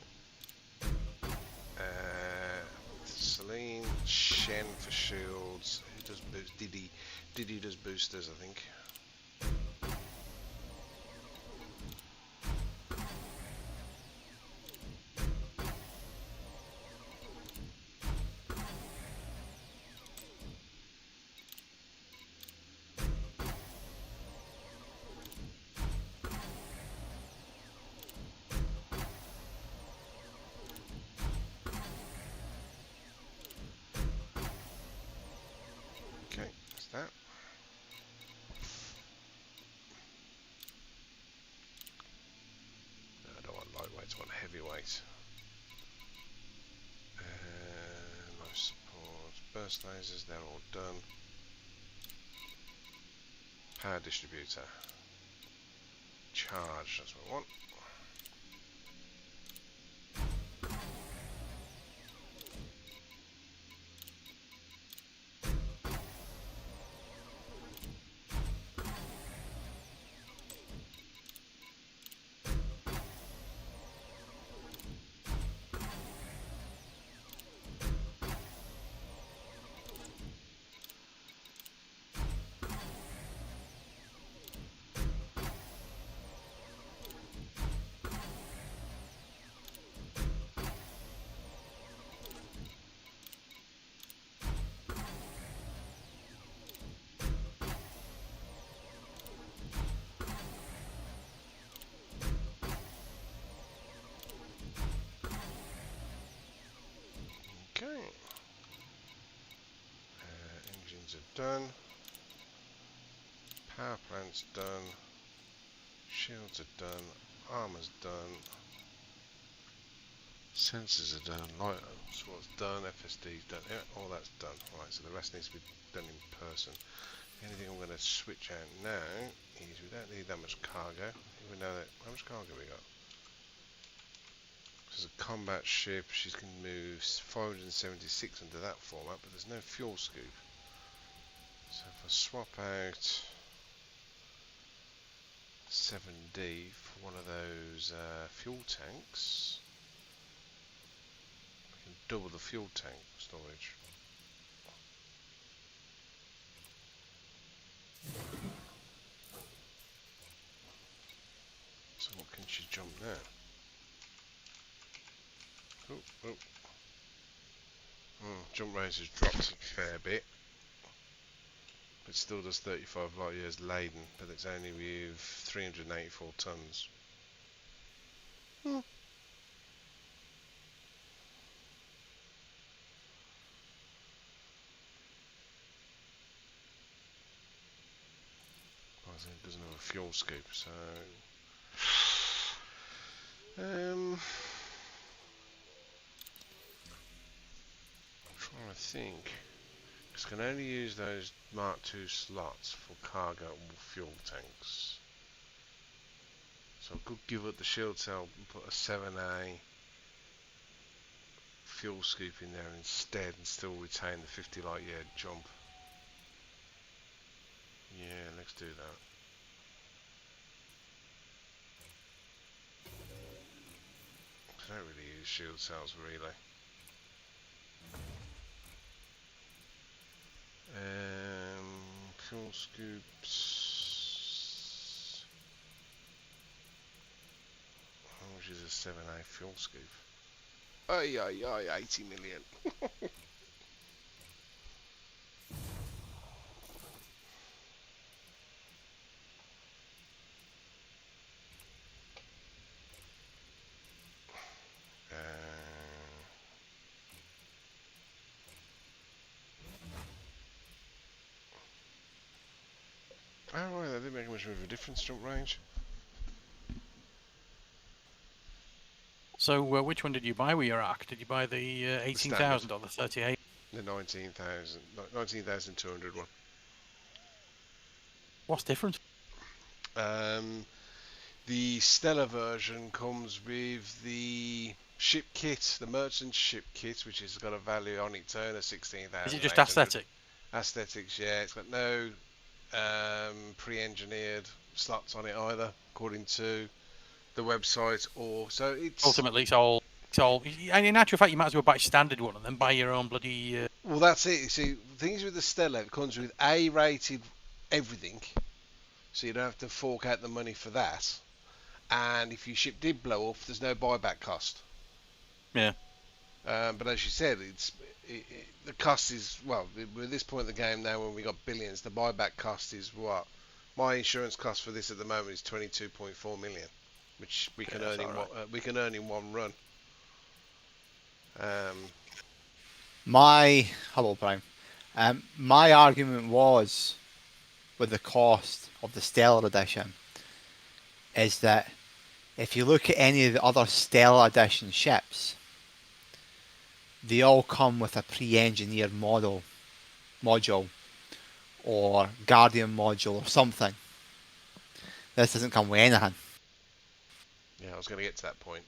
Celine, Shen for shields. Who does boost? Diddy. Diddy does boosters, I think. Okay, that's that. No, I don't want lightweight, I want heavyweight. No support. Burst lasers, they're all done. Power distributor. Charge, that's what I want. Okay. Engines are done. Power plant's done. Shields are done. Armor's done. Sensors are done. Light support's done. FSD's done. Yeah, all that's done. Right, so the rest needs to be done in person. The only thing I'm going to switch out now is we don't need that much cargo. We know that. How much cargo we got? This is a combat ship. She can move 576 under that format, but there's no fuel scoop. So if I swap out 7D for one of those fuel tanks, I can double the fuel tank storage. So what can she jump now? Oh, oh. Jump range has dropped a fair bit. It still does 35 light years laden, but it's only with 384 tons. I think it doesn't have a fuel scoop, so trying to think. It's can only use those Mark II slots for cargo and fuel tanks. So I could give up the shield cell and put a 7A fuel scoop in there instead and still retain the 50 light year jump. Yeah, let's do that. I don't really use shield cells really. Fuel scoops. How much is a 7A fuel scoop? Ay, 80 million. Oh right, that didn't make much of a difference, jump range. So which one did you buy with your arc? Did you buy the 18,000 or the 38? The 19,200 one. What's different? The Stellar version comes with the ship kit, the merchant ship kit, which has got a value on its own of 16,000. Is it just aesthetic? Aesthetics, yeah. It's got no pre-engineered slots on it either, according to the website, or so it's Ultimately, it's all. And in actual fact, you might as well buy a standard one and then buy your own bloody. well, that's it. You see, things with the Stella, it comes with A-rated everything, so you don't have to fork out the money for that. And if your ship did blow up, there's no buyback cost. Yeah. But as you said, the cost is, well, we're at this point in the game now when we got billions, the buyback cost is what? My insurance cost for this at the moment is 22.4 million, which we can earn in we can earn in one run. Hello, Prime. My argument was with the cost of the Stellar Edition is that if you look at any of the other Stellar Edition ships, they all come with a pre-engineered module or Guardian module or something. This doesn't come with anything. Yeah, I was going to get to that point.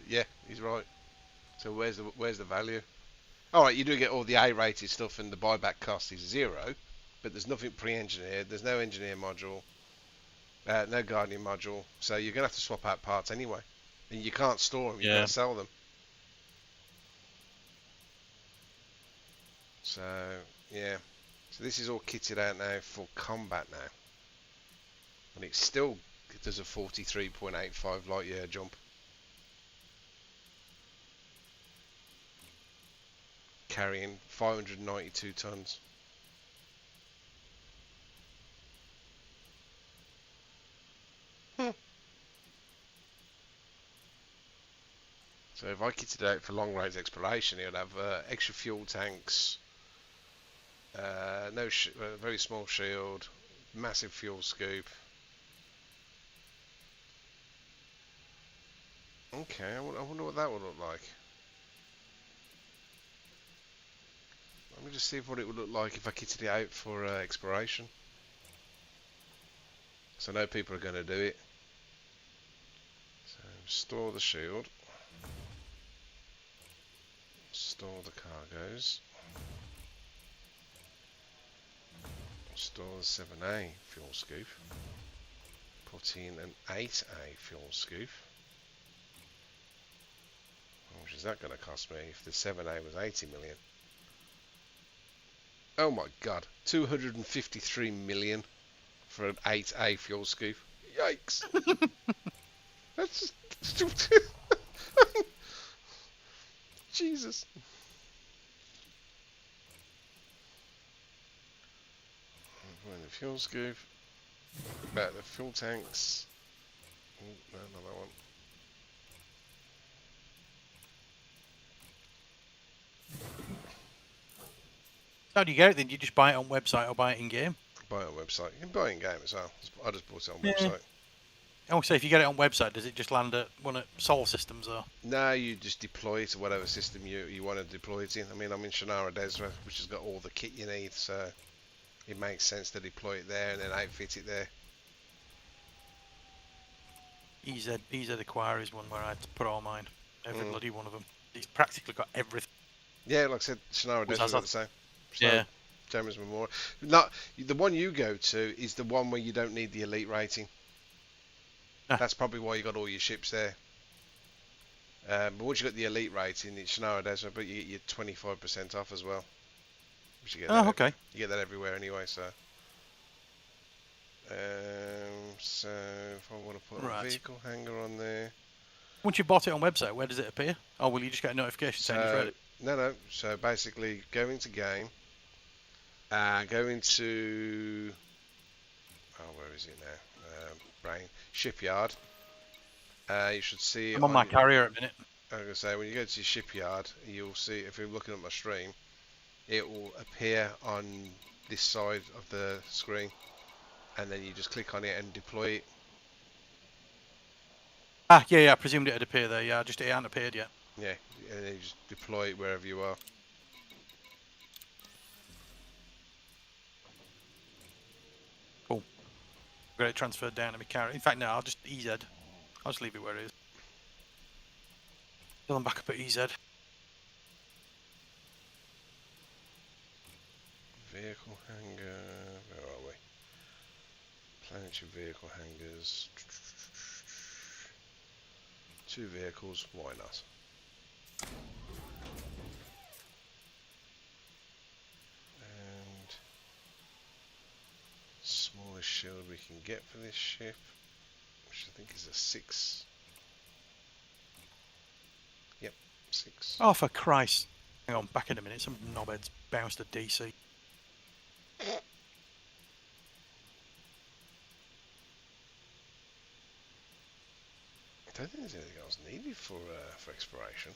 Yeah, he's right. So where's the value? All right, you do get all the A-rated stuff, and the buyback cost is 0, but there's nothing pre-engineered. There's no engineer module, no Guardian module. So you're going to have to swap out parts anyway, and you can't store them. You've got to sell them. So yeah, so this is all kitted out now for combat now, and it still does a 43.85 light year jump. Carrying 592 tons. So if I kitted it out for long range exploration, it would have extra fuel tanks, very small shield, massive fuel scoop. Okay, I wonder what that would look like. Let me just see what it would look like if I kitted it out for exploration. So I know people are going to do it. So store the shield. Store the cargoes. Store the 7A fuel scoop. Put in an 8A fuel scoop. How much is that going to cost me if the 7A was 80 million? Oh my god, 253 million for an 8A fuel scoop. Yikes! That's just... Jesus. Put in the fuel scoop. Back the fuel tanks. Oh, no, not that one. How do you get it then? You just buy it on website or buy it in game? Buy it on website. You can buy it in game as well. I just bought it on website. Oh, so if you get it on website, does it just land at one of Sol systems or? No, you just deploy it to whatever system you want to deploy it in. I mean, I'm in Shannara Desra, which has got all the kit you need, so it makes sense to deploy it there and then outfit it there. EZ Acquire is one where I had to put all mine. Every bloody one of them. It's practically got everything. Yeah, like I said, Shannara Desra's got the same. Yeah. Gemma's Memorial. Not the one you go to is the one where you don't need the elite rating. That's probably why you got all your ships there. But once you got the elite rating, it's Shannara Desra, but you get your 25% off as well. Which you get okay. You get that everywhere anyway, so. So if I want to put a vehicle hanger on there. Once you bought it on website, where does it appear? Or will you just get a notification saying you've read it? No. So basically, go into game. Go into. Oh, where is it now? Brain shipyard. You should see. I'm on my carrier at a minute. I was going to say, when you go to your shipyard, you'll see, if you're looking at my stream, it will appear on this side of the screen, and then you just click on it and deploy it. Yeah, I presumed it had appeared there. Yeah, it hadn't appeared yet. Yeah, and then you just deploy it wherever you are. Cool. Got it transferred down to my carrier. In fact, no, I'll just EZ. I'll just leave it where it is. Till I'm back up at EZ. Vehicle hanger. Where are we? Planetary vehicle hangers. 2 vehicles, why not? And smallest shield we can get for this ship, which I think is a 6. Yep, 6. Oh, for Christ. Hang on, back in a minute. Some knobheads bounced a DC. I don't think there's anything else needed for exploration.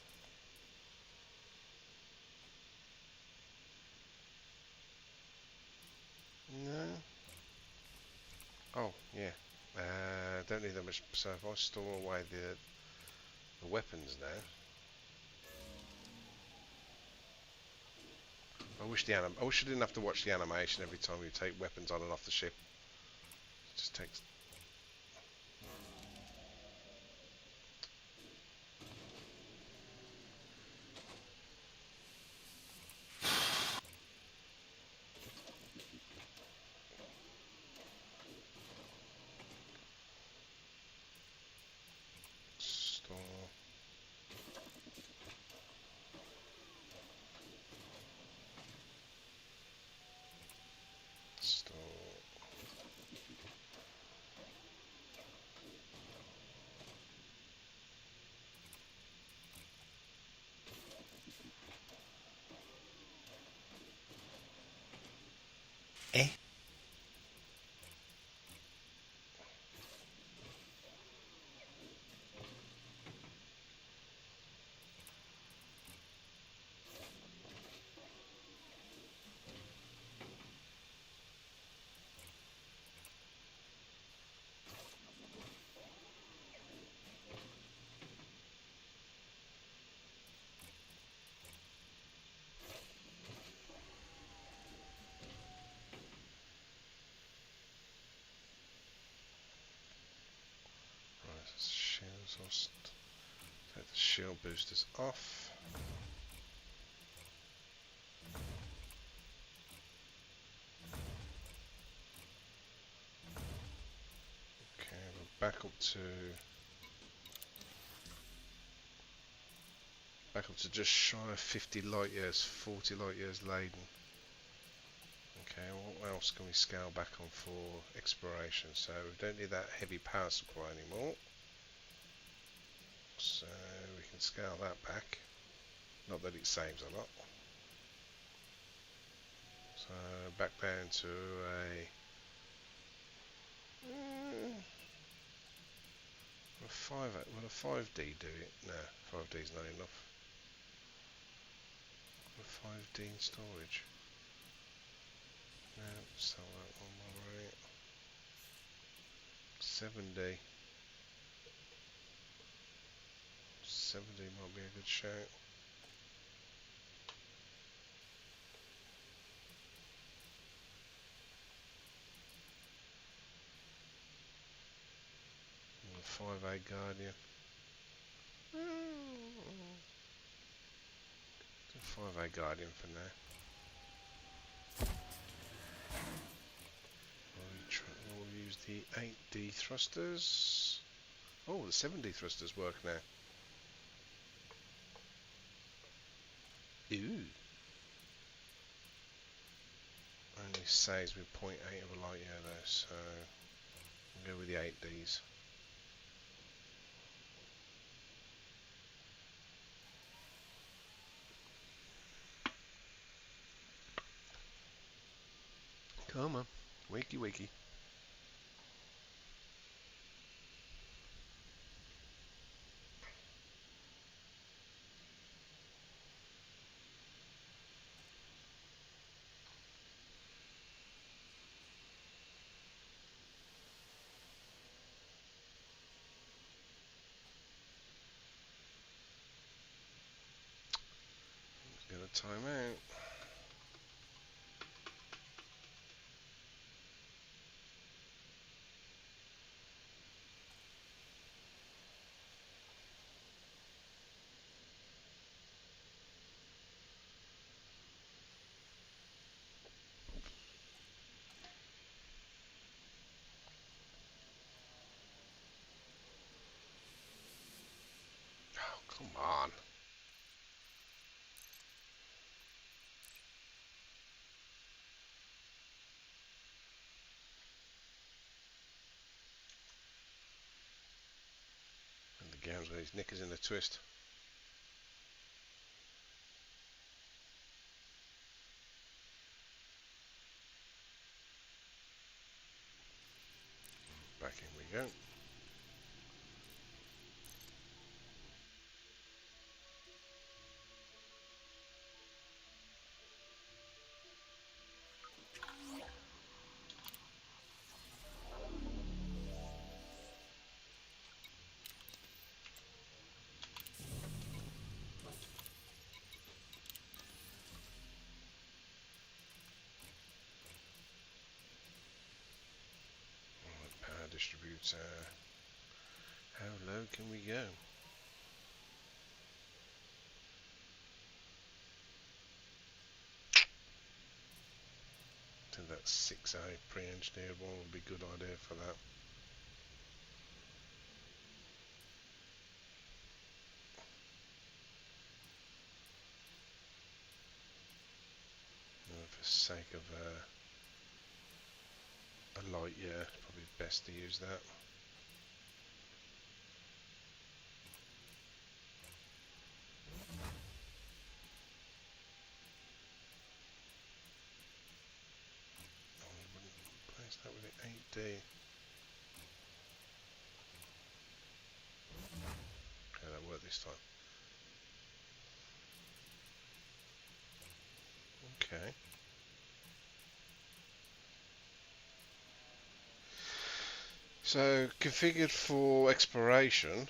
No. Oh, yeah. Don't need that much. So if I store away the weapons now. I wish I didn't have to watch the animation every time you take weapons on and off the ship. It just takes. Store. Store. Eh? Right, so shields. Take the shield boosters off. Okay, we're back up to just shy of 50 light years, 40 light years laden. Okay, what else can we scale back on for exploration? So we don't need that heavy power supply anymore. So we can scale that back. Not that it saves a lot. So back down to a 5. Will a 5D do it? No, 5D is not enough. A 5D in storage. No, sell that one more right. 7D. 7D might be a good shout. And a 5A Guardian. A 5A Guardian for now. We'll use the 8D thrusters. Oh, the 7D thrusters work now. Ooh. Only saves with 0.8 of a light year though, so we'll go with the 8Ds. Come on, wakey wakey. Gonna time out. Come on. And the Gam's got his knickers in a twist. Back in we go. Power distributor. How low can we go? I think that 6A pre-engineered one would be a good idea for that. For the sake of a light year, it's probably best to use that. Place that with an 8D. Okay, that worked this time. Okay. So configured for exploration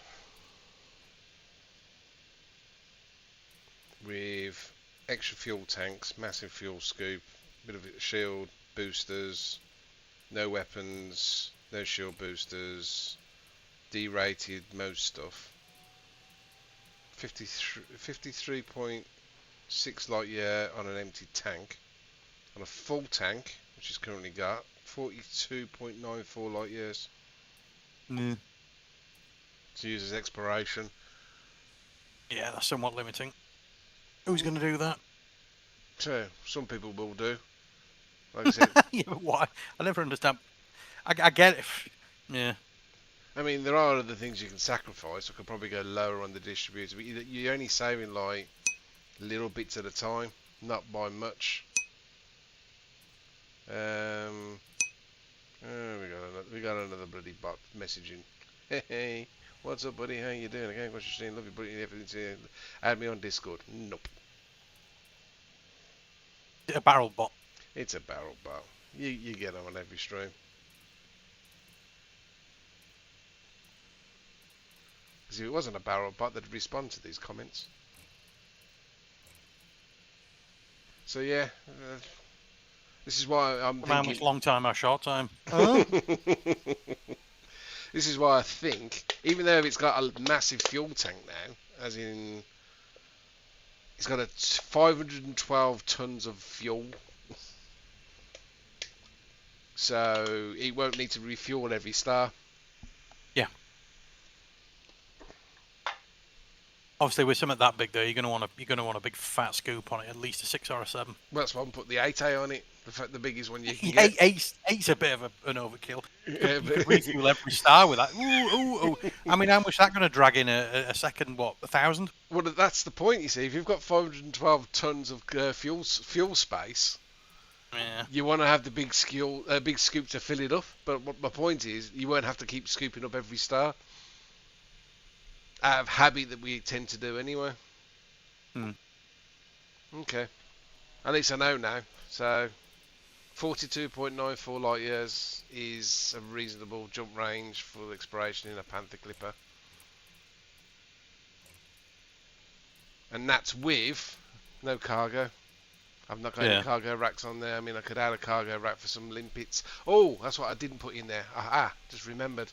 with extra fuel tanks, massive fuel scoop, bit of a shield, boosters, no weapons, no shield boosters, derated most stuff. 53.6 light year on an empty tank. On a full tank, which is currently got 42.94 light years. Mm. To use as exploration. Yeah, that's somewhat limiting. Who's going to do that? So some people will do. Like I said, Yeah, but why? I never understand. I get it. Yeah. I mean, there are other things you can sacrifice. I could probably go lower on the distributor, but you're only saving like little bits at a time, not by much. We got another bloody bot messaging. Hey, what's up, buddy? How you doing? Okay, what's your stream? Love you, buddy. Everything. Add me on Discord. Nope. A barrel bot. It's a barrel bot. You get them on every stream. Because if it wasn't a barrel bot, they'd respond to these comments. So yeah, this is why I'm How much thinking. long time or short time? This is why I think, even though it's got a massive fuel tank now, as in, it's got 512 tons of fuel, so it won't need to refuel every star. Yeah. Obviously, with something that big, though, you're going to want a big fat scoop on it, at least a 6 or a 7. Well, that's why I'm put the 8A on it, the biggest one you can get. Eight's a bit of an overkill. Yeah, but Refuel every star with that. Ooh. I mean, how much is that going to drag in a second? What, 1,000? Well, that's the point. You see, if you've got 512 tons of fuel space, Yeah. you want to have the big scoop to fill it up. But what my point is, you won't have to keep scooping up every star. Out of habit that we tend to do anyway. Okay. At least I know now. So 42.94 light years is a reasonable jump range for exploration in a Panther Clipper. And that's with no cargo. I've not got any cargo racks on there. I mean, I could add a cargo rack for some limpets. Oh, that's what I didn't put in there. Aha, just remembered.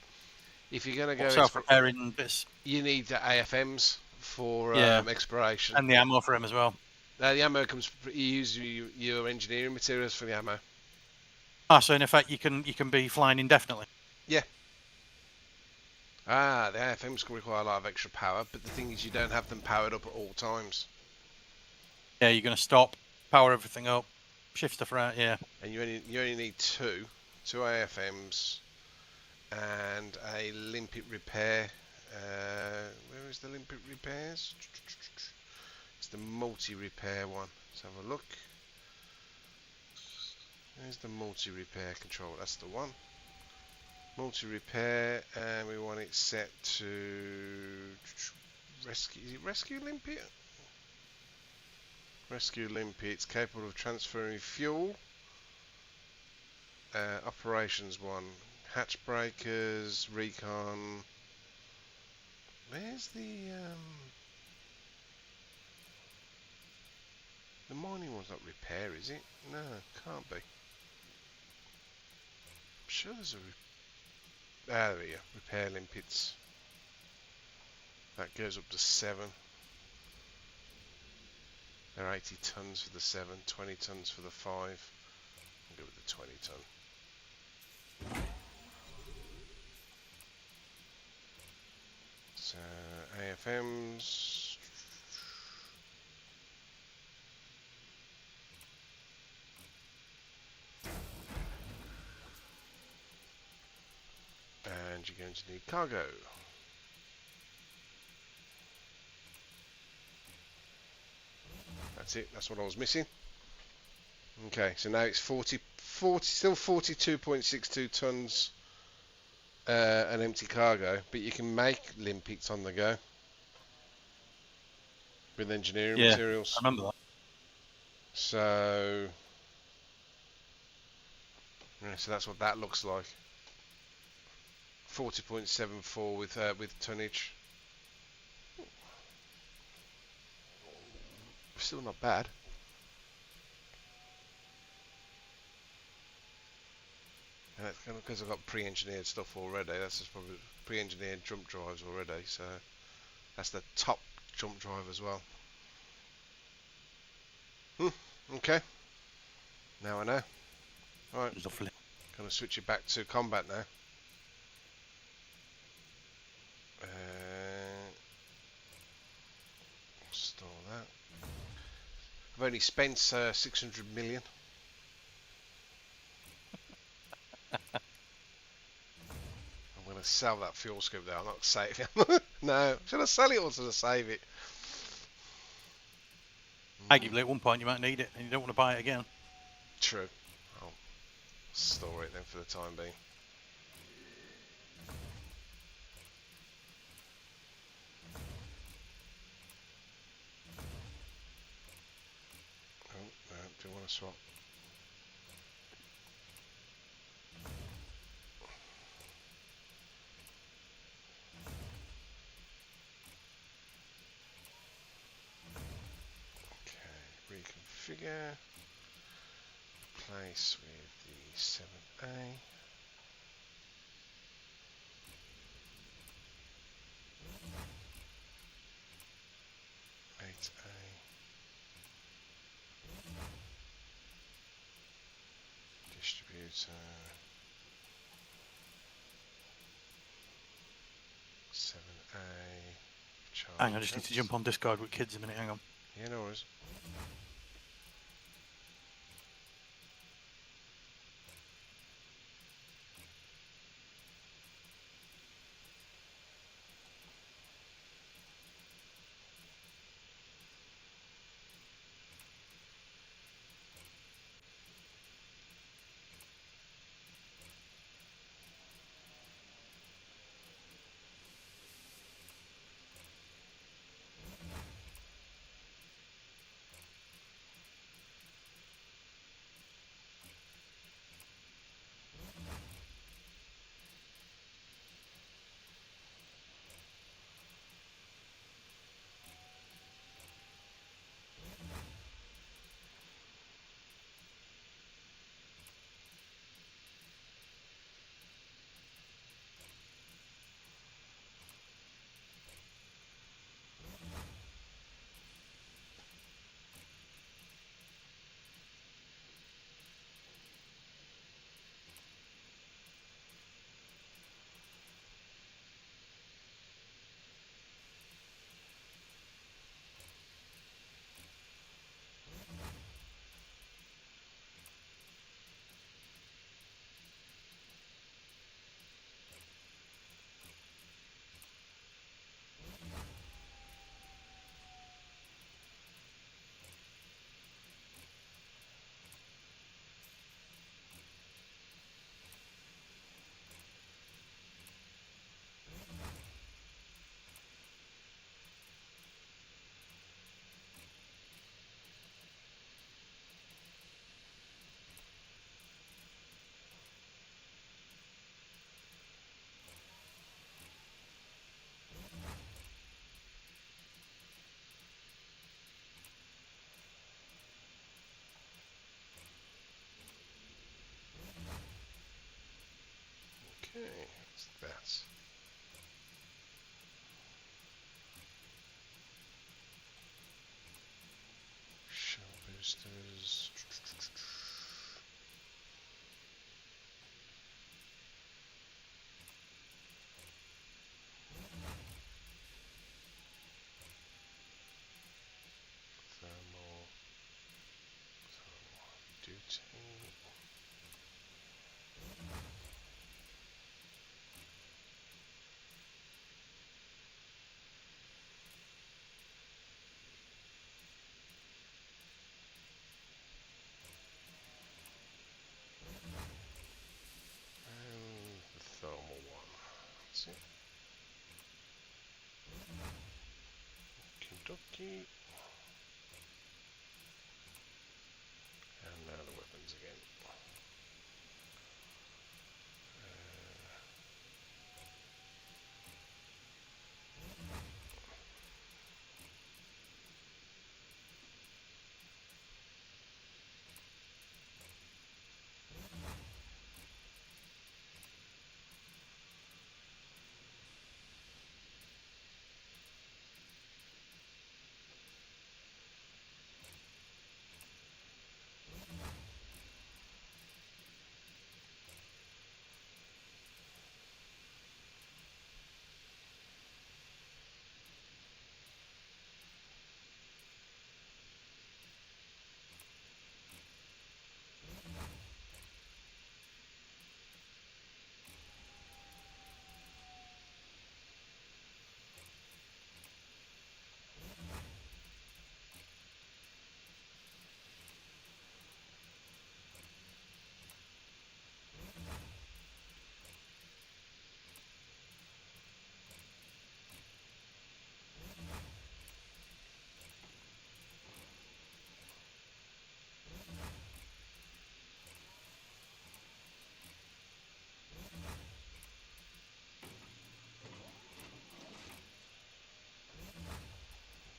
If you're going to go Self-repairing bits. you need the AFMs for exploration. And the ammo for him as well. The ammo comes. You use your engineering materials for the ammo. Ah, so in effect, you can be flying indefinitely. Yeah. The AFMs can require a lot of extra power, but the thing is you don't have them powered up at all times. Yeah, you're going to stop, power everything up, shift stuff around, yeah. And you only need two AFMs and a limpet repair. Where is the limpet repairs? It's the multi-repair one. Let's have a look. There's the multi-repair control. That's the one. Multi-repair, and we want it set to rescue. Is it rescue limpet? Rescue limpet. It's capable of transferring fuel. Operations one. Hatch breakers, recon. Where's the mining one's not repair, is it? No, can't be. I'm sure there's a there we go. Repair limpets. That goes up to 7. They're 80 tons for the 7, 20 tons for the 5. I'll go with the 20 ton. So AFMs. And you're going to need cargo. That's it, that's what I was missing. Okay, so now it's 40 still 42.62 tons an empty cargo, but you can make limpets on the go with engineering materials. I remember that. So, yeah, so that's what that looks like. 40.74 with tonnage. Still not bad. And that's kind of because I've got pre-engineered stuff already. That's just probably pre-engineered jump drives already. So that's the top jump drive as well. Okay. Now I know. Alright. Lovely. Gonna switch it back to combat now. Store that. I've only spent 600 million. I'm going to sell that fuel scoop there. I'm not saving it. No, should I sell it or should I save it? Arguably, at one point you might need it, and you don't want to buy it again. True. I'll store it then for the time being. Oh, no, do you want to swap? Reconfigure, replace with the 7A, 8A, distributor, 7A, charge. Hang on, I just need to jump on Discord with kids a minute, hang on. Yeah, no worries. What's that? Shell boosters. Thermal duty. And the thermal one. That's it. Kentucky. And now the weapons again.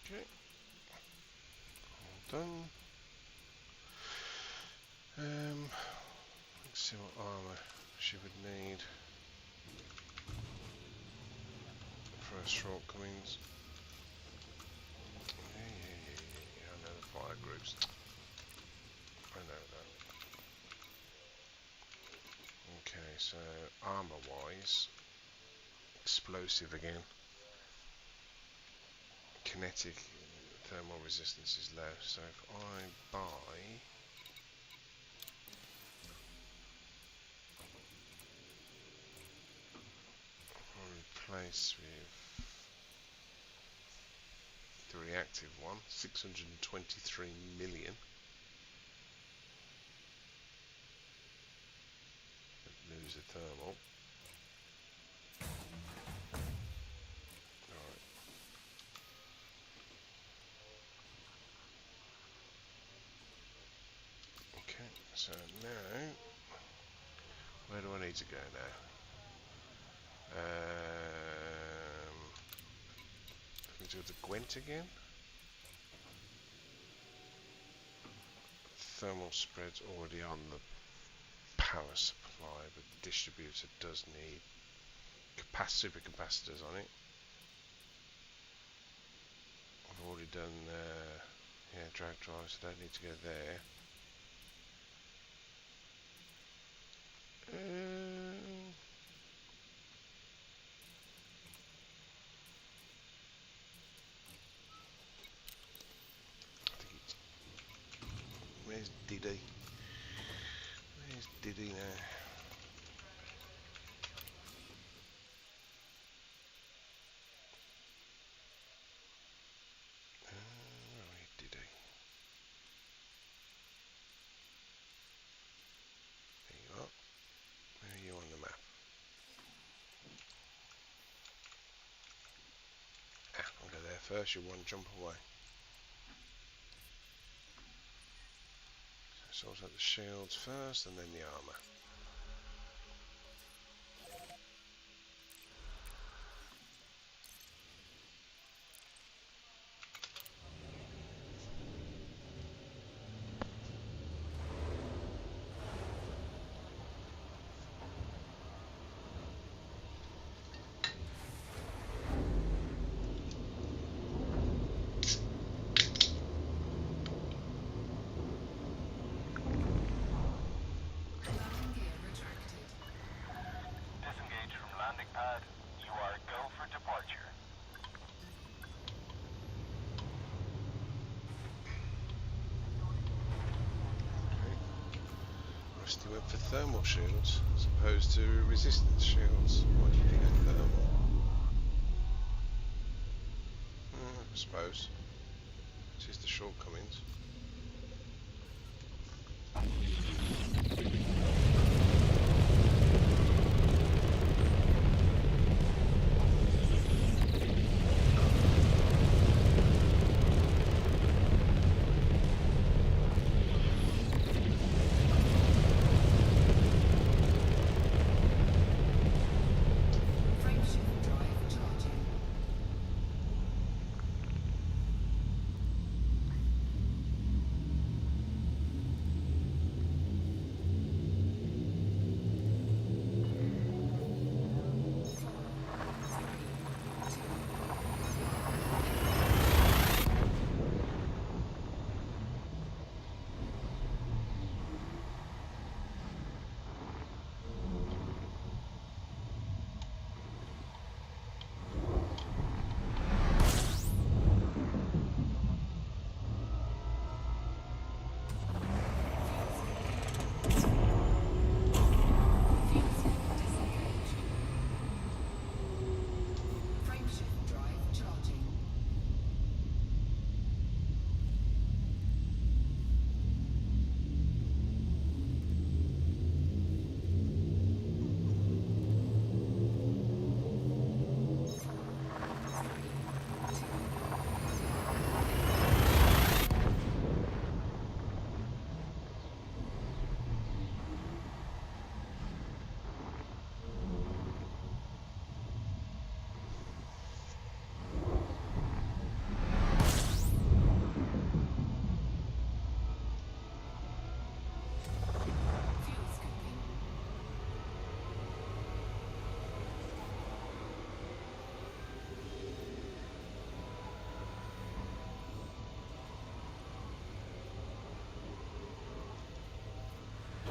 Okay. All done. Let's see what armour she would need for her shortcomings. Yeah, I know the fire groups. I know that. Okay, so armour wise, explosive again. Kinetic thermal resistance is low, so if I buy replace with the reactive one, 623 million. Lose the thermal. Alright. Okay, so now where do I need to go now? Let me do the Gwent again. Thermal spread's already on the power supply, but the distributor does need supercapacitors on it. I've already done yeah, drag drives, so I don't need to go there. I think it's, where's Diddy? Where's Diddy now? Where are you, Diddy? There you are. Where are you on the map? I'll go there first, you want to jump away. So sort out the shields first and then the armour. FSD went for thermal shields as opposed to resistance shields. Why did he go thermal? I suppose. This is the shortcomings. Frameshift drive charging. Frameshift drive charging. Fuel scooping.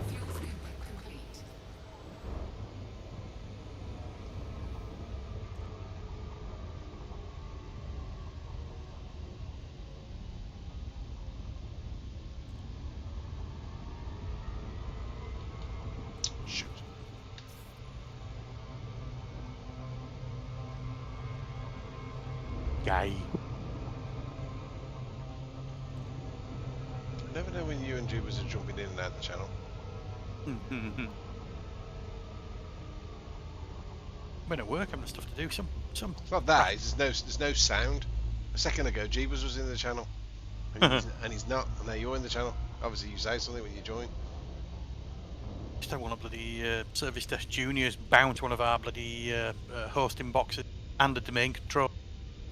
Fuel scooping complete. Shoot. Yay. I never know when you and Jubers are jumping in and out of the channel. Been at work, having stuff to do. Some. It's not that, there's no sound. A second ago, Jeebus was in the channel. And he's not, and now you're in the channel. Obviously, you say something when you join. Just don't want a bloody service desk juniors bound to one of our bloody hosting boxes and a domain control.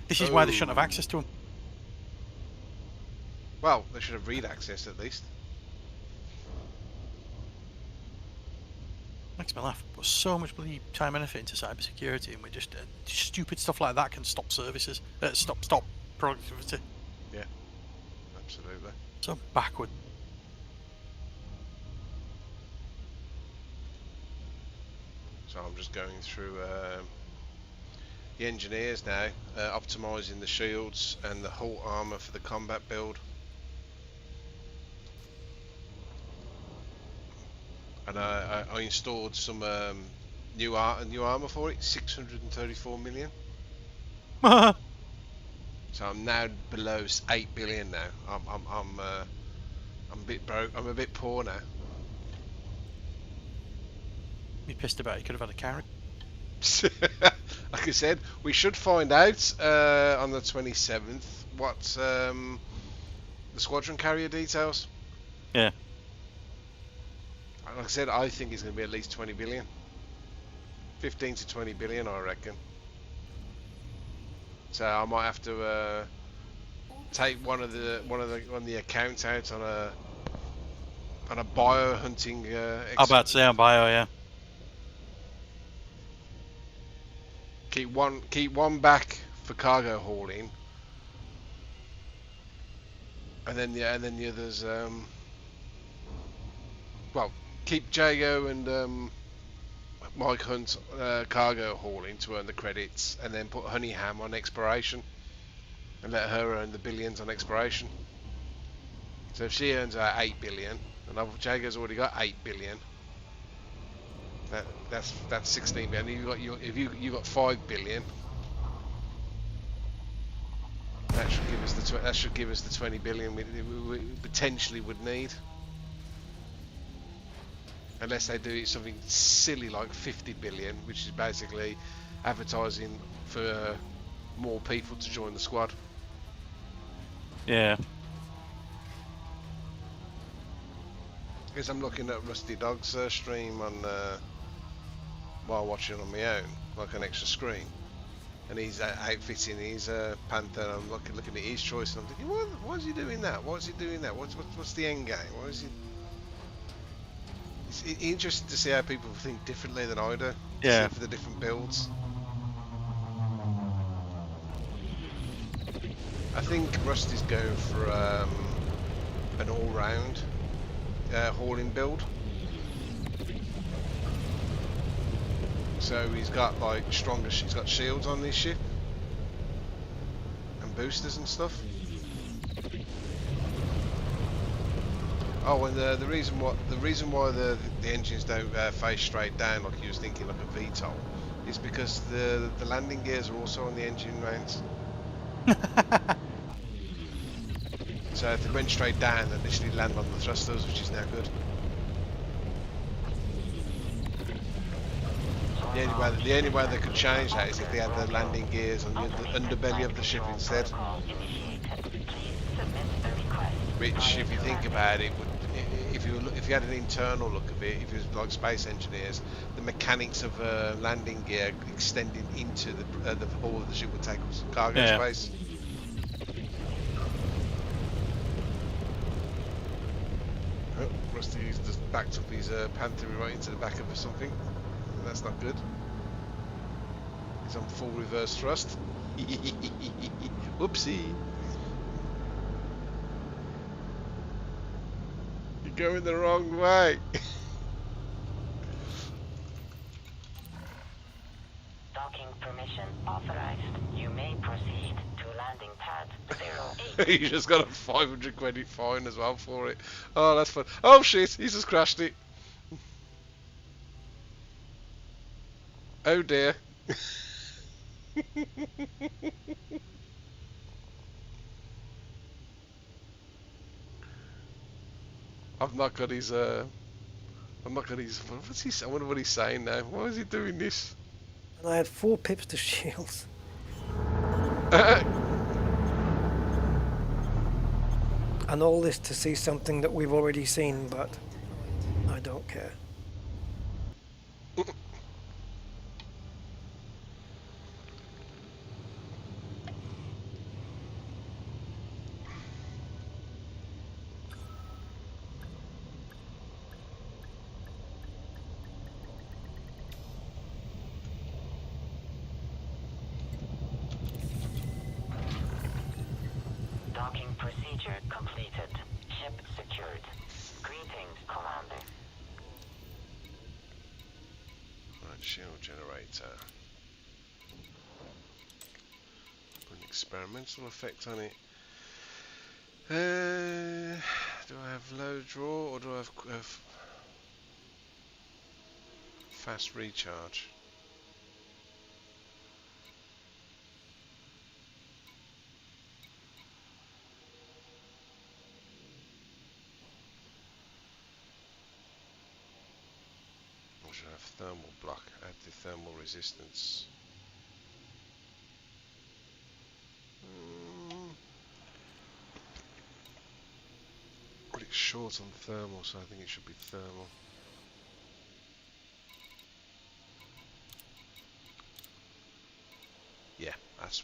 This is why they shouldn't have access to them. Well, they should have read access at least. Makes me laugh. Put so much bloody time and effort into cybersecurity, and we just stupid stuff like that can stop services. Stop productivity. Yeah, absolutely. So backward. So I'm just going through the engineers now, optimising the shields and the hull armour for the combat build. And I installed some new armour for it, 634 million. So I'm now below 8 billion now. I'm a bit broke. I'm a bit poor now. Be pissed about it. You could have had a carry. Like I said, we should find out on the 27th what the squadron carrier details. Yeah. Like I said, I think it's going to be at least 20 billion. 15 to 20 billion, I reckon. So I might have to take one of the accounts out on a bio hunting. I'm about to say on bio, yeah. Keep one back for cargo hauling, and then the others. Well, keep Jago and Mike Hunt cargo hauling to earn the credits, and then put Honeyham on exploration, and let her earn the billions on exploration. So if she earns 8 billion, And Jago's already got 8 billion. That's 16 billion. If you got 5 billion, that should give us the 20 billion we potentially would need. Unless they do something silly like 50 billion, which is basically advertising for more people to join the squad. Yeah. Because I'm looking at Rusty Dog's stream on while watching on my own, like an extra screen, and he's outfitting his Panther. And I'm looking at his choice, and I'm thinking, why is he doing that? Why is he doing that? What's the end game? Why is he? It's interesting to see how people think differently than I do. Yeah. For the different builds. I think Rusty's going for an all-round hauling build. So he's got like he's got shields on this ship and boosters and stuff. Oh, and the reason why the engines don't face straight down like he was thinking, like a VTOL, is because the landing gears are also on the engine mounts. So if they went straight down, they'd literally land on the thrusters, which is now good. The only way they could change that is if they had the landing gears on the underbelly of the ship instead. Which, if you think about it, if you had an internal look of it, if it was like space engineers, the mechanics of a landing gear extending into the hull of the ship would take up some cargo space. Oh, Rusty's just backed up his Panther right into the back of something. That's not good. He's on full reverse thrust. Whoopsie. You're going the wrong way. Docking permission authorized. You may proceed to landing pad 08. You just got a 500 credit fine as well for it. Oh, that's fun. Oh shit, he's just crashed it. Oh dear. I've not got his what's he? I wonder what he's saying now. Why is he doing this? And I had 4 pips to shields. And all this to see something that we've already seen, but I don't care. Docking procedure completed. Ship secured. Greetings, Commander. Right, shield generator. Put an experimental effect on it. Do I have low draw or do I have fast recharge? Or should I have thermal block? Add the thermal resistance. Well, it's short on thermal, so I think it should be thermal. Yeah, that's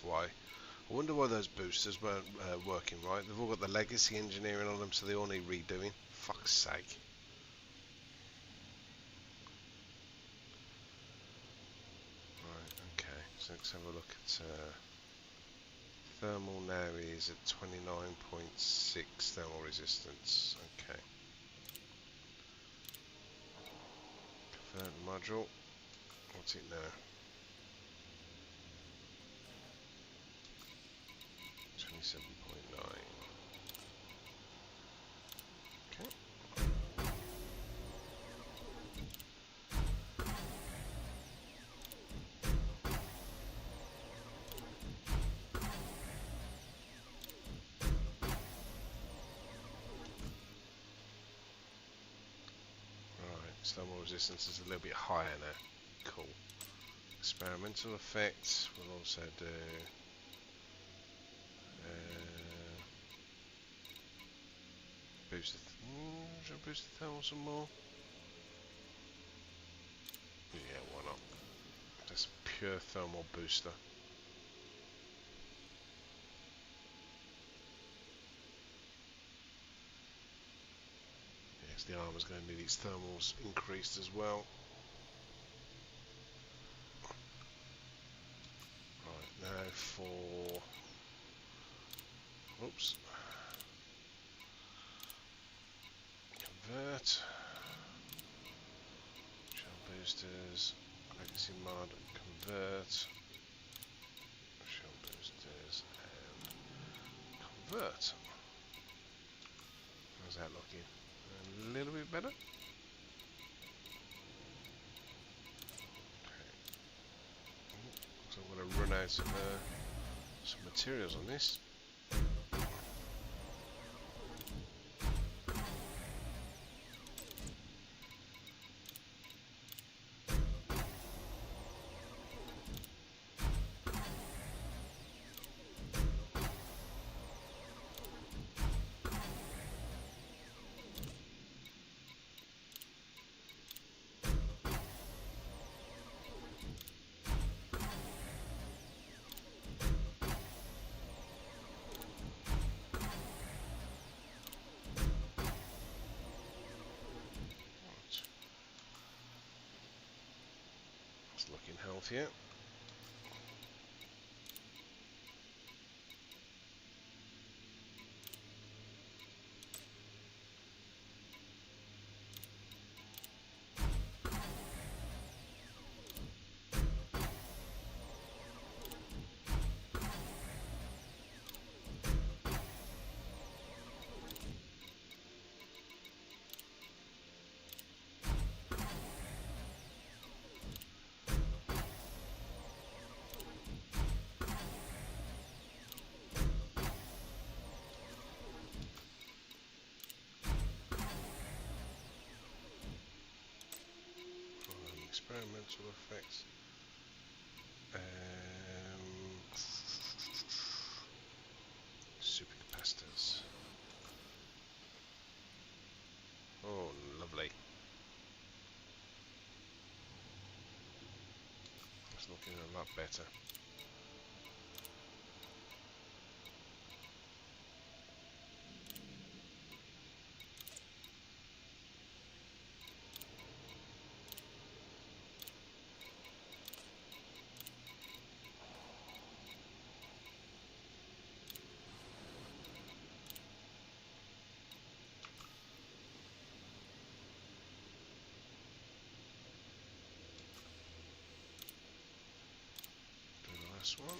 why. I wonder why those boosters weren't working right. They've all got the legacy engineering on them, so they all need redoing. Fuck's sake. Right, okay, so let's have a look at thermal now is at 29.6 thermal resistance. Okay. Convert module. What's it now? 27.9. Okay. Its thermal resistance is a little bit higher now. Cool. Experimental effects. We'll also do. Should I boost the thermal some more? Yeah, why not? Just pure thermal booster. Yes, the armor's going to need its thermals increased as well. Right, now for... Oops. Convert. Shell boosters. Legacy mod. Convert. Shell boosters. And convert. How's that looking? A little bit better? Okay. So I'm going to run out of some materials on this. It's looking healthier. Experimental effects. Supercapacitors. Oh, lovely. It's looking a lot better. This one.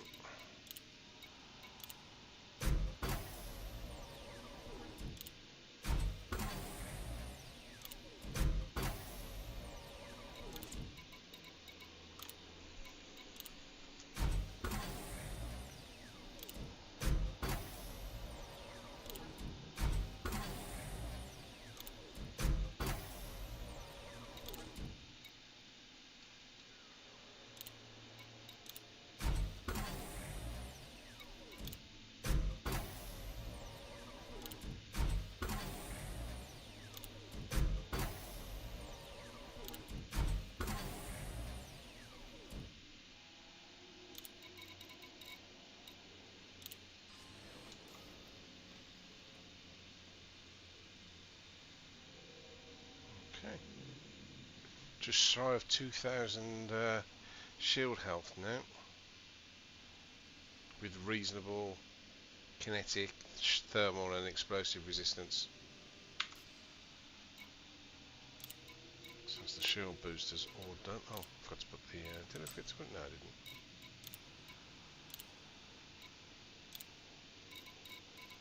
Okay. Just shy of 2,000 shield health now. With reasonable kinetic, thermal and explosive resistance. So that's the shield boosters all done. Oh, I forgot to put the... did I forget to put... No, I didn't.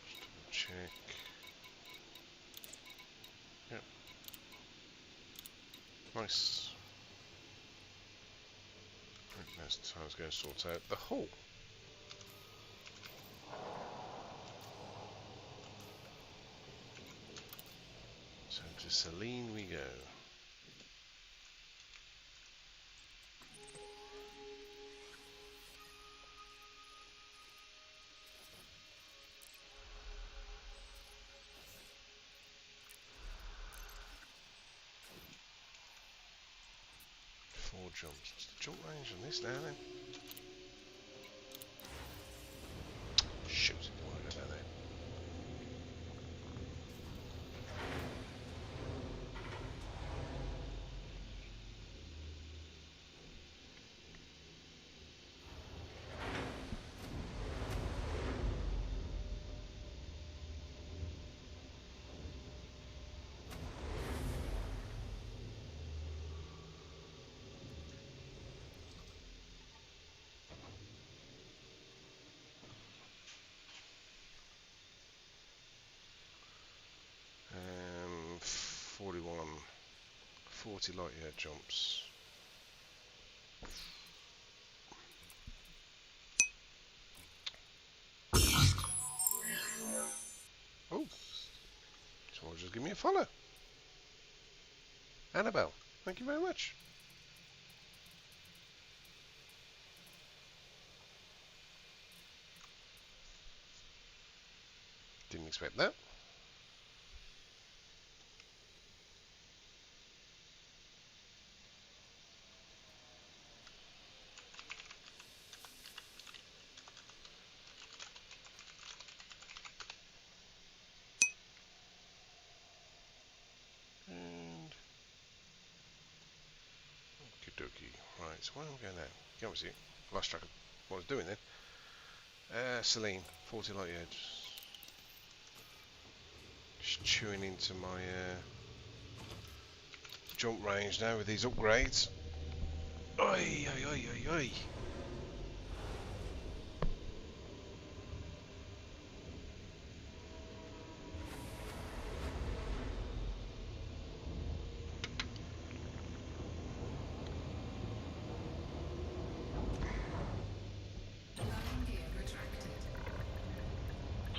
Just double check. Yep. Nice. Right, next time I was going to sort out the hull. So to Celine we go. jumps. What's the jump range on this now then? Shoot, don't want to go down there. Um, 41, 40 light year jumps. Oh, someone just give me a follow. Annabelle, thank you very much. Didn't expect that. And okie dokie. Right, so where am I going now? You obviously lost track of what I was doing then. Celine, 40 light years. Just chewing into my jump range now with these upgrades. Oi, oi, oi, oi, oi. Landing gear retracted.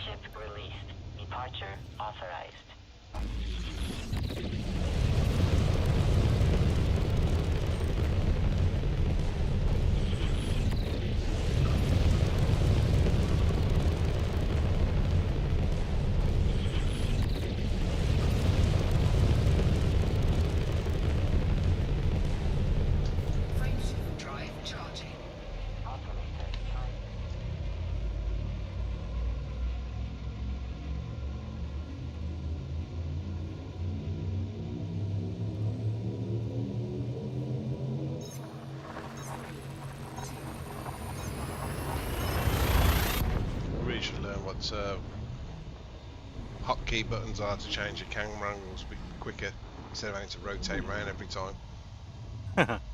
Ship released. Departure authorized. Frameshift drive charging. Automated time. Really should learn what hotkey buttons are to change your camera angles a bit quicker instead of having to rotate around every time. Fuel tank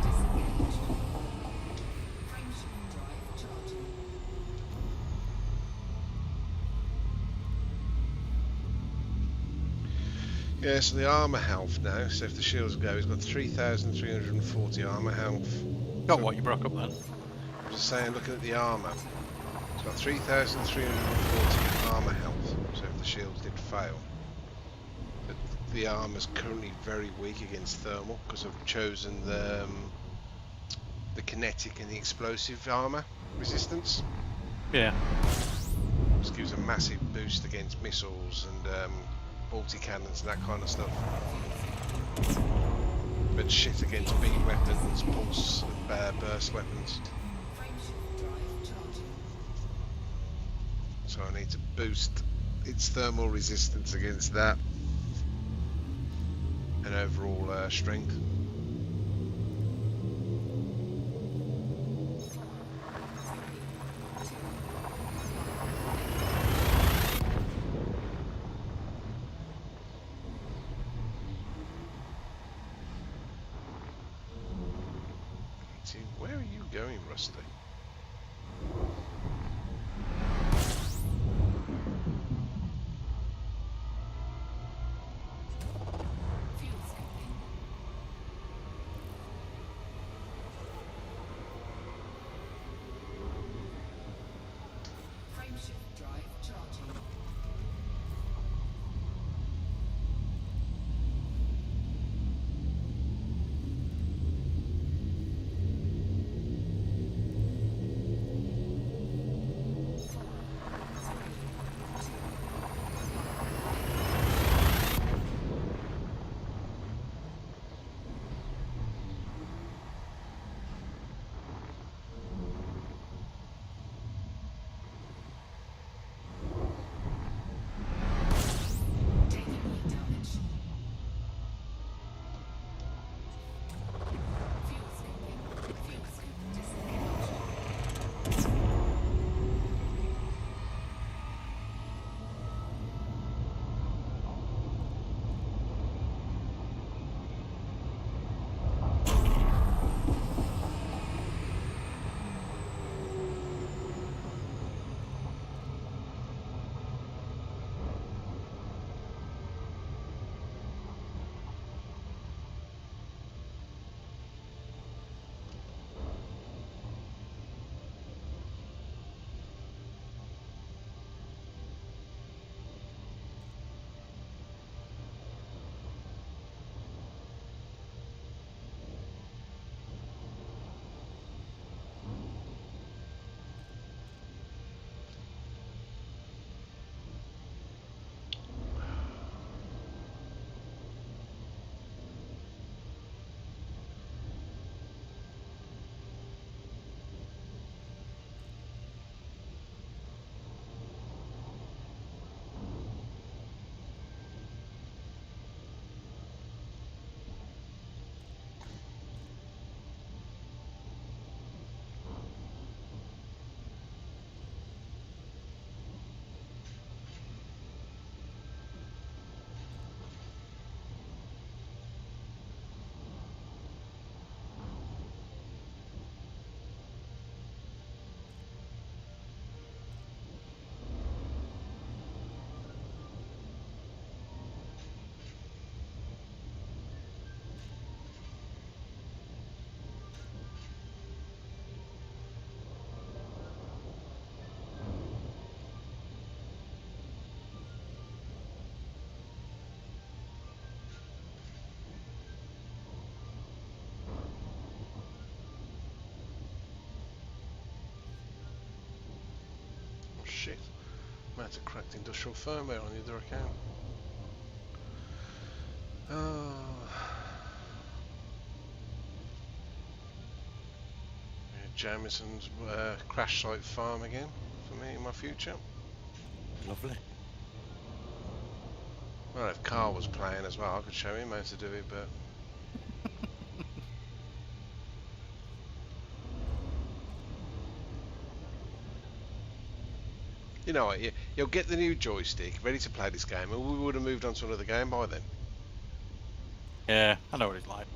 disengaged. Frameshift drive charging. Yeah, so the armour health now, so if the shields go, he's got 3,340 armour health. Got what you broke up then? I'm just saying, looking at the armour, he's got 3,340 armour health, so if the shields did fail. But the armour's currently very weak against thermal, because I've chosen the kinetic and the explosive armour resistance. Yeah. Which gives a massive boost against missiles and multi-cannons and that kind of stuff. But shit against beam weapons, pulse, burst weapons. Frameshift drive charging. So I need to boost its thermal resistance against that. And overall strength. See, where are you going, Rusty? Fuel scoping. Frameshift drive charging. That's a cracked industrial firmware on the other account. Oh. Yeah, Jamison's crash site farm again for me in my future. Lovely. Well, if Carl was playing as well, I could show him how to do it, but... You know what, you'll get the new joystick, ready to play this game, and we would have moved on to another game by then. Yeah, I know what it's like.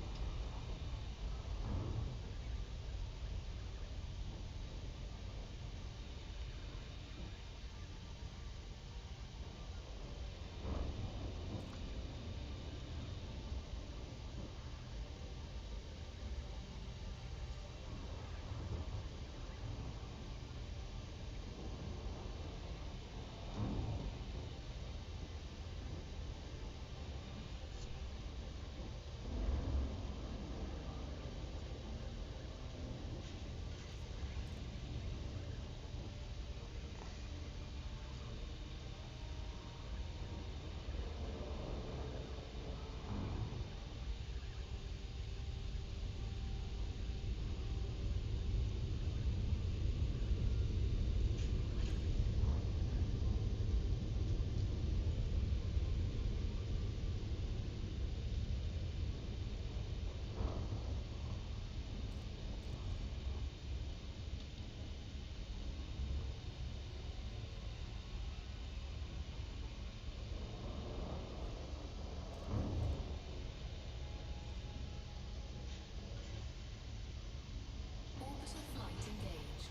Orbital flight engaged.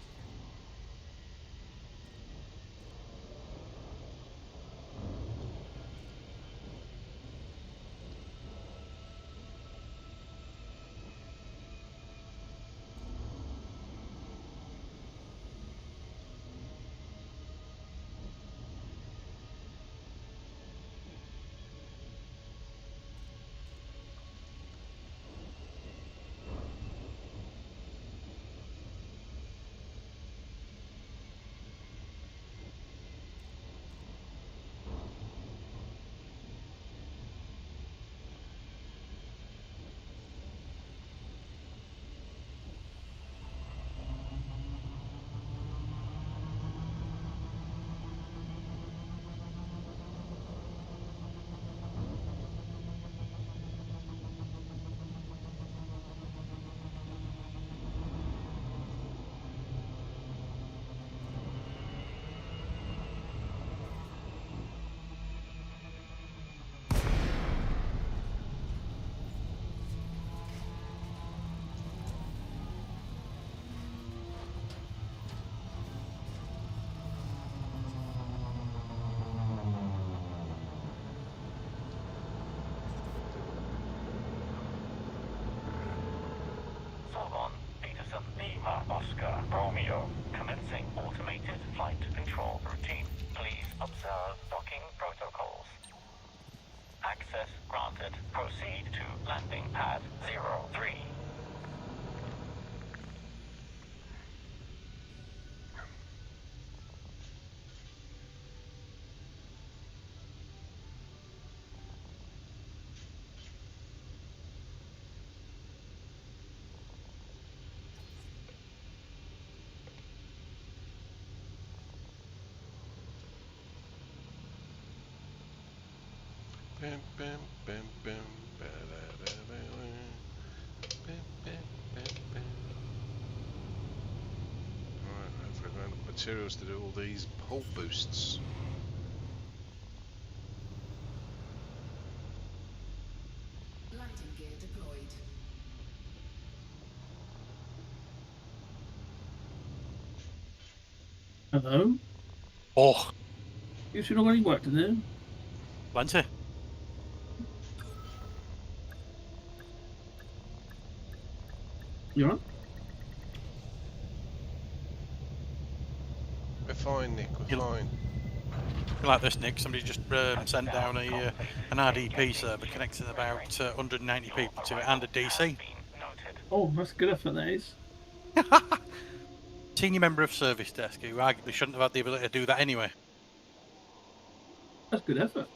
Solon, Peterson, Lima, Oscar, Romeo, commencing automated flight control routine. Please observe docking protocols. Access granted. Proceed to landing pad 03. Bam, bam, bam, bam, ba-da-da-da-da. Bam, bam, bam, bam. Alright, hopefully I've got enough materials to do all these hull boosts. Landing gear deployed. Hello? Oh, You should already work to do. plenty. You on? We're fine, Nick, we're You- fine. Like this, Nick. Somebody just sent down an RDP server connecting about 190 people to it and a DC. Oh, that's good effort, that is. Senior member of service desk who arguably shouldn't have had the ability to do that anyway. That's good effort.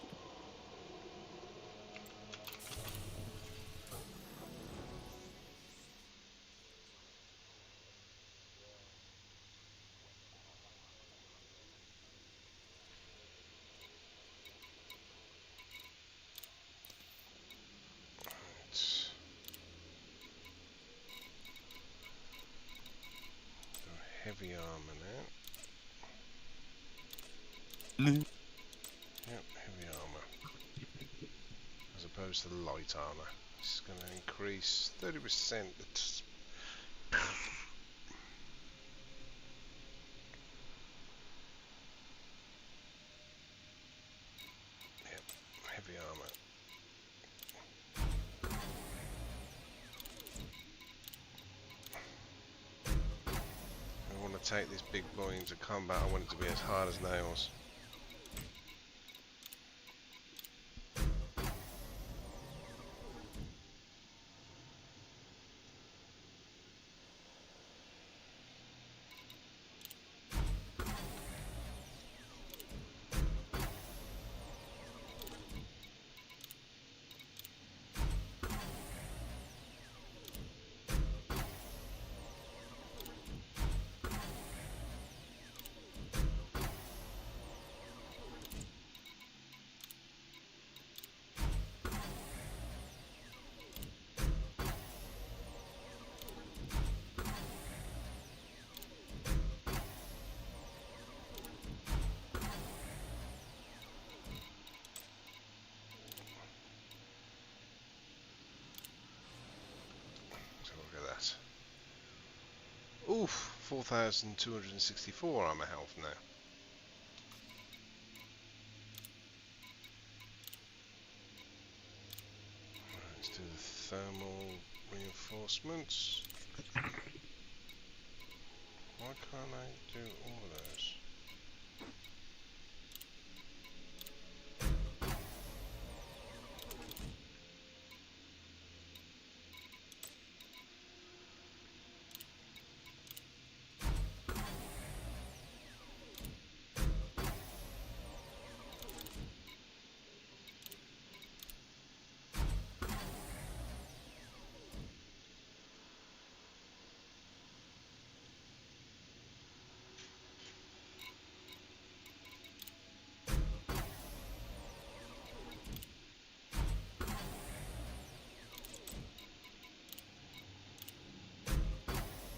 It's heavy armor now. Yep, heavy armor. As opposed to the light armor. This is going to increase 30%. Yep, heavy armor. I want to take this big boy into combat. I want it to be as hard as nails. Look at that. Oof, 4,264 armor health now. Let's do the thermal reinforcements. Why can't I do all of those?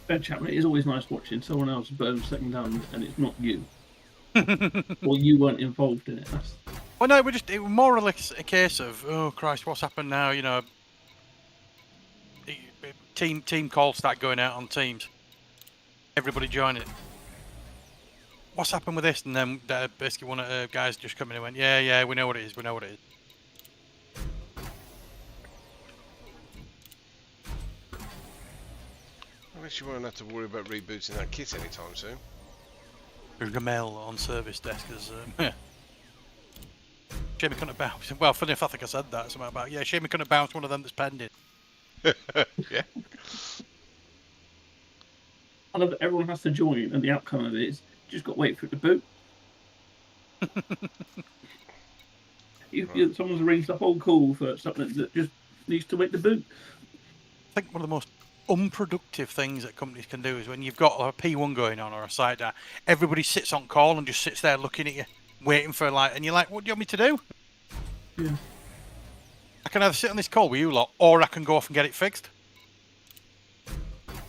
Ben Chapman, it is always nice watching someone else burn second hand and it's not you. Or you weren't involved in it. That's... Well, no, it was more or less a case of, oh Christ, what's happened now? You know, team calls start going out on teams. Everybody join it. What's happened with this? And then basically one of the guys just come in and went, yeah, we know what it is, we know what it is. At least you won't have to worry about rebooting that kit anytime soon. Ramel on service desk as shame he couldn't have bounced. Well, funny if I think I said that. Something about, yeah, shame he couldn't have bounced one of them that's pending. Yeah. I love that everyone has to join and the outcome of it is just got to wait for it to boot. Someone's arranged the whole call for something that just needs to wait to boot. I think one of the most unproductive things that companies can do is when you've got a P1 going on or a site down, everybody sits on call and just sits there looking at you, waiting for and you're like, what do you want me to do? Yeah. I can either sit on this call with you lot, or I can go off and get it fixed.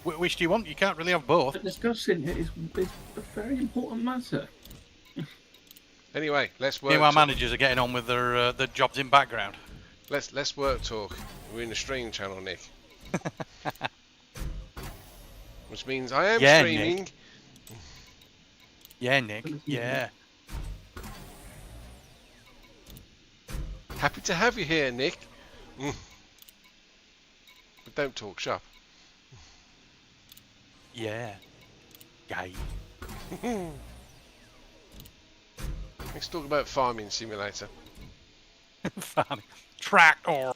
Which do you want? You can't really have both. But discussing it is a very important matter. Anyway, let's work. Our managers are getting on with their jobs in background. Let's work talk. We're in the stream channel, Nick. Which means I am streaming. Nick. Yeah, Nick. Yeah. Happy to have you here, Nick. But don't talk shop. Yeah. Guy. Let's talk about farming simulator. Farming. Tractor.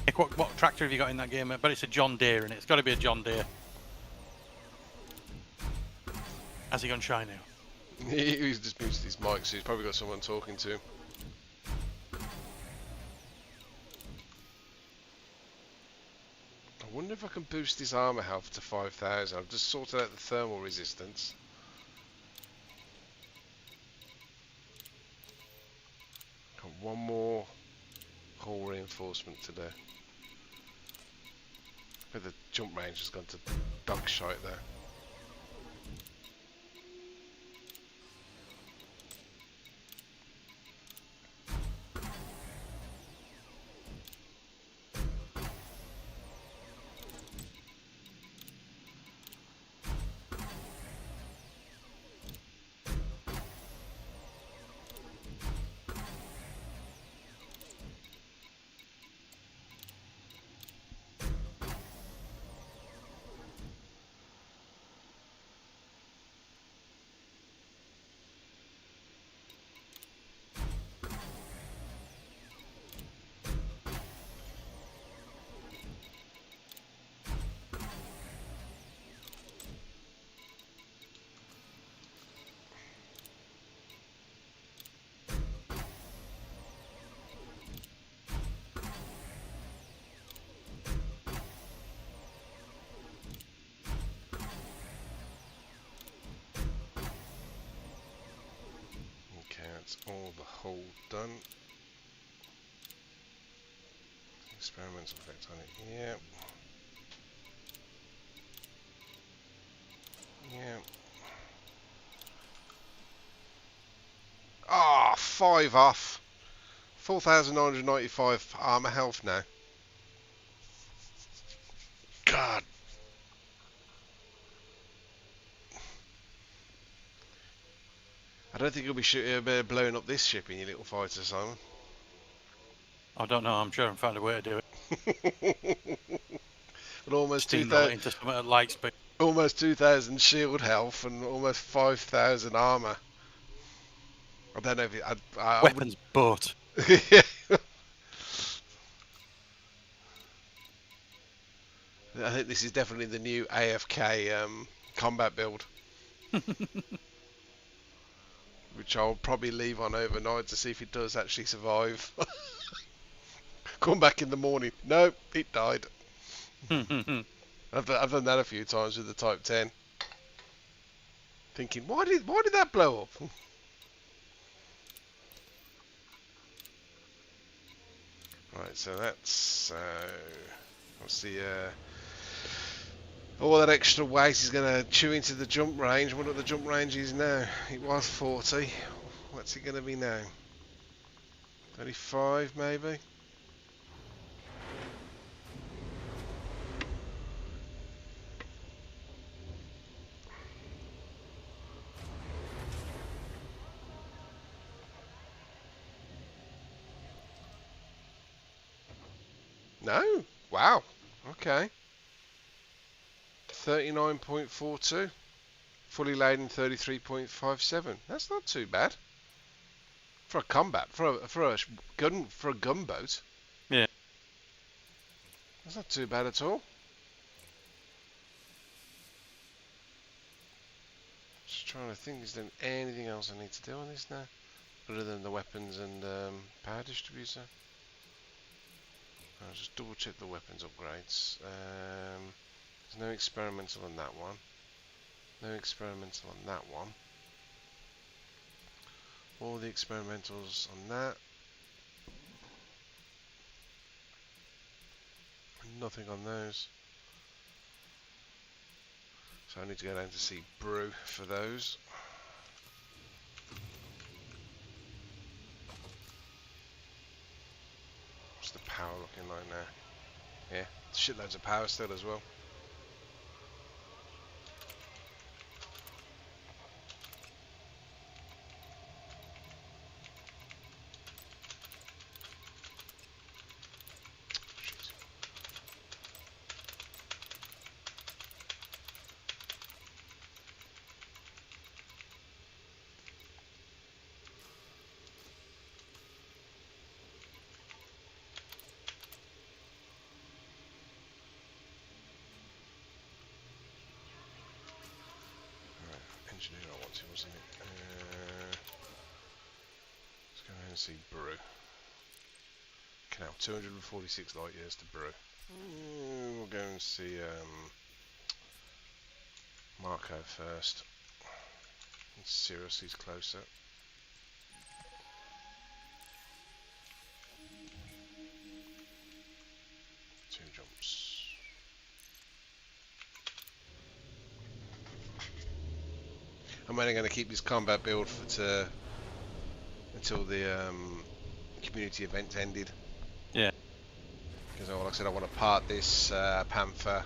Nick, what tractor have you got in that game? But it's a John Deere, and it's got to be a John Deere. Has he gone shy now? He's just muted his mic, so he's probably got someone talking to him. I wonder if I can boost his armor health to 5,000. I've just sorted out the thermal resistance. Got one more hull reinforcement to do. But the jump range has gone to dog shite there. That's all the hull done. Experimental effect on it. Yep. Yep. Ah, 5 off. 4,995 armor health now. God. I don't think you'll be blowing up this ship in your little fighter, Simon. I don't know. I'm sure I'll find a way to do it. But almost Steamroll it into something at light speed. almost 2,000 shield health and almost 5,000 armor. I don't know if it, I Weapons boat. yeah. I think this is definitely the new AFK combat build. Which I'll probably leave on overnight to see if it does actually survive. Come back in the morning. Nope, it died. I've done that a few times with the Type 10. Thinking, why did that blow up? Right, so that's what's the all that extra weight is going to chew into the jump range. I wonder what the jump range is now. It was 40. What's it going to be now? 35 maybe? No? Wow. Okay. 39.42. Fully laden 33.57. That's not too bad. For a combat, for a gunboat. Yeah. That's not too bad at all. Just trying to think, is there anything else I need to do on this now? Other than the weapons and power distributor. I'll just double check the weapons upgrades. There's no experimental on that one. No experimental on that one. All the experimentals on that. Nothing on those. So I need to go down to see Brew for those. What's the power looking like now? Yeah, shitloads of power still as well. and see Brew. Canal 246 light years to Brew. We'll go and see Marco first. Sirius, he's closer. Two jumps. I'm only going to keep this combat build until the community event ended. Yeah. Because, like I said, I want to part this Panther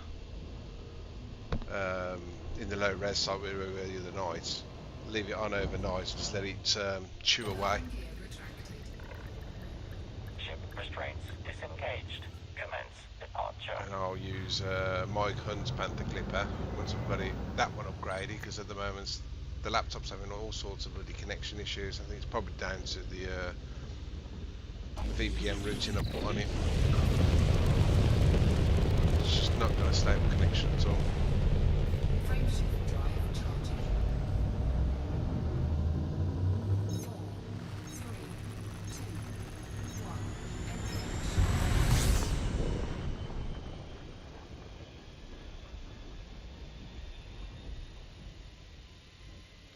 in the low res site we were the other night. Leave it on overnight, just let it chew away. Ship restraints disengaged. Commence departure. And I'll use Mike Hunt's Panther Clipper once I've got that one upgraded, because at the moment the laptop's having all sorts of bloody connection issues. I think it's probably down to the VPN routing I put on it. It's just not got a stable connection at all. Frameshift drive charging. 4, 3, 2, 1.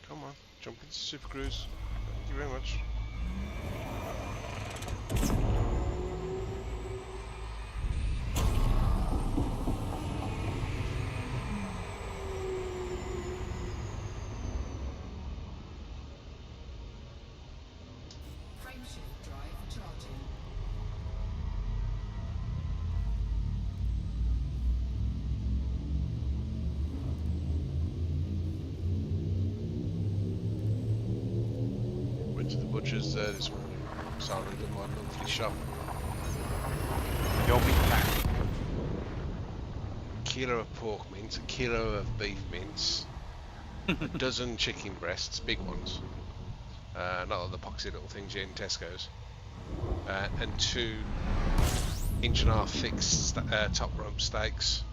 Come on, jump into Super Cruise. Thank you very much. Frameshift drive charging. Went to the butcher's this Simon in my monthly shop. Your meat pack. Kilo of pork mince, a kilo of beef mince, a dozen chicken breasts, big ones, not the poxy little things you get in Tesco's, and 2 1.5 thick top rump steaks.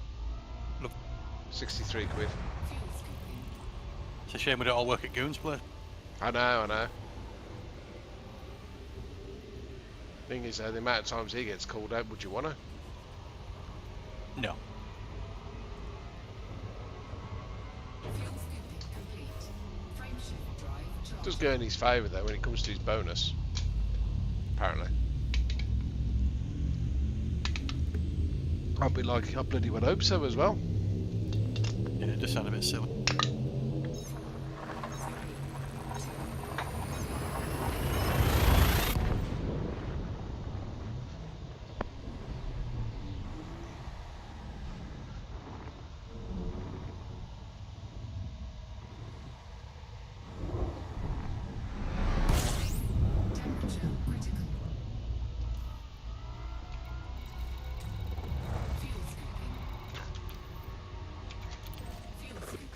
Look. 63 quid. Fuel scooping. It's a shame we don't all work at Goon's place. I know. Thing is, the amount of times he gets called out, would you want to? No. Fuel scooping complete. Frameshift drive charging. Does go in his favour though when it comes to his bonus. Apparently. I'll be like, I bloody well hope so as well. Yeah, it just sounded a bit silly. Temperature critical. Fuel scooping. Fuel scoop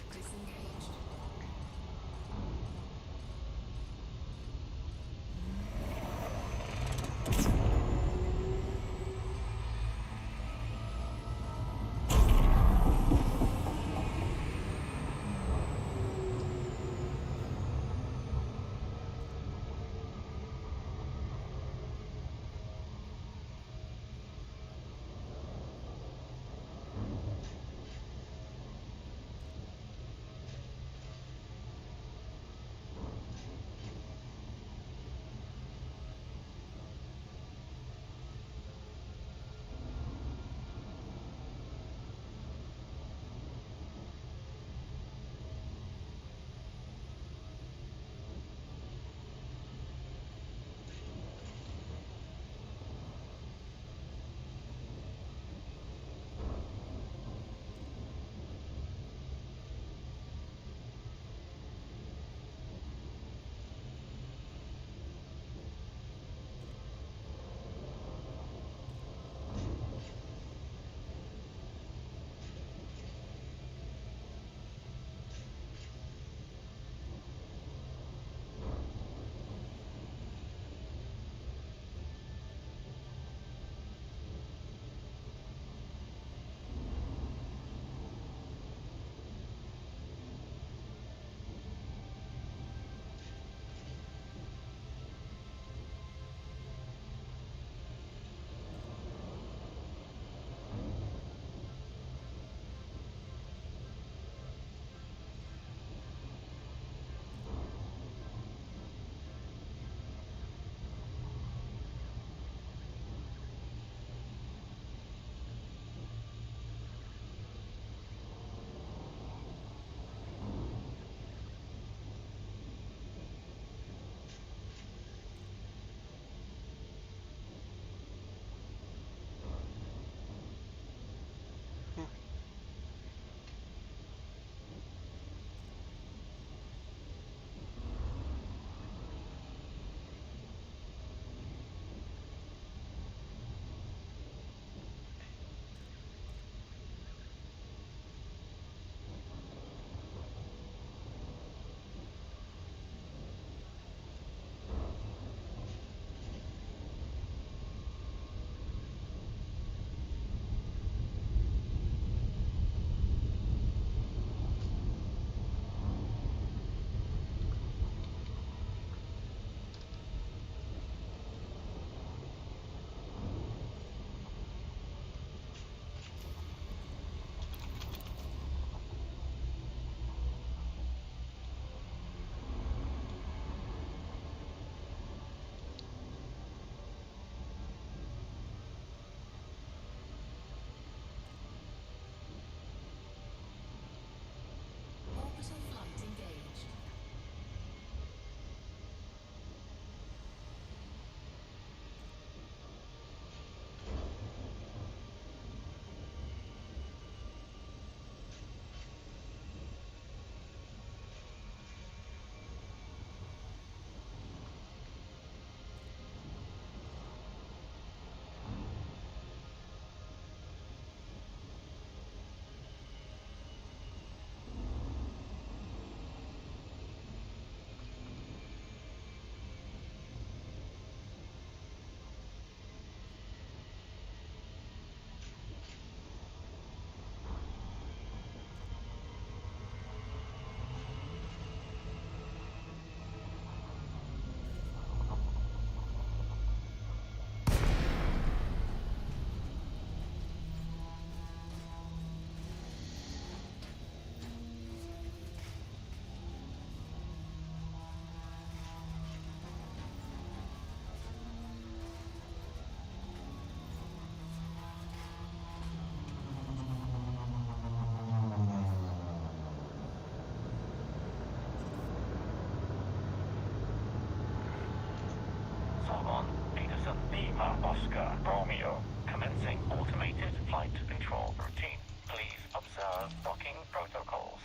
Delta Lima Oscar Romeo. Commencing automated flight control routine. Please observe docking protocols.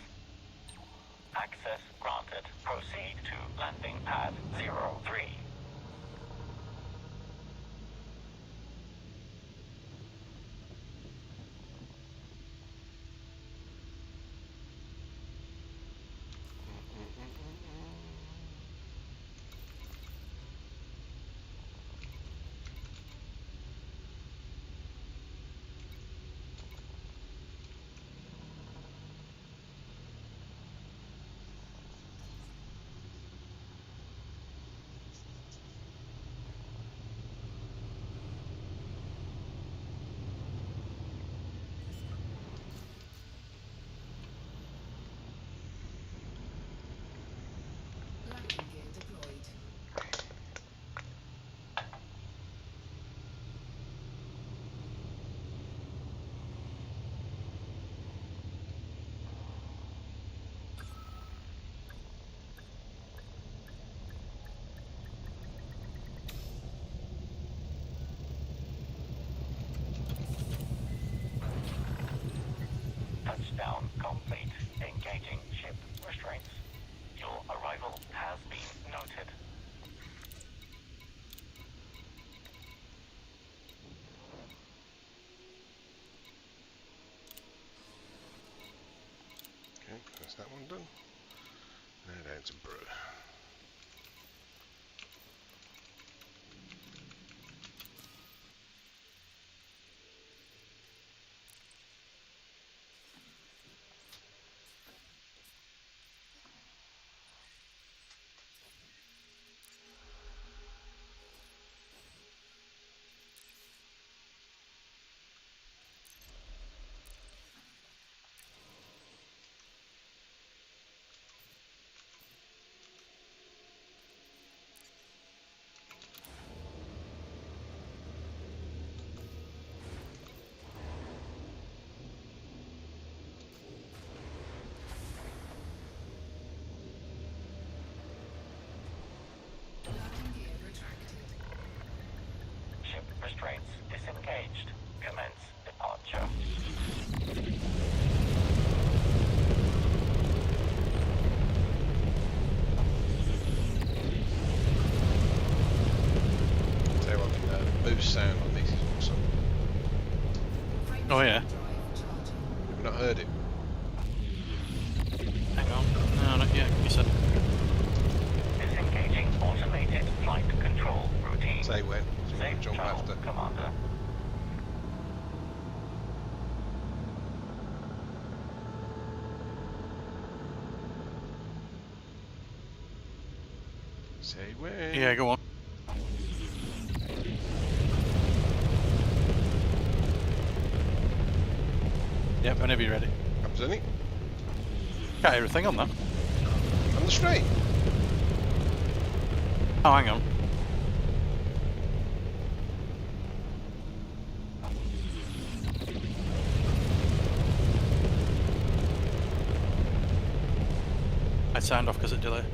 Access granted. Proceed to landing pad 03. Landing gear deployed. Touchdown complete. Engaging ship restraints. Your arrival has been noted. Okay, that's that one done. Now down to brew. Landing gear retracted. Ship restraints disengaged. Commence departure. Tell you what, the boost sound on this is awesome. Oh yeah. Drive charging. You've not heard it? Hang on. No, not yet. You said. Disengaging automated flight control routine. Say when. So you Safe can jump travel, after. Commander. Say when. Yeah, go on. Yep, whenever you're ready. Comes in it. Got everything on that. On the straight. Oh, hang on. I signed off because of delay.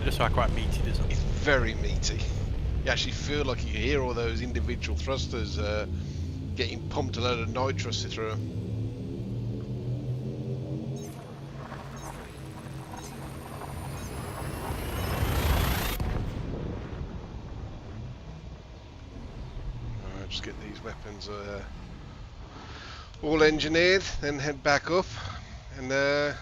Just so quite meaty, doesn't it? It's very meaty. You actually feel like you hear all those individual thrusters getting pumped a load of nitrous through 'em. Alright, just get these weapons all engineered, then head back up and well,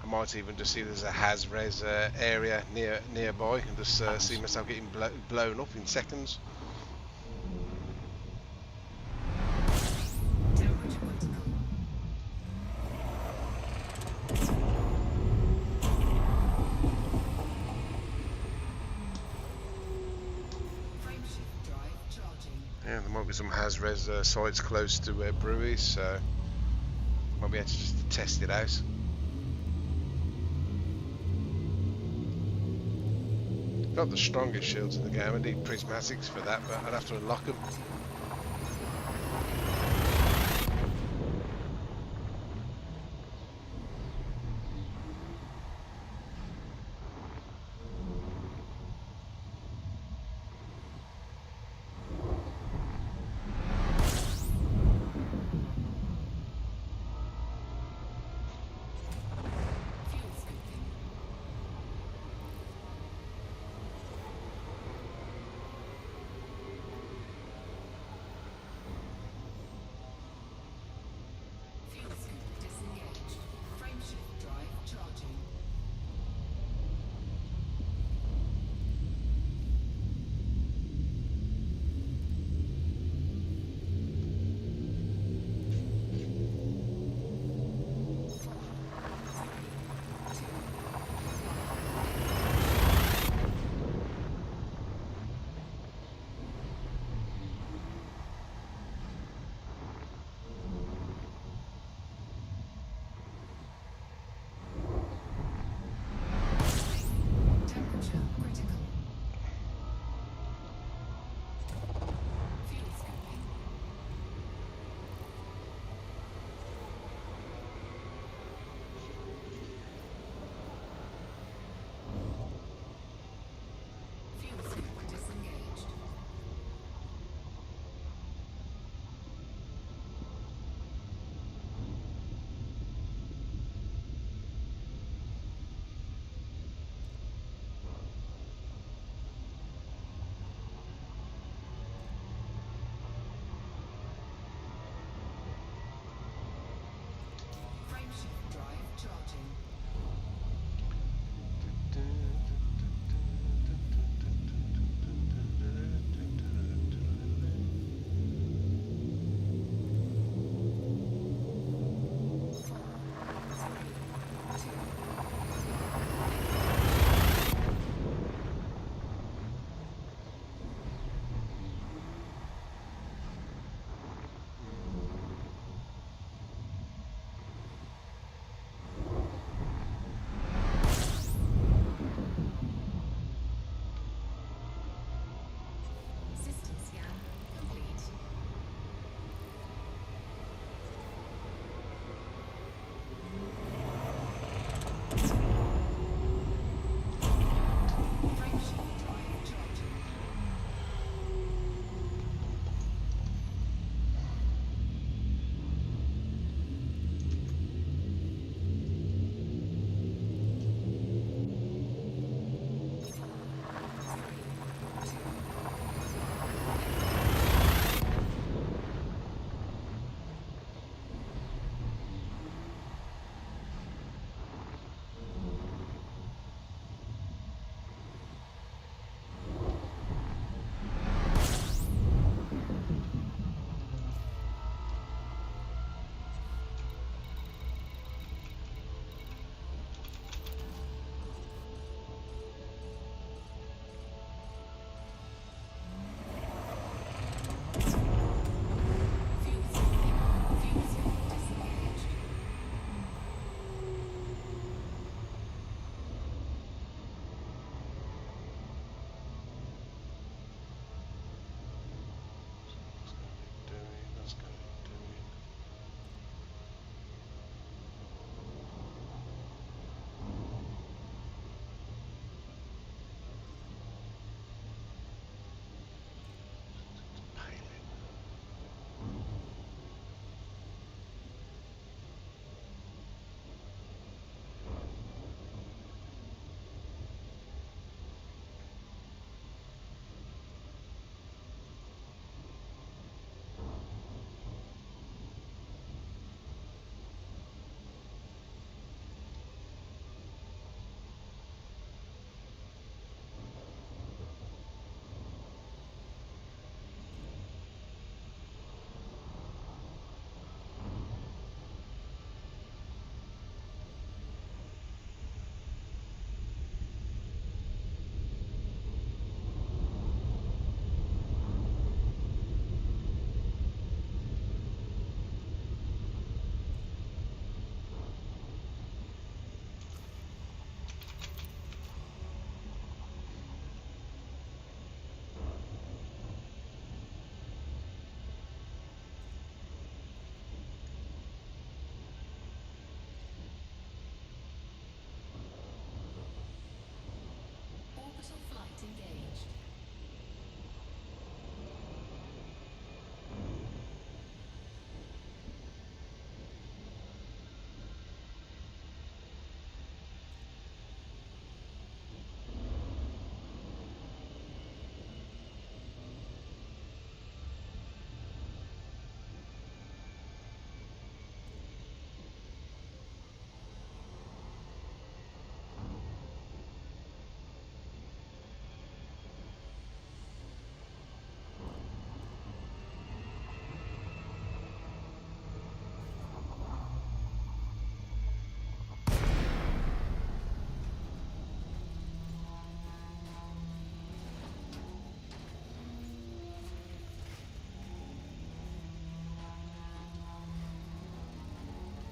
I might even just see there's a Has-Res area nearby and just see myself getting blown up in seconds. Temperature critical. Frameshift drive charging. Yeah, there might be some Has-Res sites close to where Brew is, so might be able to just test it out. Not the strongest shields in the game, I need prismatics for that, but I'd have to unlock them.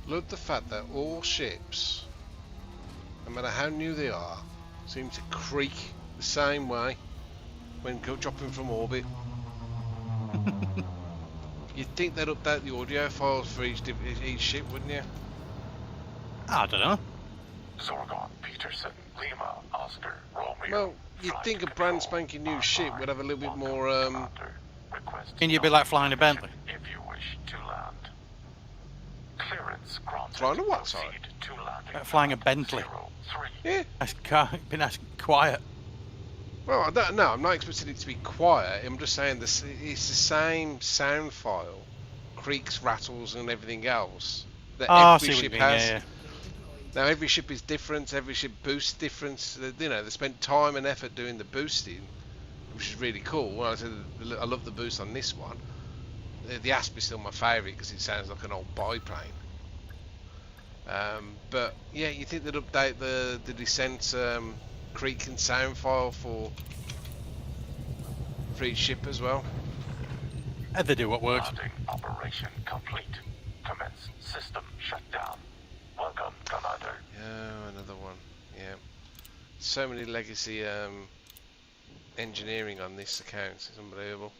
Love the fact that all ships, no matter how new they are, seem to creak the same way when dropping from orbit. You'd think they'd update the audio files for each ship, wouldn't you? I don't know. Zorgon, Peterson, Lima, Oscar, Romeo. Well, you'd think a brand spanking new ship would have a little bit more. And you'd be like flying a Bentley. If you wish to land. Clearance granted. Flying a what, sorry? Proceed to landing. Flying a Bentley. 03. Yeah. Be nice and quiet. Well, I don't know. I'm not expecting it to be quiet. I'm just saying this. It's the same sound file, creaks, rattles, and everything else that I every see what ship you mean, has. yeah. Now every ship is different. Every ship boosts different. You know, they spent time and effort doing the boosting, which is really cool. Well, I love the boost on this one. The Asp is still my favourite because it sounds like an old biplane. But yeah, you think they'd update the descent creak and sound file for each ship as well? And they do what works. Landing operation complete. Commence system shutdown. Welcome, Commander. Yeah, another one. Yeah, so many legacy engineering on this account. It's unbelievable.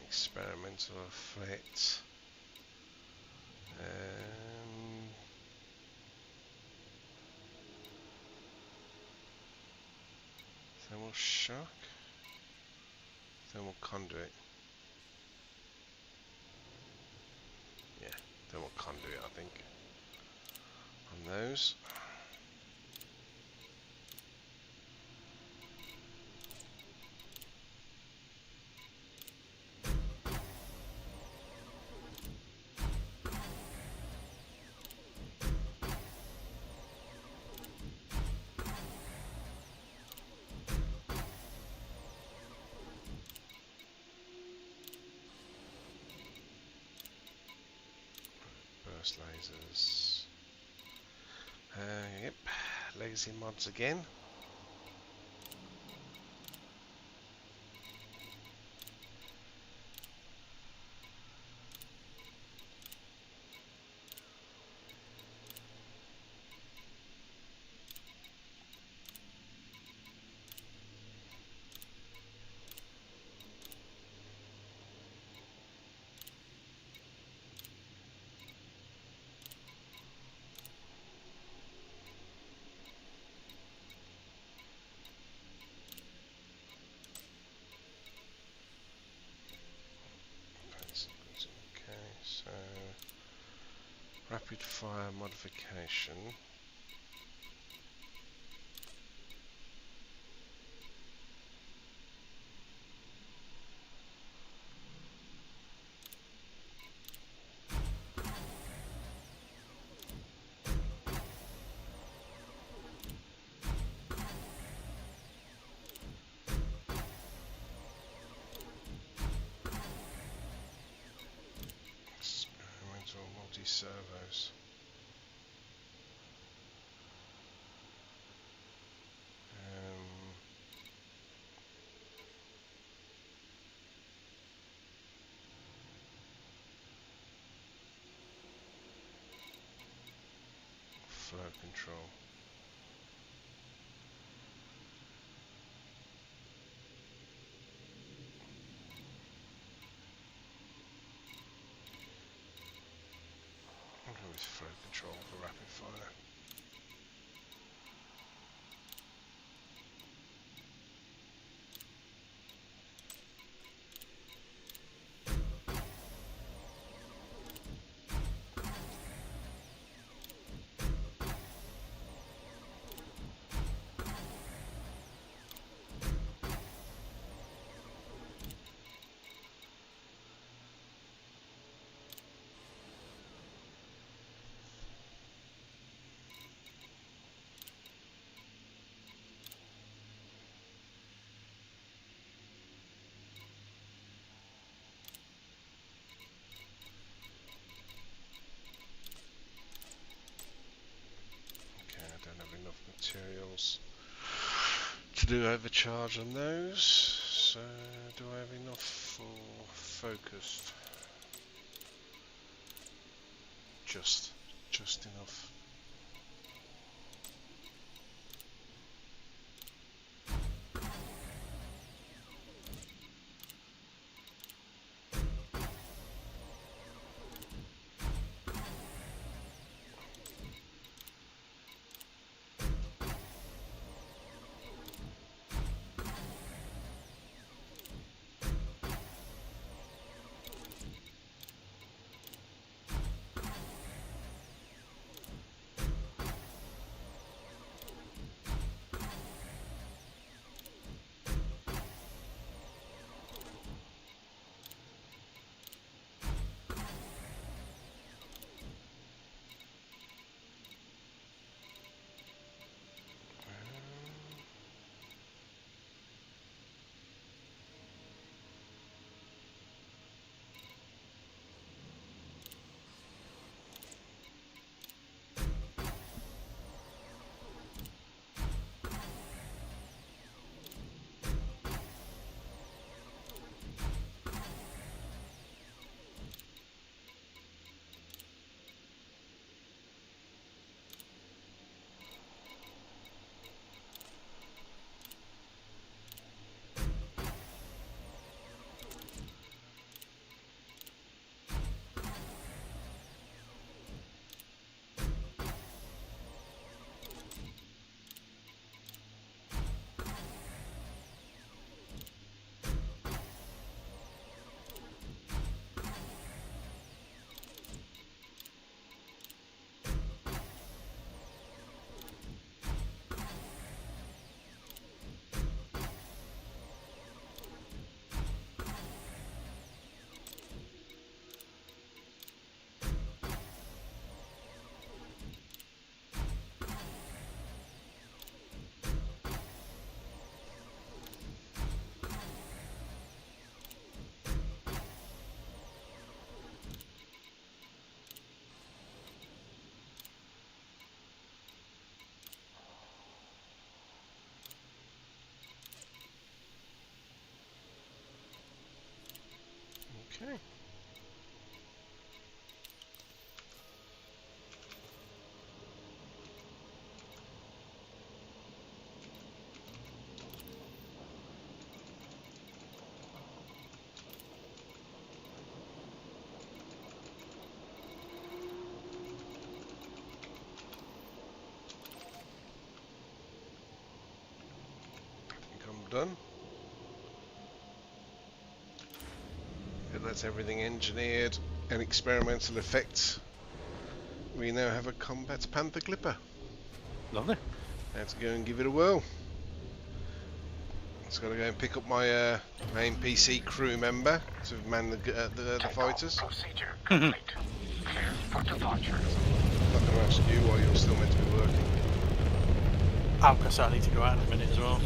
Experimental effect. Thermal shock. Thermal conduit. Yeah, thermal conduit, I think. On those. Burst lasers. Yep, legacy mods again. Okay, so rapid fire modification. Experimental multi-servos. Flow control. I'll go with flow control for rapid fire. to do overcharge on those. So do I have enough for focused? Just enough. Okay. I think I'm done. That's everything engineered and experimental effects. We now have a combat Panther Clipper. Lovely. Let's go and give it a whirl. Just got to go and pick up my main PC crew member to man the fighters. Procedure complete. Clear for departure. I'm not going to ask you while you're still meant to be working. Because I need to go out in a minute as well.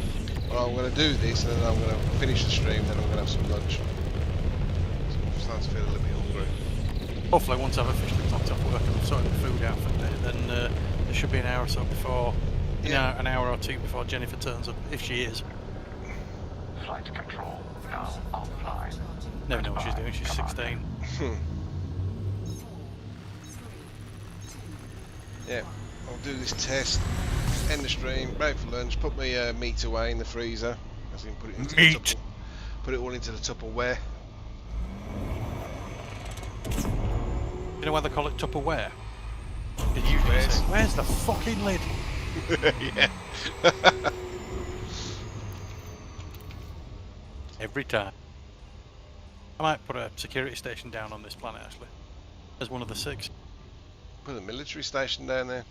Well, I'm going to do this and then I'm going to finish the stream, then I'm going to have some lunch. To feel a little bit hungry. Hopefully once I've officially clocked off work and I've sorted the food out for the day, then there should be an hour or so before, an hour or two before Jennifer turns up, if she is. Flight control now offline. Never know what she's doing, she's 16. Yeah, I'll do this test, end the stream, break for lunch, put my meat away in the freezer, as in put it into Meat! Put it all into the Tupperware. You know why they call it Tupperware? Did you say, where's the fucking lid? Yeah. Every time. I might put a security station down on this planet actually. As one of the 6. Put a military station down there.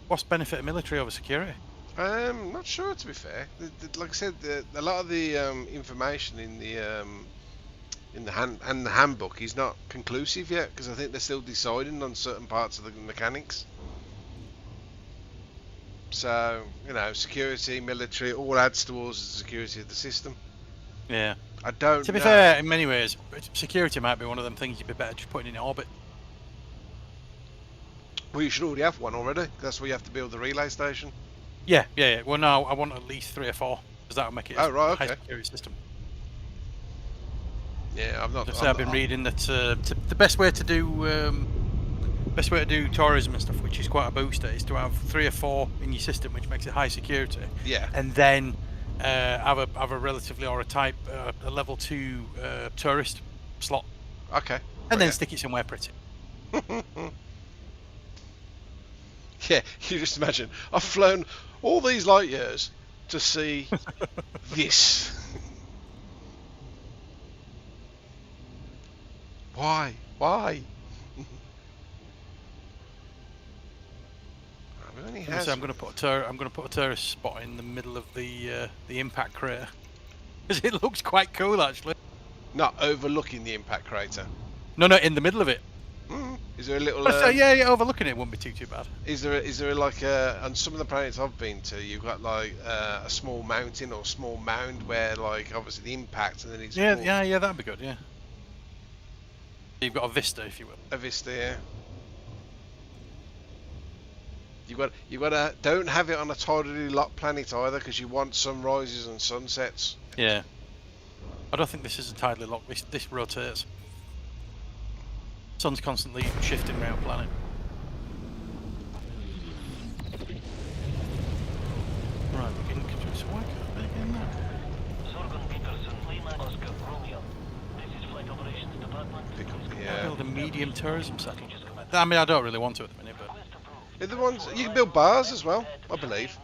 What's the benefit of military over security? Not sure, to be fair. Like I said, a lot of the information in the handbook is not conclusive yet, because I think they're still deciding on certain parts of the mechanics. So, you know, security, military, all adds towards the security of the system. Yeah. I don't know. To be fair, in many ways, security might be one of them things you'd be better just putting in orbit. Well, you should already have one already. That's where you have to build the relay station. Yeah. Well, no, I want at least 3 or 4 because that'll make it Oh, right, a high okay. security system. Yeah, I've not. So I've been reading that the best way to do tourism and stuff, which is quite a booster, is to have 3 or 4 in your system, which makes it high security. Yeah. And then have a relatively or a type a level 2 tourist slot. Okay. And then stick it somewhere pretty. Yeah, you just imagine. I've flown all these light years to see this. Why? Why? So I'm going to put a tourist spot in the middle of the impact crater because it looks quite cool actually. Not overlooking the impact crater. No, in the middle of it. Is there a little? Yeah, overlooking it wouldn't be too bad. Is there like on some of the planets I've been to, you've got like a small mountain or a small mound where like obviously the impact and then it's Yeah, that'd be good. Yeah. You've got a vista, if you will. A vista, yeah. You got to don't have it on a tidally locked planet either, because you want sunrises and sunsets. Yeah. I don't think this is tidally locked. This rotates. Sun's constantly shifting around planet. Right, we can so why can't they get in there? Pick up Build a medium tourism settlement. I mean, I don't really want to at the minute, but. Yeah, the ones you can build bars as well, I believe.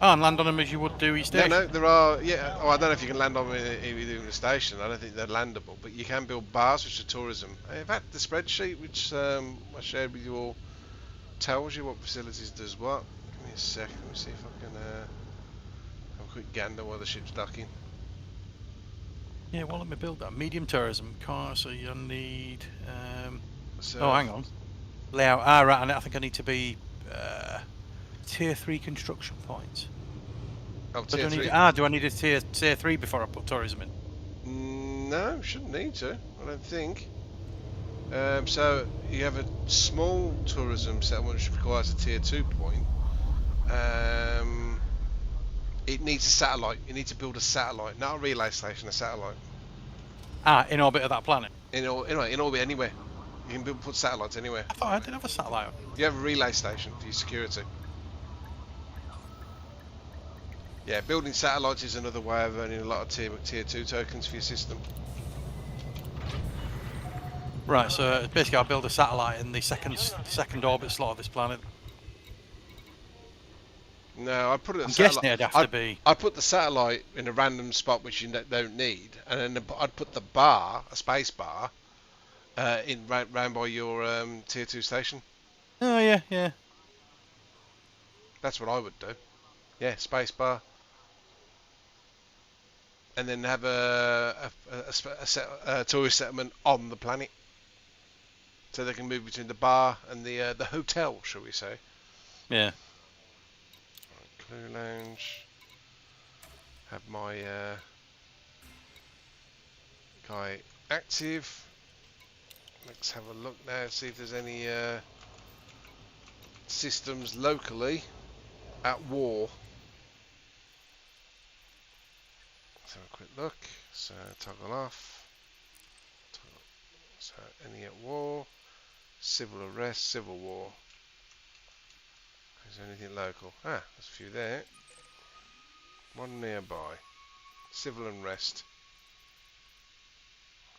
Oh, and land on them as you would do each station. No, there are. Yeah. Oh, I don't know if you can land on them in the station. I don't think they're landable, but you can build bars, which are tourism. In fact, the spreadsheet which I shared with you all tells you what facilities does what. Give me a sec. Let me see if I can have a quick gander while the ship's docking. Yeah, well, let me build that medium tourism car. So you need. So, oh, hang on. Layout. Ah, right. And I think I need to be tier 3 construction points. Oh, tier 3. Do I need a tier 3 before I put tourism in? No, shouldn't need to. I don't think. So you have a small tourism settlement which requires a tier 2 point. It needs a satellite. You need to build a satellite, not a relay station, a satellite. Ah, in orbit of that planet. In orbit anywhere. You can put satellites anywhere. I thought I did have a satellite. You have a relay station for your security. Yeah, building satellites is another way of earning a lot of tier 2 tokens for your system. Right, so basically I'll build a satellite in the second orbit slot of this planet. No, I'd put it. I'm guessing it'd have to be. I'd put the satellite in a random spot which you don't need, and then I'd put the bar, a space bar, round by your tier 2 station. Oh yeah. That's what I would do. Yeah, space bar, and then have a tourist settlement on the planet, so they can move between the bar and the hotel, shall we say? Yeah. Crew lounge. Have my guy active. Let's have a look now, see if there's any systems locally at war. Let's have a quick look. So toggle off. So any at war. Civil arrest, civil war. Is there anything local? Ah, there's a few there. One nearby. Civil unrest.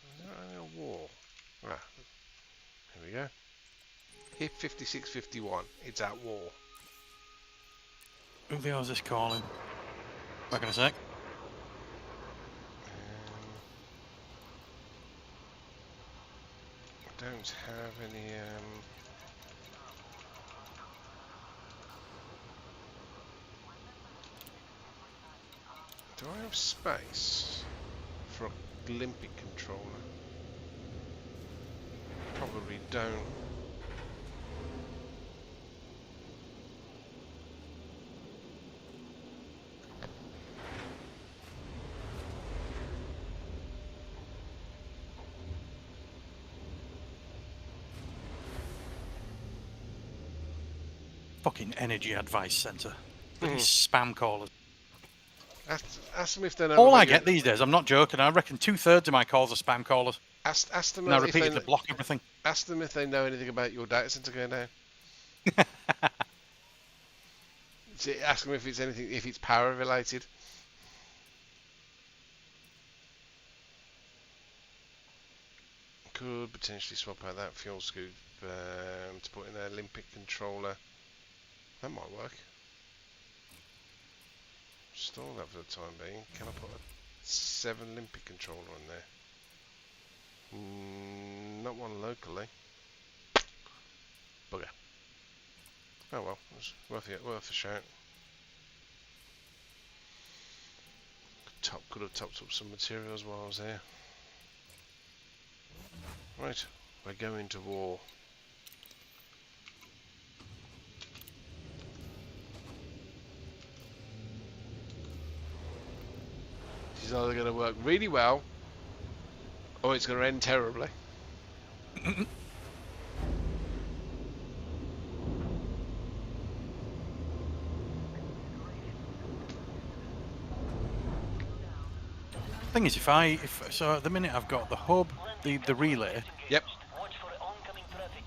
Is there any a war? Ah, here we go. HIP 5651. It's at war. Who the hell is this calling? Back in a sec. I don't have any. Do I have space for a Olympic controller? Probably don't. Fucking energy advice center. These spam callers. Ask them if they know. All about I get these days, I'm not joking, I reckon 2/3 of my calls are spam callers. Ask them And I if they, repeatedly block everything. ask them if they know anything about your data center going down. Ask them if it's anything, if it's power related. Could potentially swap out that fuel scoop to put in an Olympic controller. That might work. Store that for the time being. Can I put a 7 Olympic controller on there? Not one locally. Bugger. Oh well, it was worth a shout. Could have topped up some materials while I was there. Right, we're going to war. This is either going to work really well, or it's going to end terribly. Thing is, so at the minute I've got the hub, the relay. Yep.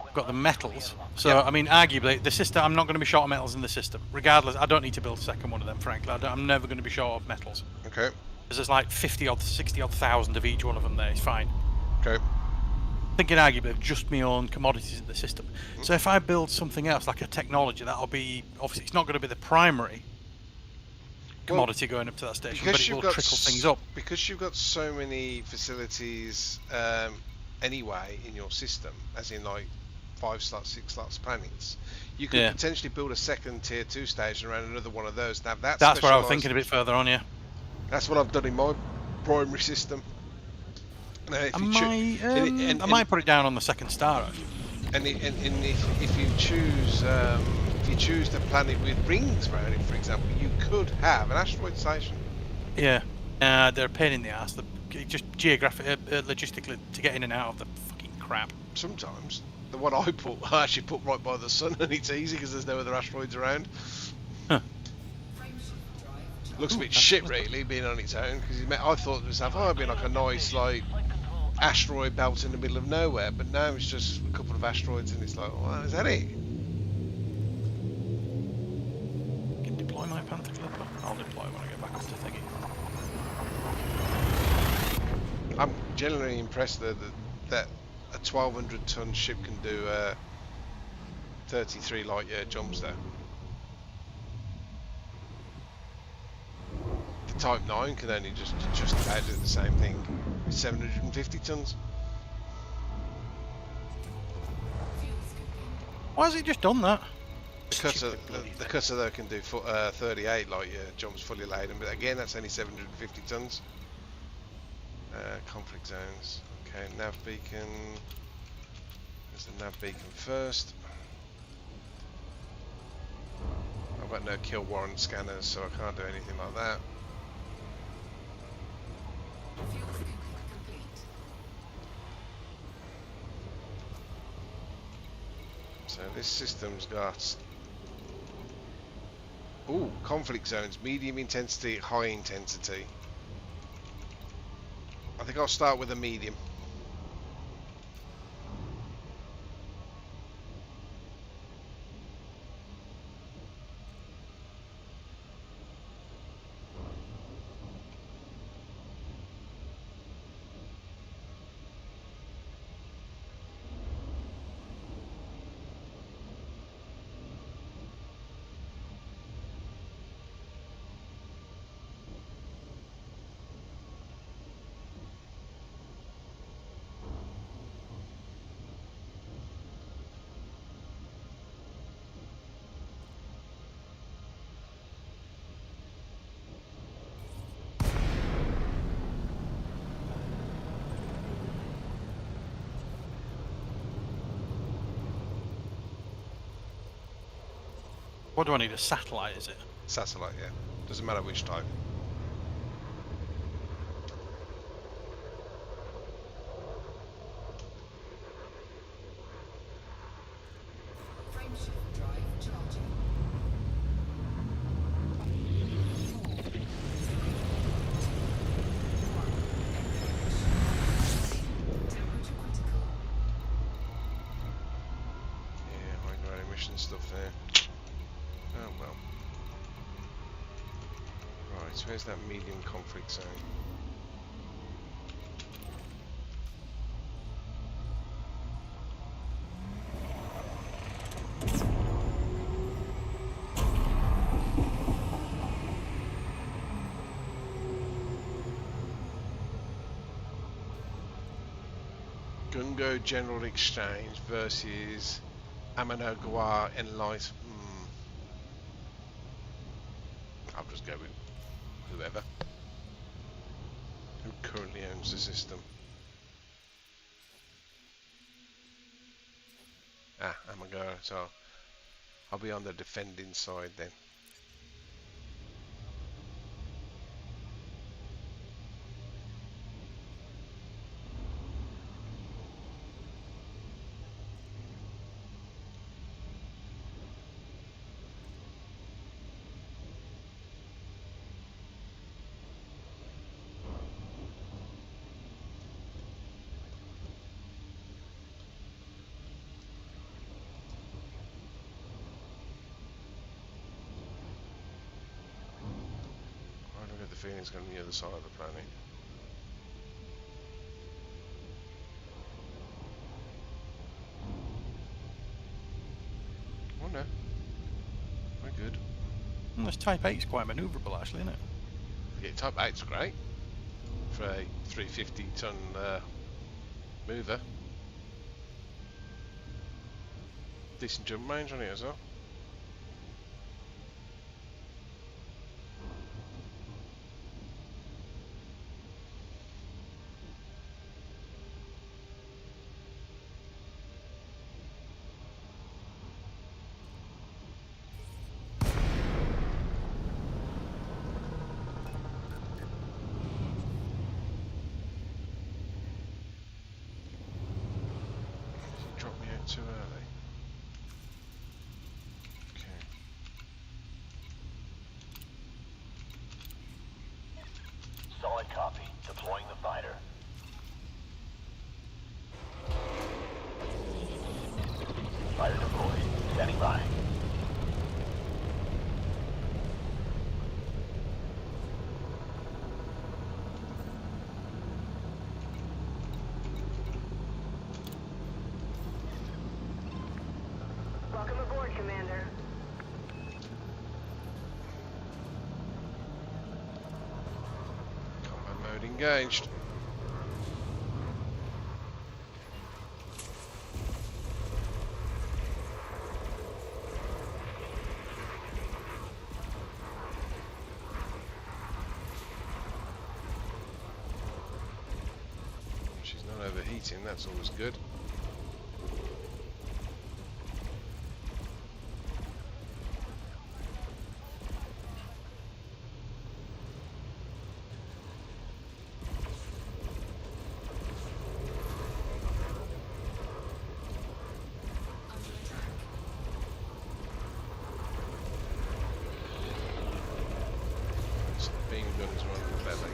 I've got the metals. So Yep. I mean, arguably, the system. I'm not going to be short of metals in the system. Regardless, I don't need to build a second one of them. Frankly, I'm never going to be short of metals. Okay. Because there's like 50 odd, 60 odd thousand of each one of them there. It's fine. Okay. Thinking arguably of just my own commodities in the system. So if I build something else like a technology, that'll be obviously it's not going to be the primary commodity going up to that station, but it will trickle things up. Because you've got so many facilities anyway in your system, as in like 5 slots, 6 slots planets, you could potentially build a second tier 2 station around another one of those and have that. That's where I was thinking a bit further on, yeah. That's what I've done in my primary system. Now, if I might put it down on the second star actually. And if you choose the planet with rings around it, for example, you could have an asteroid station. Yeah, they're a pain in the ass. Just logistically to get in and out of the fucking crap. Sometimes the one I actually put right by the sun, and it's easy because there's no other asteroids around. Huh. Looks a bit shit, really, being on its own. Because I thought to myself, it'd be like a nice asteroid belt in the middle of nowhere, but now it's just a couple of asteroids, and it's like, well, is that it? Can deploy my Panther Clipper. I'll deploy when I get back up to thingy. I'm generally impressed that a 1,200 ton ship can do 33 light year jumps there. The Type 9 can only just about do the same thing. It's 750 tons. Why has it just done that? The cutter though can do 38 light year jumps fully laden, but again that's only 750 tons. Conflict zones. Okay, nav beacon. There's the nav beacon first. I've got no kill warrant scanners, so I can't do anything like that. So this system's got conflict zones, medium intensity, high intensity. I think I'll start with a medium. What do I need? A satellite, is it? Satellite, yeah. Doesn't matter which type. Frameshift drive charging. crashing stuff there. Oh well. Right, so where's that medium conflict zone? Gungo General Exchange versus Amanogwa Enlight. I'll just go with whoever who currently owns the system. Amagara, so I'll be on the defending side then. I get the feeling it's going to be the other side of the planet. Oh no, we're good. Well, this Type 8 is quite manoeuvrable actually, isn't it? Yeah, Type 8's great for a 350 ton mover. Decent jump range on it as well. Drop me out too early. Okay. Solid copy. Deploying the fighter. Fighter deployed. Standing by. Welcome aboard, Commander. Combat mode engaged. She's not overheating, that's always good. Some beam guns running the belly.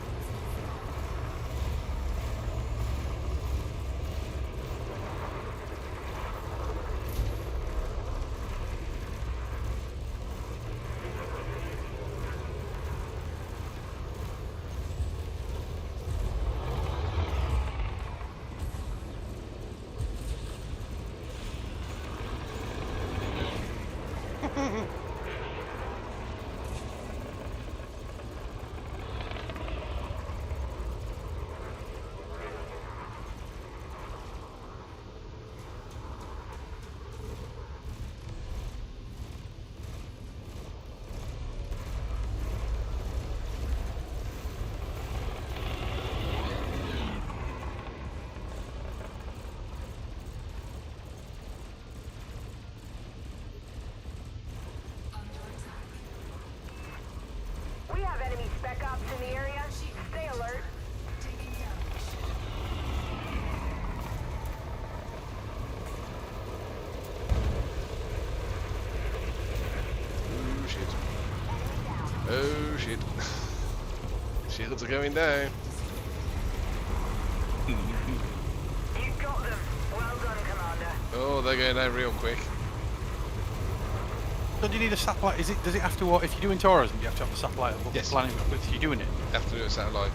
We have enemy spec ops in the area. Stay alert. Taking damage. Oh shit. Oh shit. Shields are going down. You got them. Well done, Commander. Oh, they're going down real quick. So do you need a satellite? Does it have to, if you're doing tourism, do you have to have a satellite of what Yes. planet you're doing it? Have to do a satellite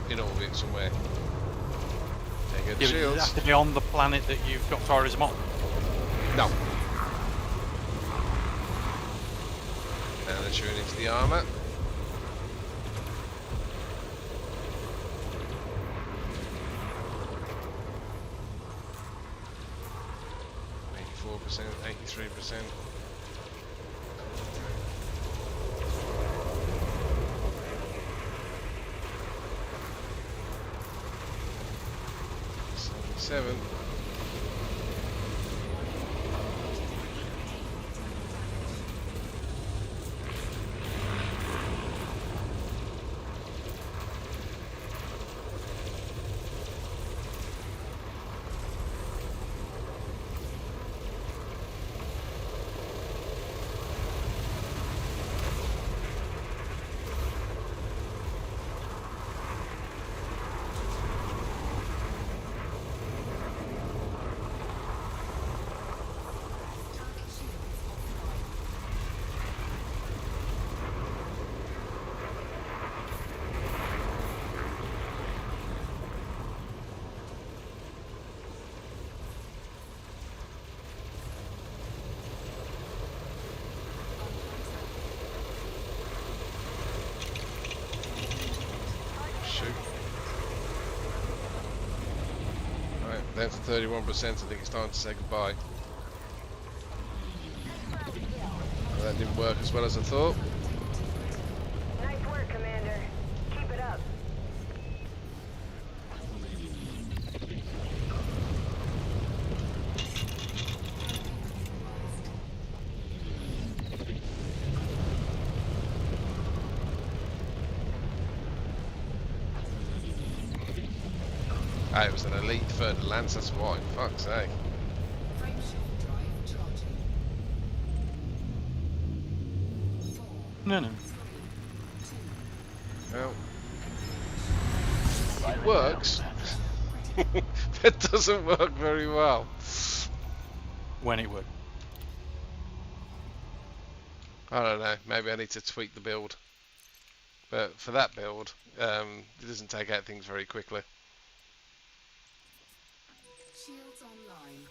in orbit somewhere. There you go, the Yeah, but does it shields. have to be on the planet that you've got tourism on? No. And then shooting into the armour. %, 83%. Seven. Down to 31%, I think it's time to say goodbye. That didn't work as well as I thought. Nice work, Commander. Keep it up. Ah, it was an elite third lance, that's why. Fuck's sake. Frameshift drive charging. No. Well, it works. That doesn't work very well. When it works. I don't know, maybe I need to tweak the build. But for that build, it doesn't take out things very quickly. Shields online.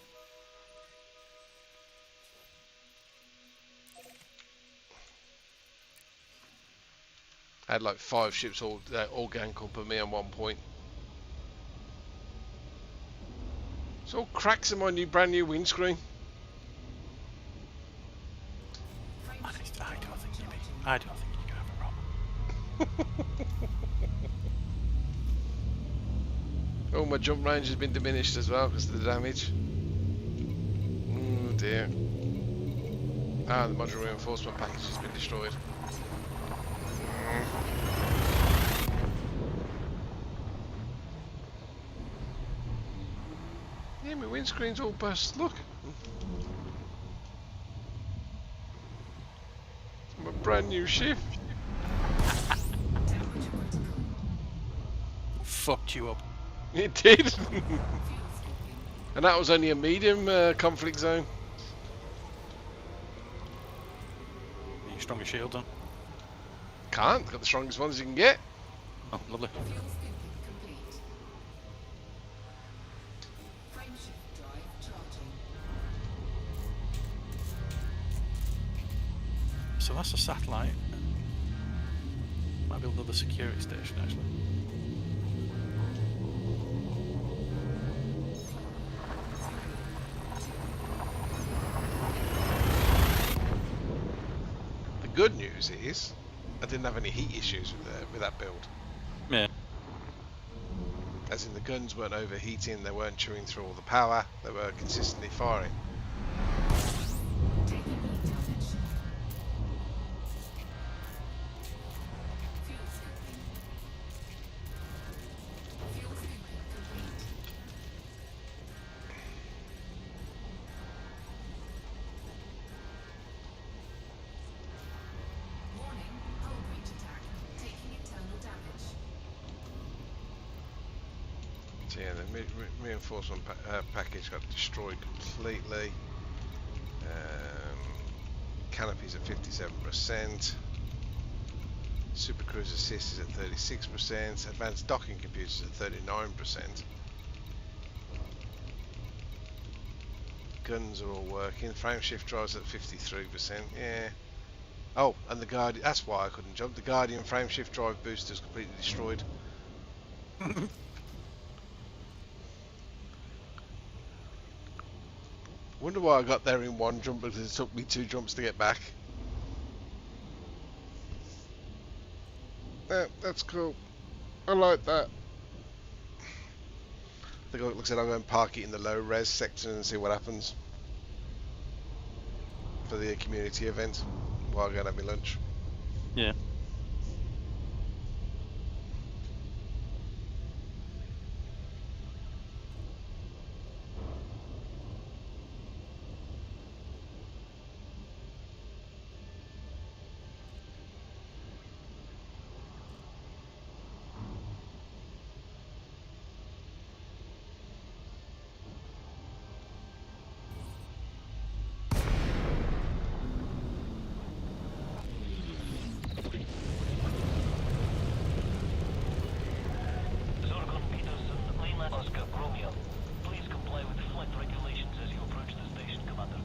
I had like 5 ships all gang up at me at one point. It's all cracks in my brand new windscreen. I don't think you're going to have a problem. Oh, my jump range has been diminished as well because of the damage. Oh dear. Ah, the modular reinforcement package has been destroyed. Yeah, my windscreen's all burst. Look. I'm a brand new ship. Fucked you up. It did. And that was only a medium conflict zone. Your strongest shield on. Can't. Got the strongest ones you can get. Oh, lovely. Fuel scooping complete. Frameshift drive charging. So that's a satellite. Might be another security station actually. The good news is I didn't have any heat issues with that build. Yeah. As in the guns weren't overheating, they weren't chewing through all the power, they were consistently firing. Taking heat damage. Fuel scooping. Fuel scooping complete. Warning, hull breach attack. Taking internal damage. So yeah, the reinforcement package got destroyed completely. Canopy's at 57%. Super Cruise Assist is at 36%. Advanced Docking Computers at 39%. Guns are all working. Frame shift drives at 53%. Yeah. Oh, and the Guardian. That's why I couldn't jump. The Guardian frame shift drive booster is completely destroyed. Wonder why I got there in one jump, because it took me 2 jumps to get back. Yeah, that's cool. I like that. I think, like I said, I'll go and park it in the low res section and see what happens for the community event while I go and have my lunch. Yeah. Oscar Romeo, please comply with flight regulations as you approach the station, Commander.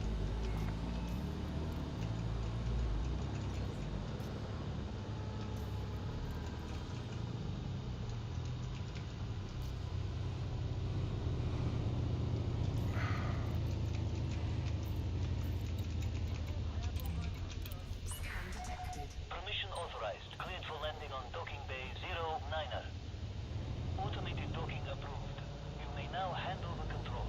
Scan detected. Permission authorized. Cleared for landing on docking bay 09er. Automated docking approved. You may now hand over control.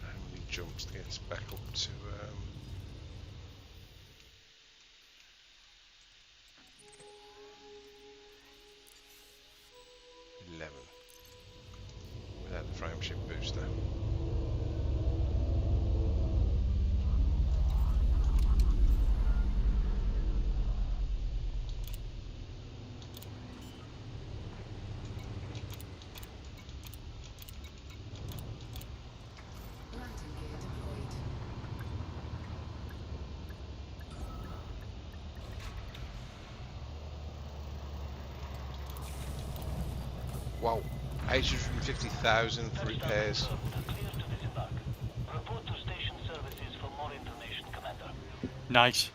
How many jumps to get us back up to 11 without the frame shift booster. Landing gear deployed. Wow, 850,000 for repairs. Clear to disembark. Report to station services for more information, Commander. Nice.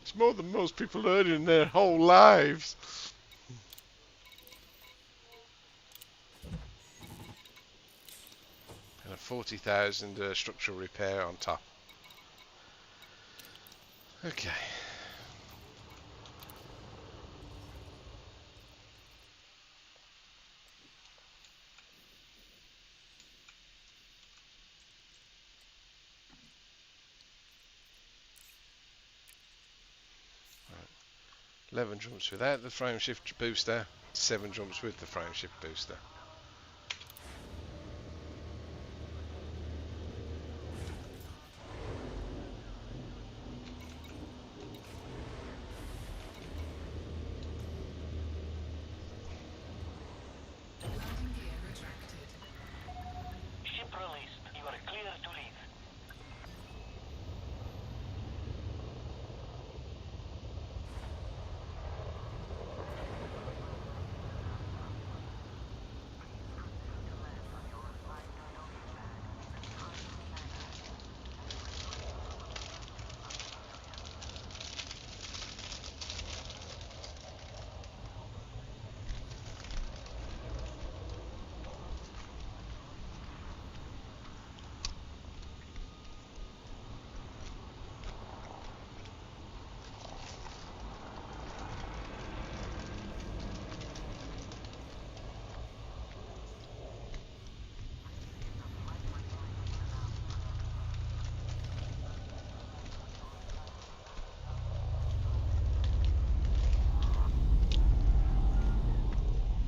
It's more than most people earn in their whole lives. And a 40,000 structural repair on top. Okay. Right. 11 jumps without the frame shift booster, 7 jumps with the frame shift booster. Landing gear retracted. Ship released. You are clear to leave.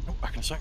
Oh, back in a sec.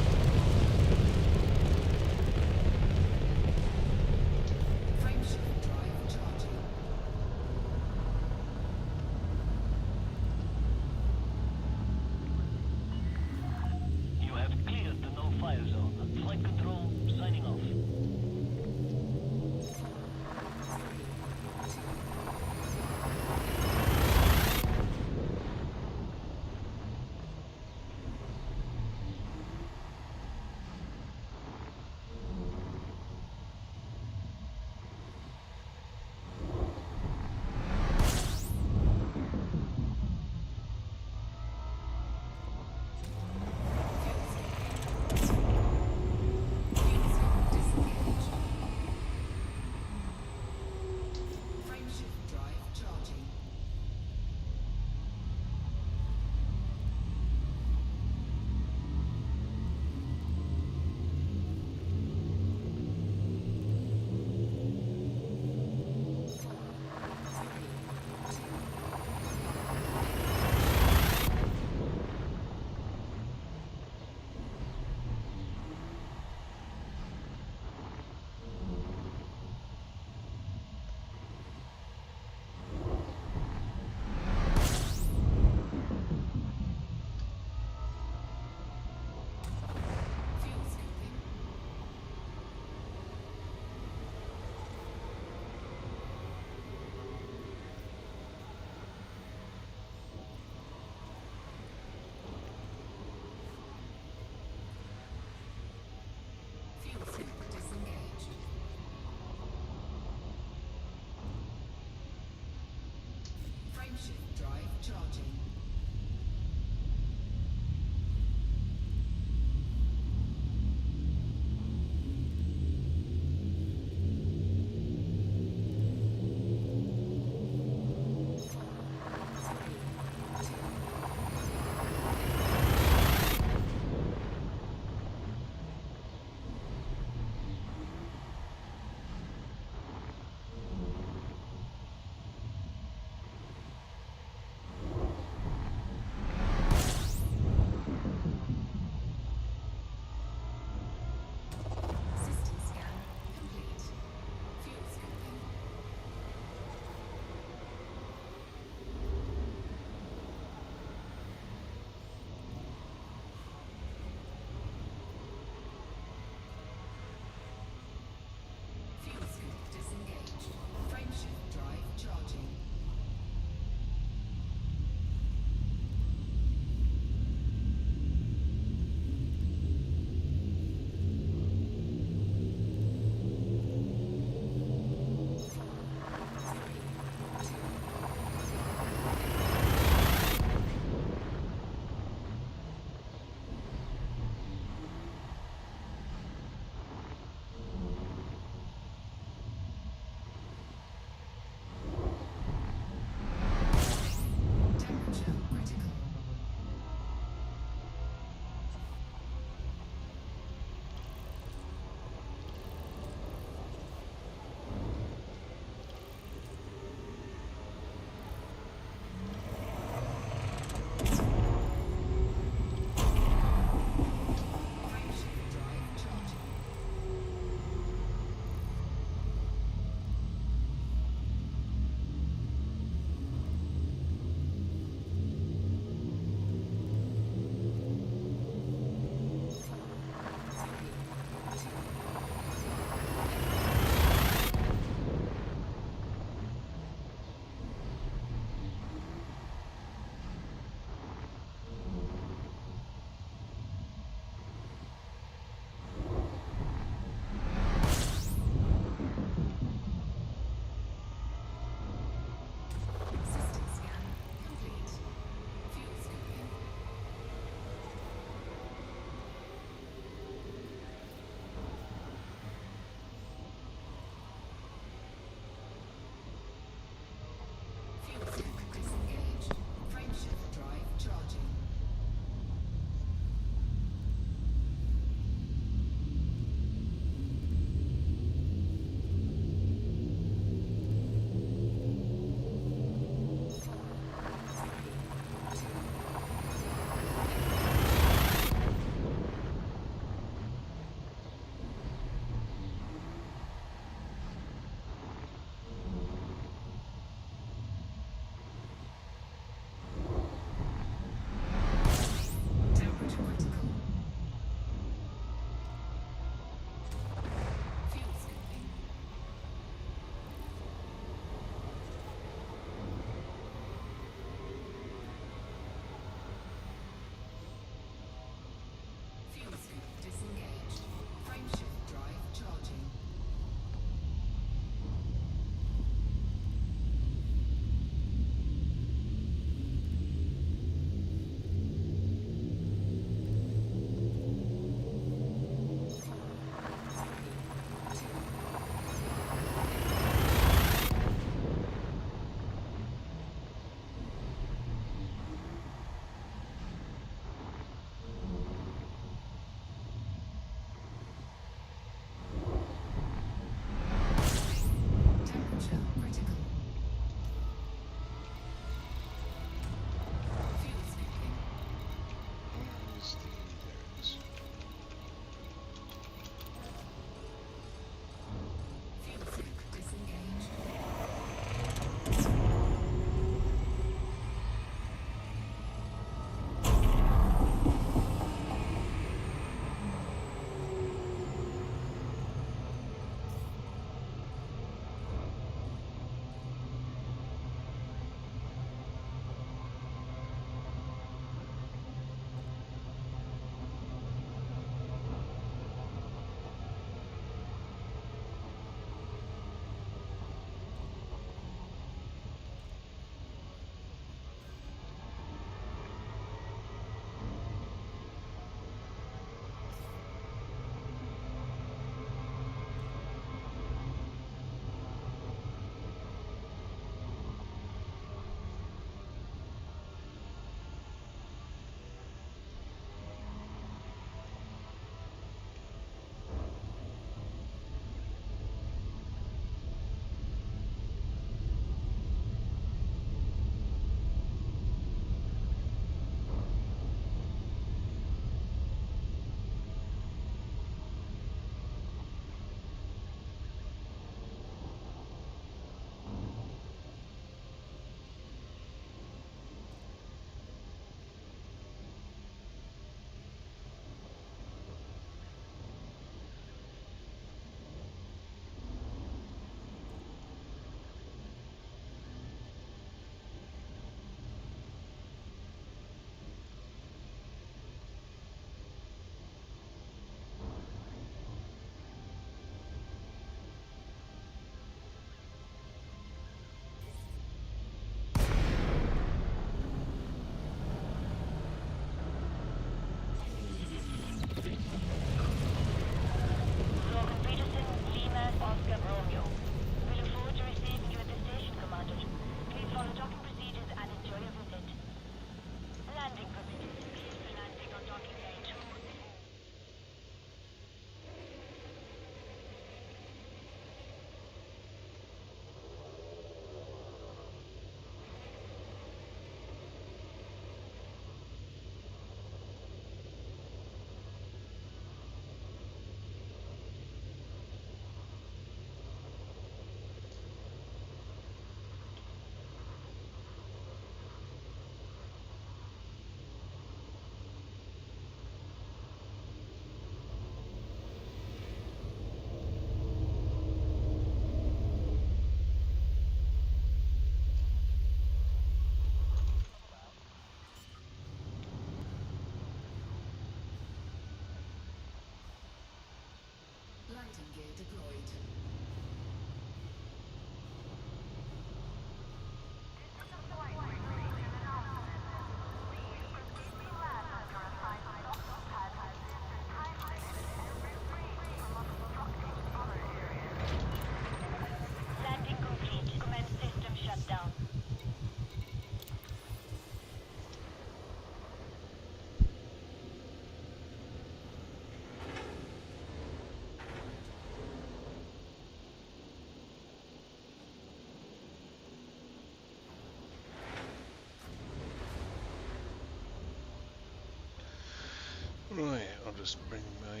Right, I'll just bring my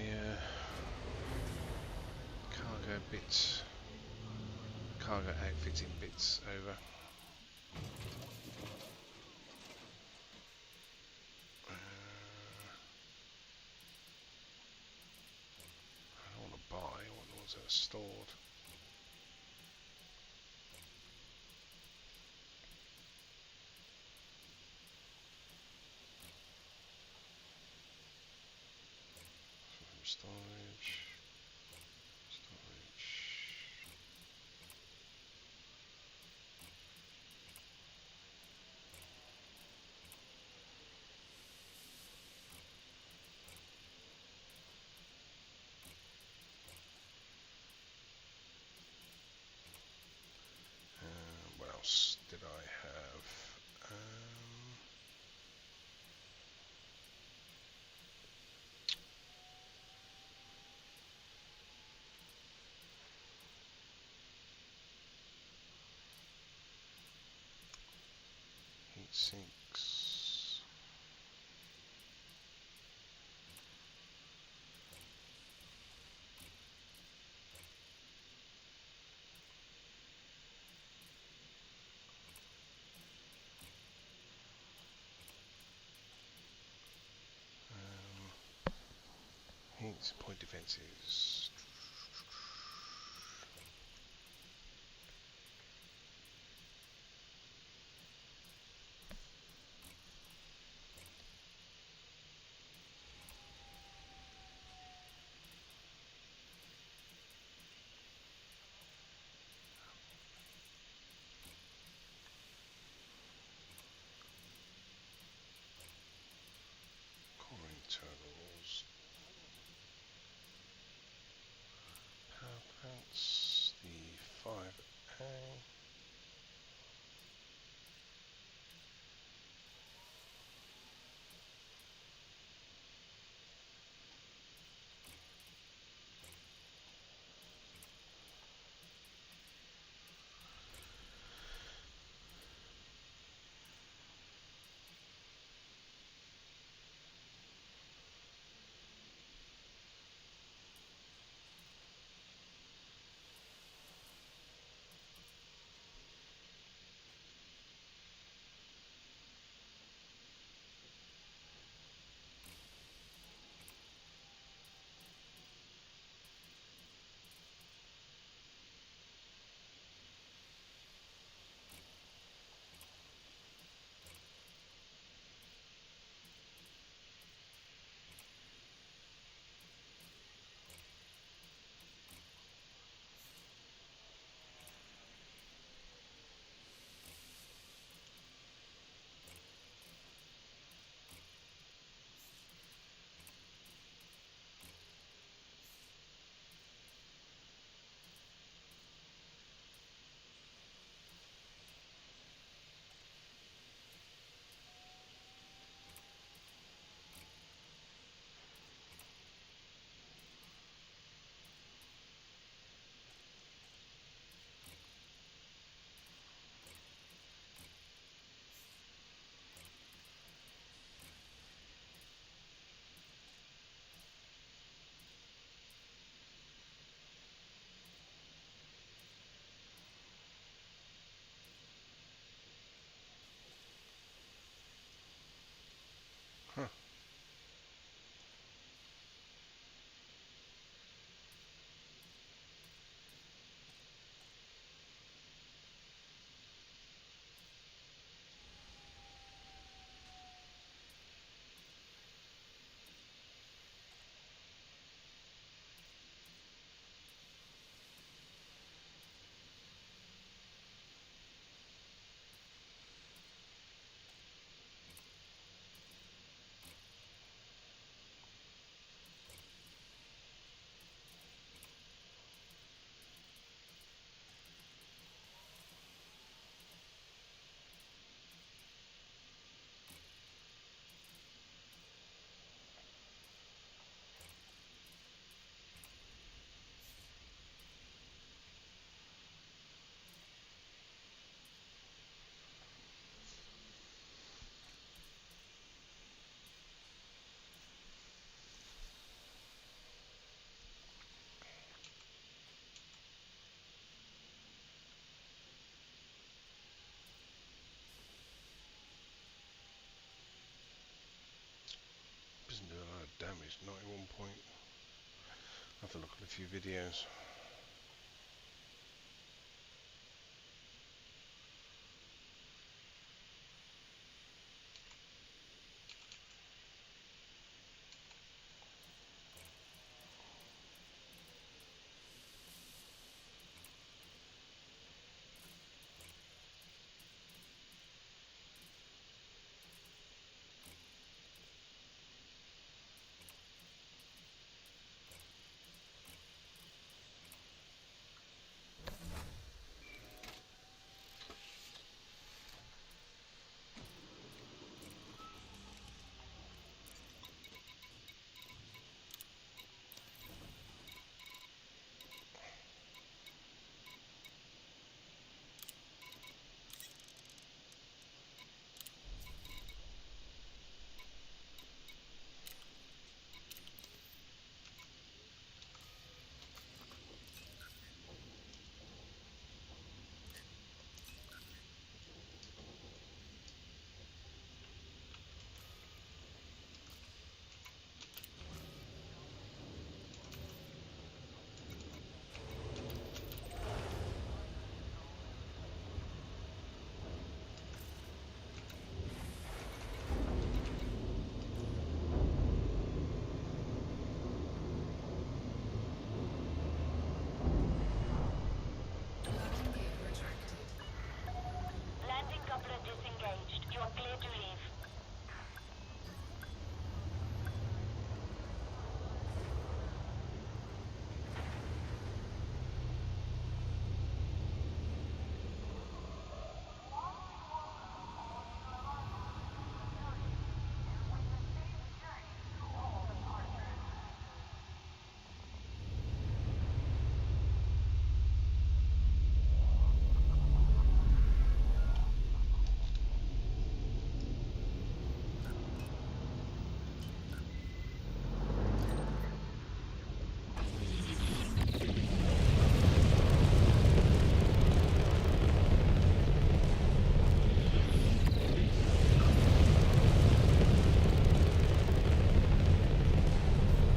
cargo outfitting bits over. I don't want to buy, I want the ones that are stored. Storage. What else did I have? Heat sinks. Heat point defenses. Core internals. Power plants. The 5A. damaged, 91 point. I'll have to look at a few videos. Landing gear retracted. Landing coupler disengaged. You are clear to leave.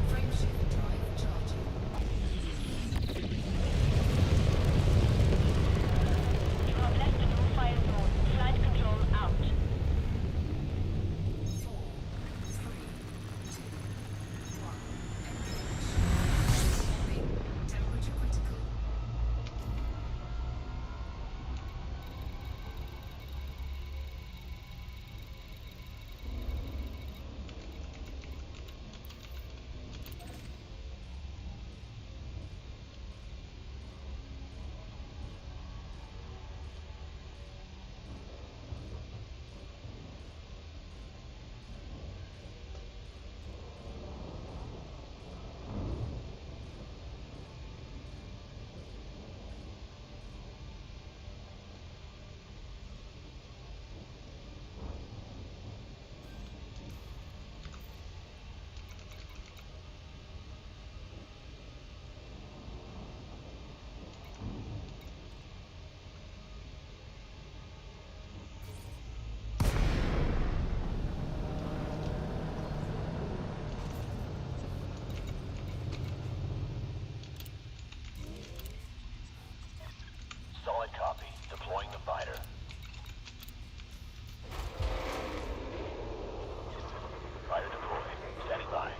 Frameshift drive charging. You have left the new fire zone. Flight control out. 4, 3, 2, 1. Engage. Warning. Temperature critical. Solid copy. Deploying the fighter. Fighter deployed. Standing by.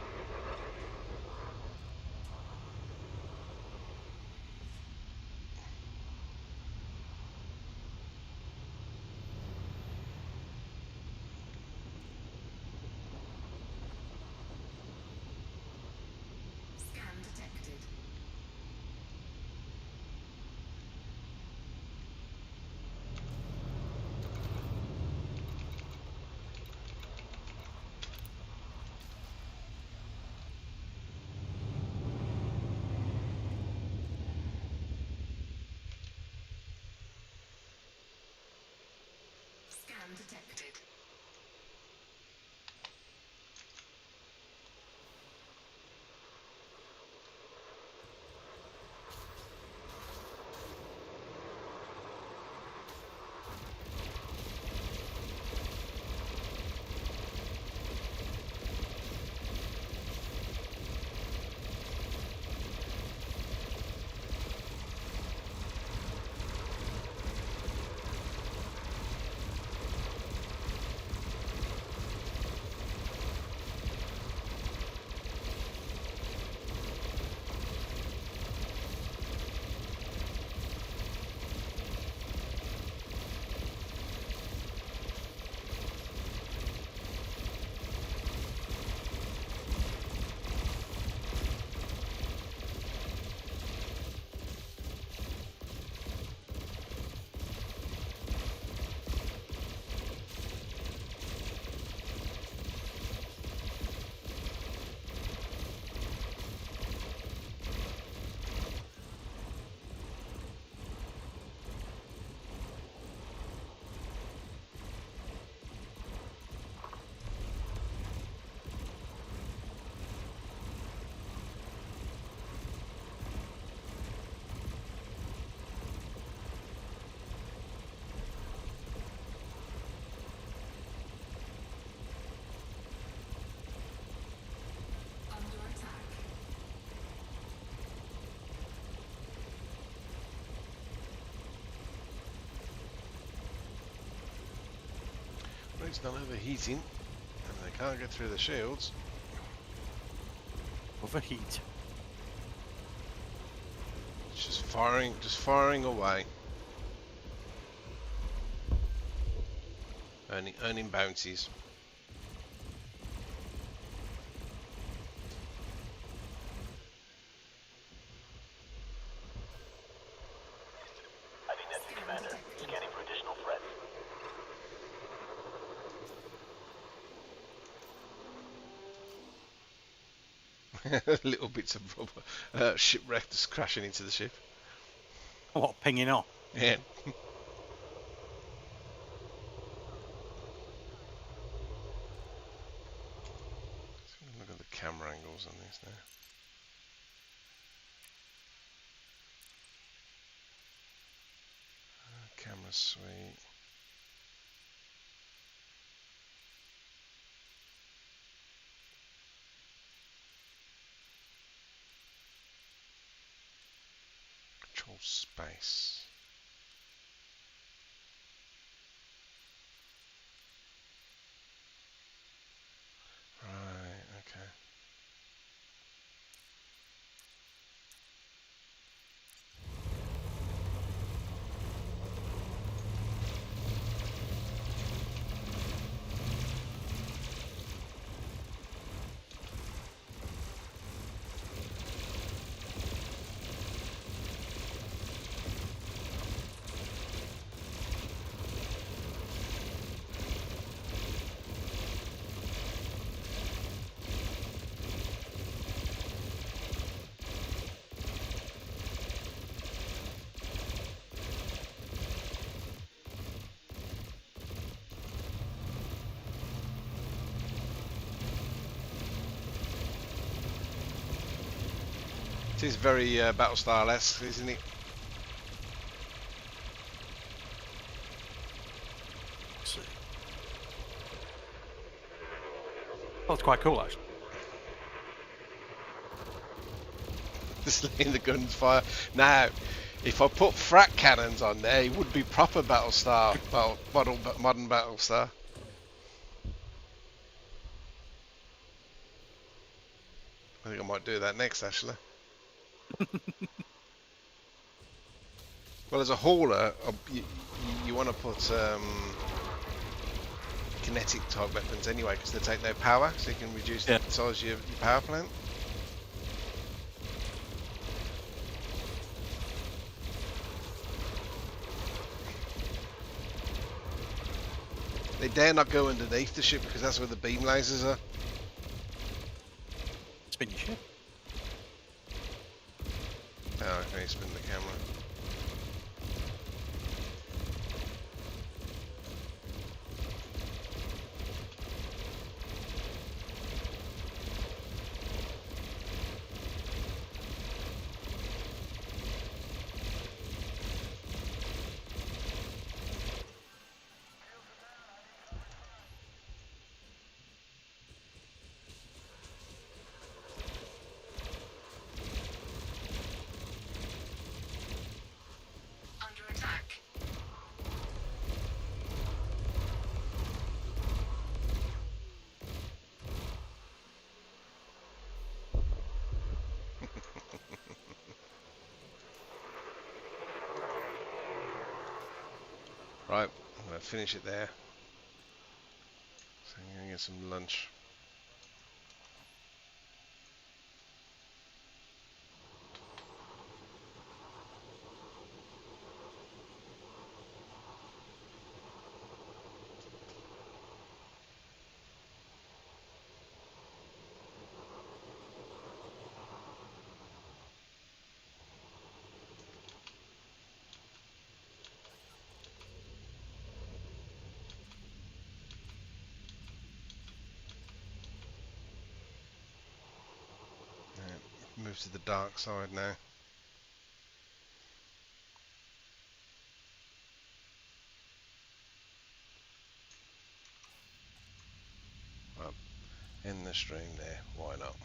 Scan detected. Scan detected. it's not overheating, and they can't get through the shields. Overheat. It's just firing away. Earning bounties. Identity Commander. Scanning for additional threats. Little bits of rubber, shipwreck just crashing into the ship. What, pinging off? Yeah. Look at the camera angles on this now. Camera sweet. Control space. Right, okay. It is very Battlestar-esque, isn't it? So, well, it's quite cool, actually. Just letting the guns fire. Now, if I put frac cannons on there, it would be proper Battlestar, modern Battlestar. I think I might do that next, actually. Well, as a hauler, you want to put kinetic type weapons anyway, because they take no power, so you can reduce the size of your power plant. They dare not go underneath the ship because that's where the beam lasers are. Spin your ship. Oh, okay, spin the camera. Under attack. Right, I'm going to finish it there. So I'm going to get some lunch. Move to the dark side now. Well, end the stream there, why not?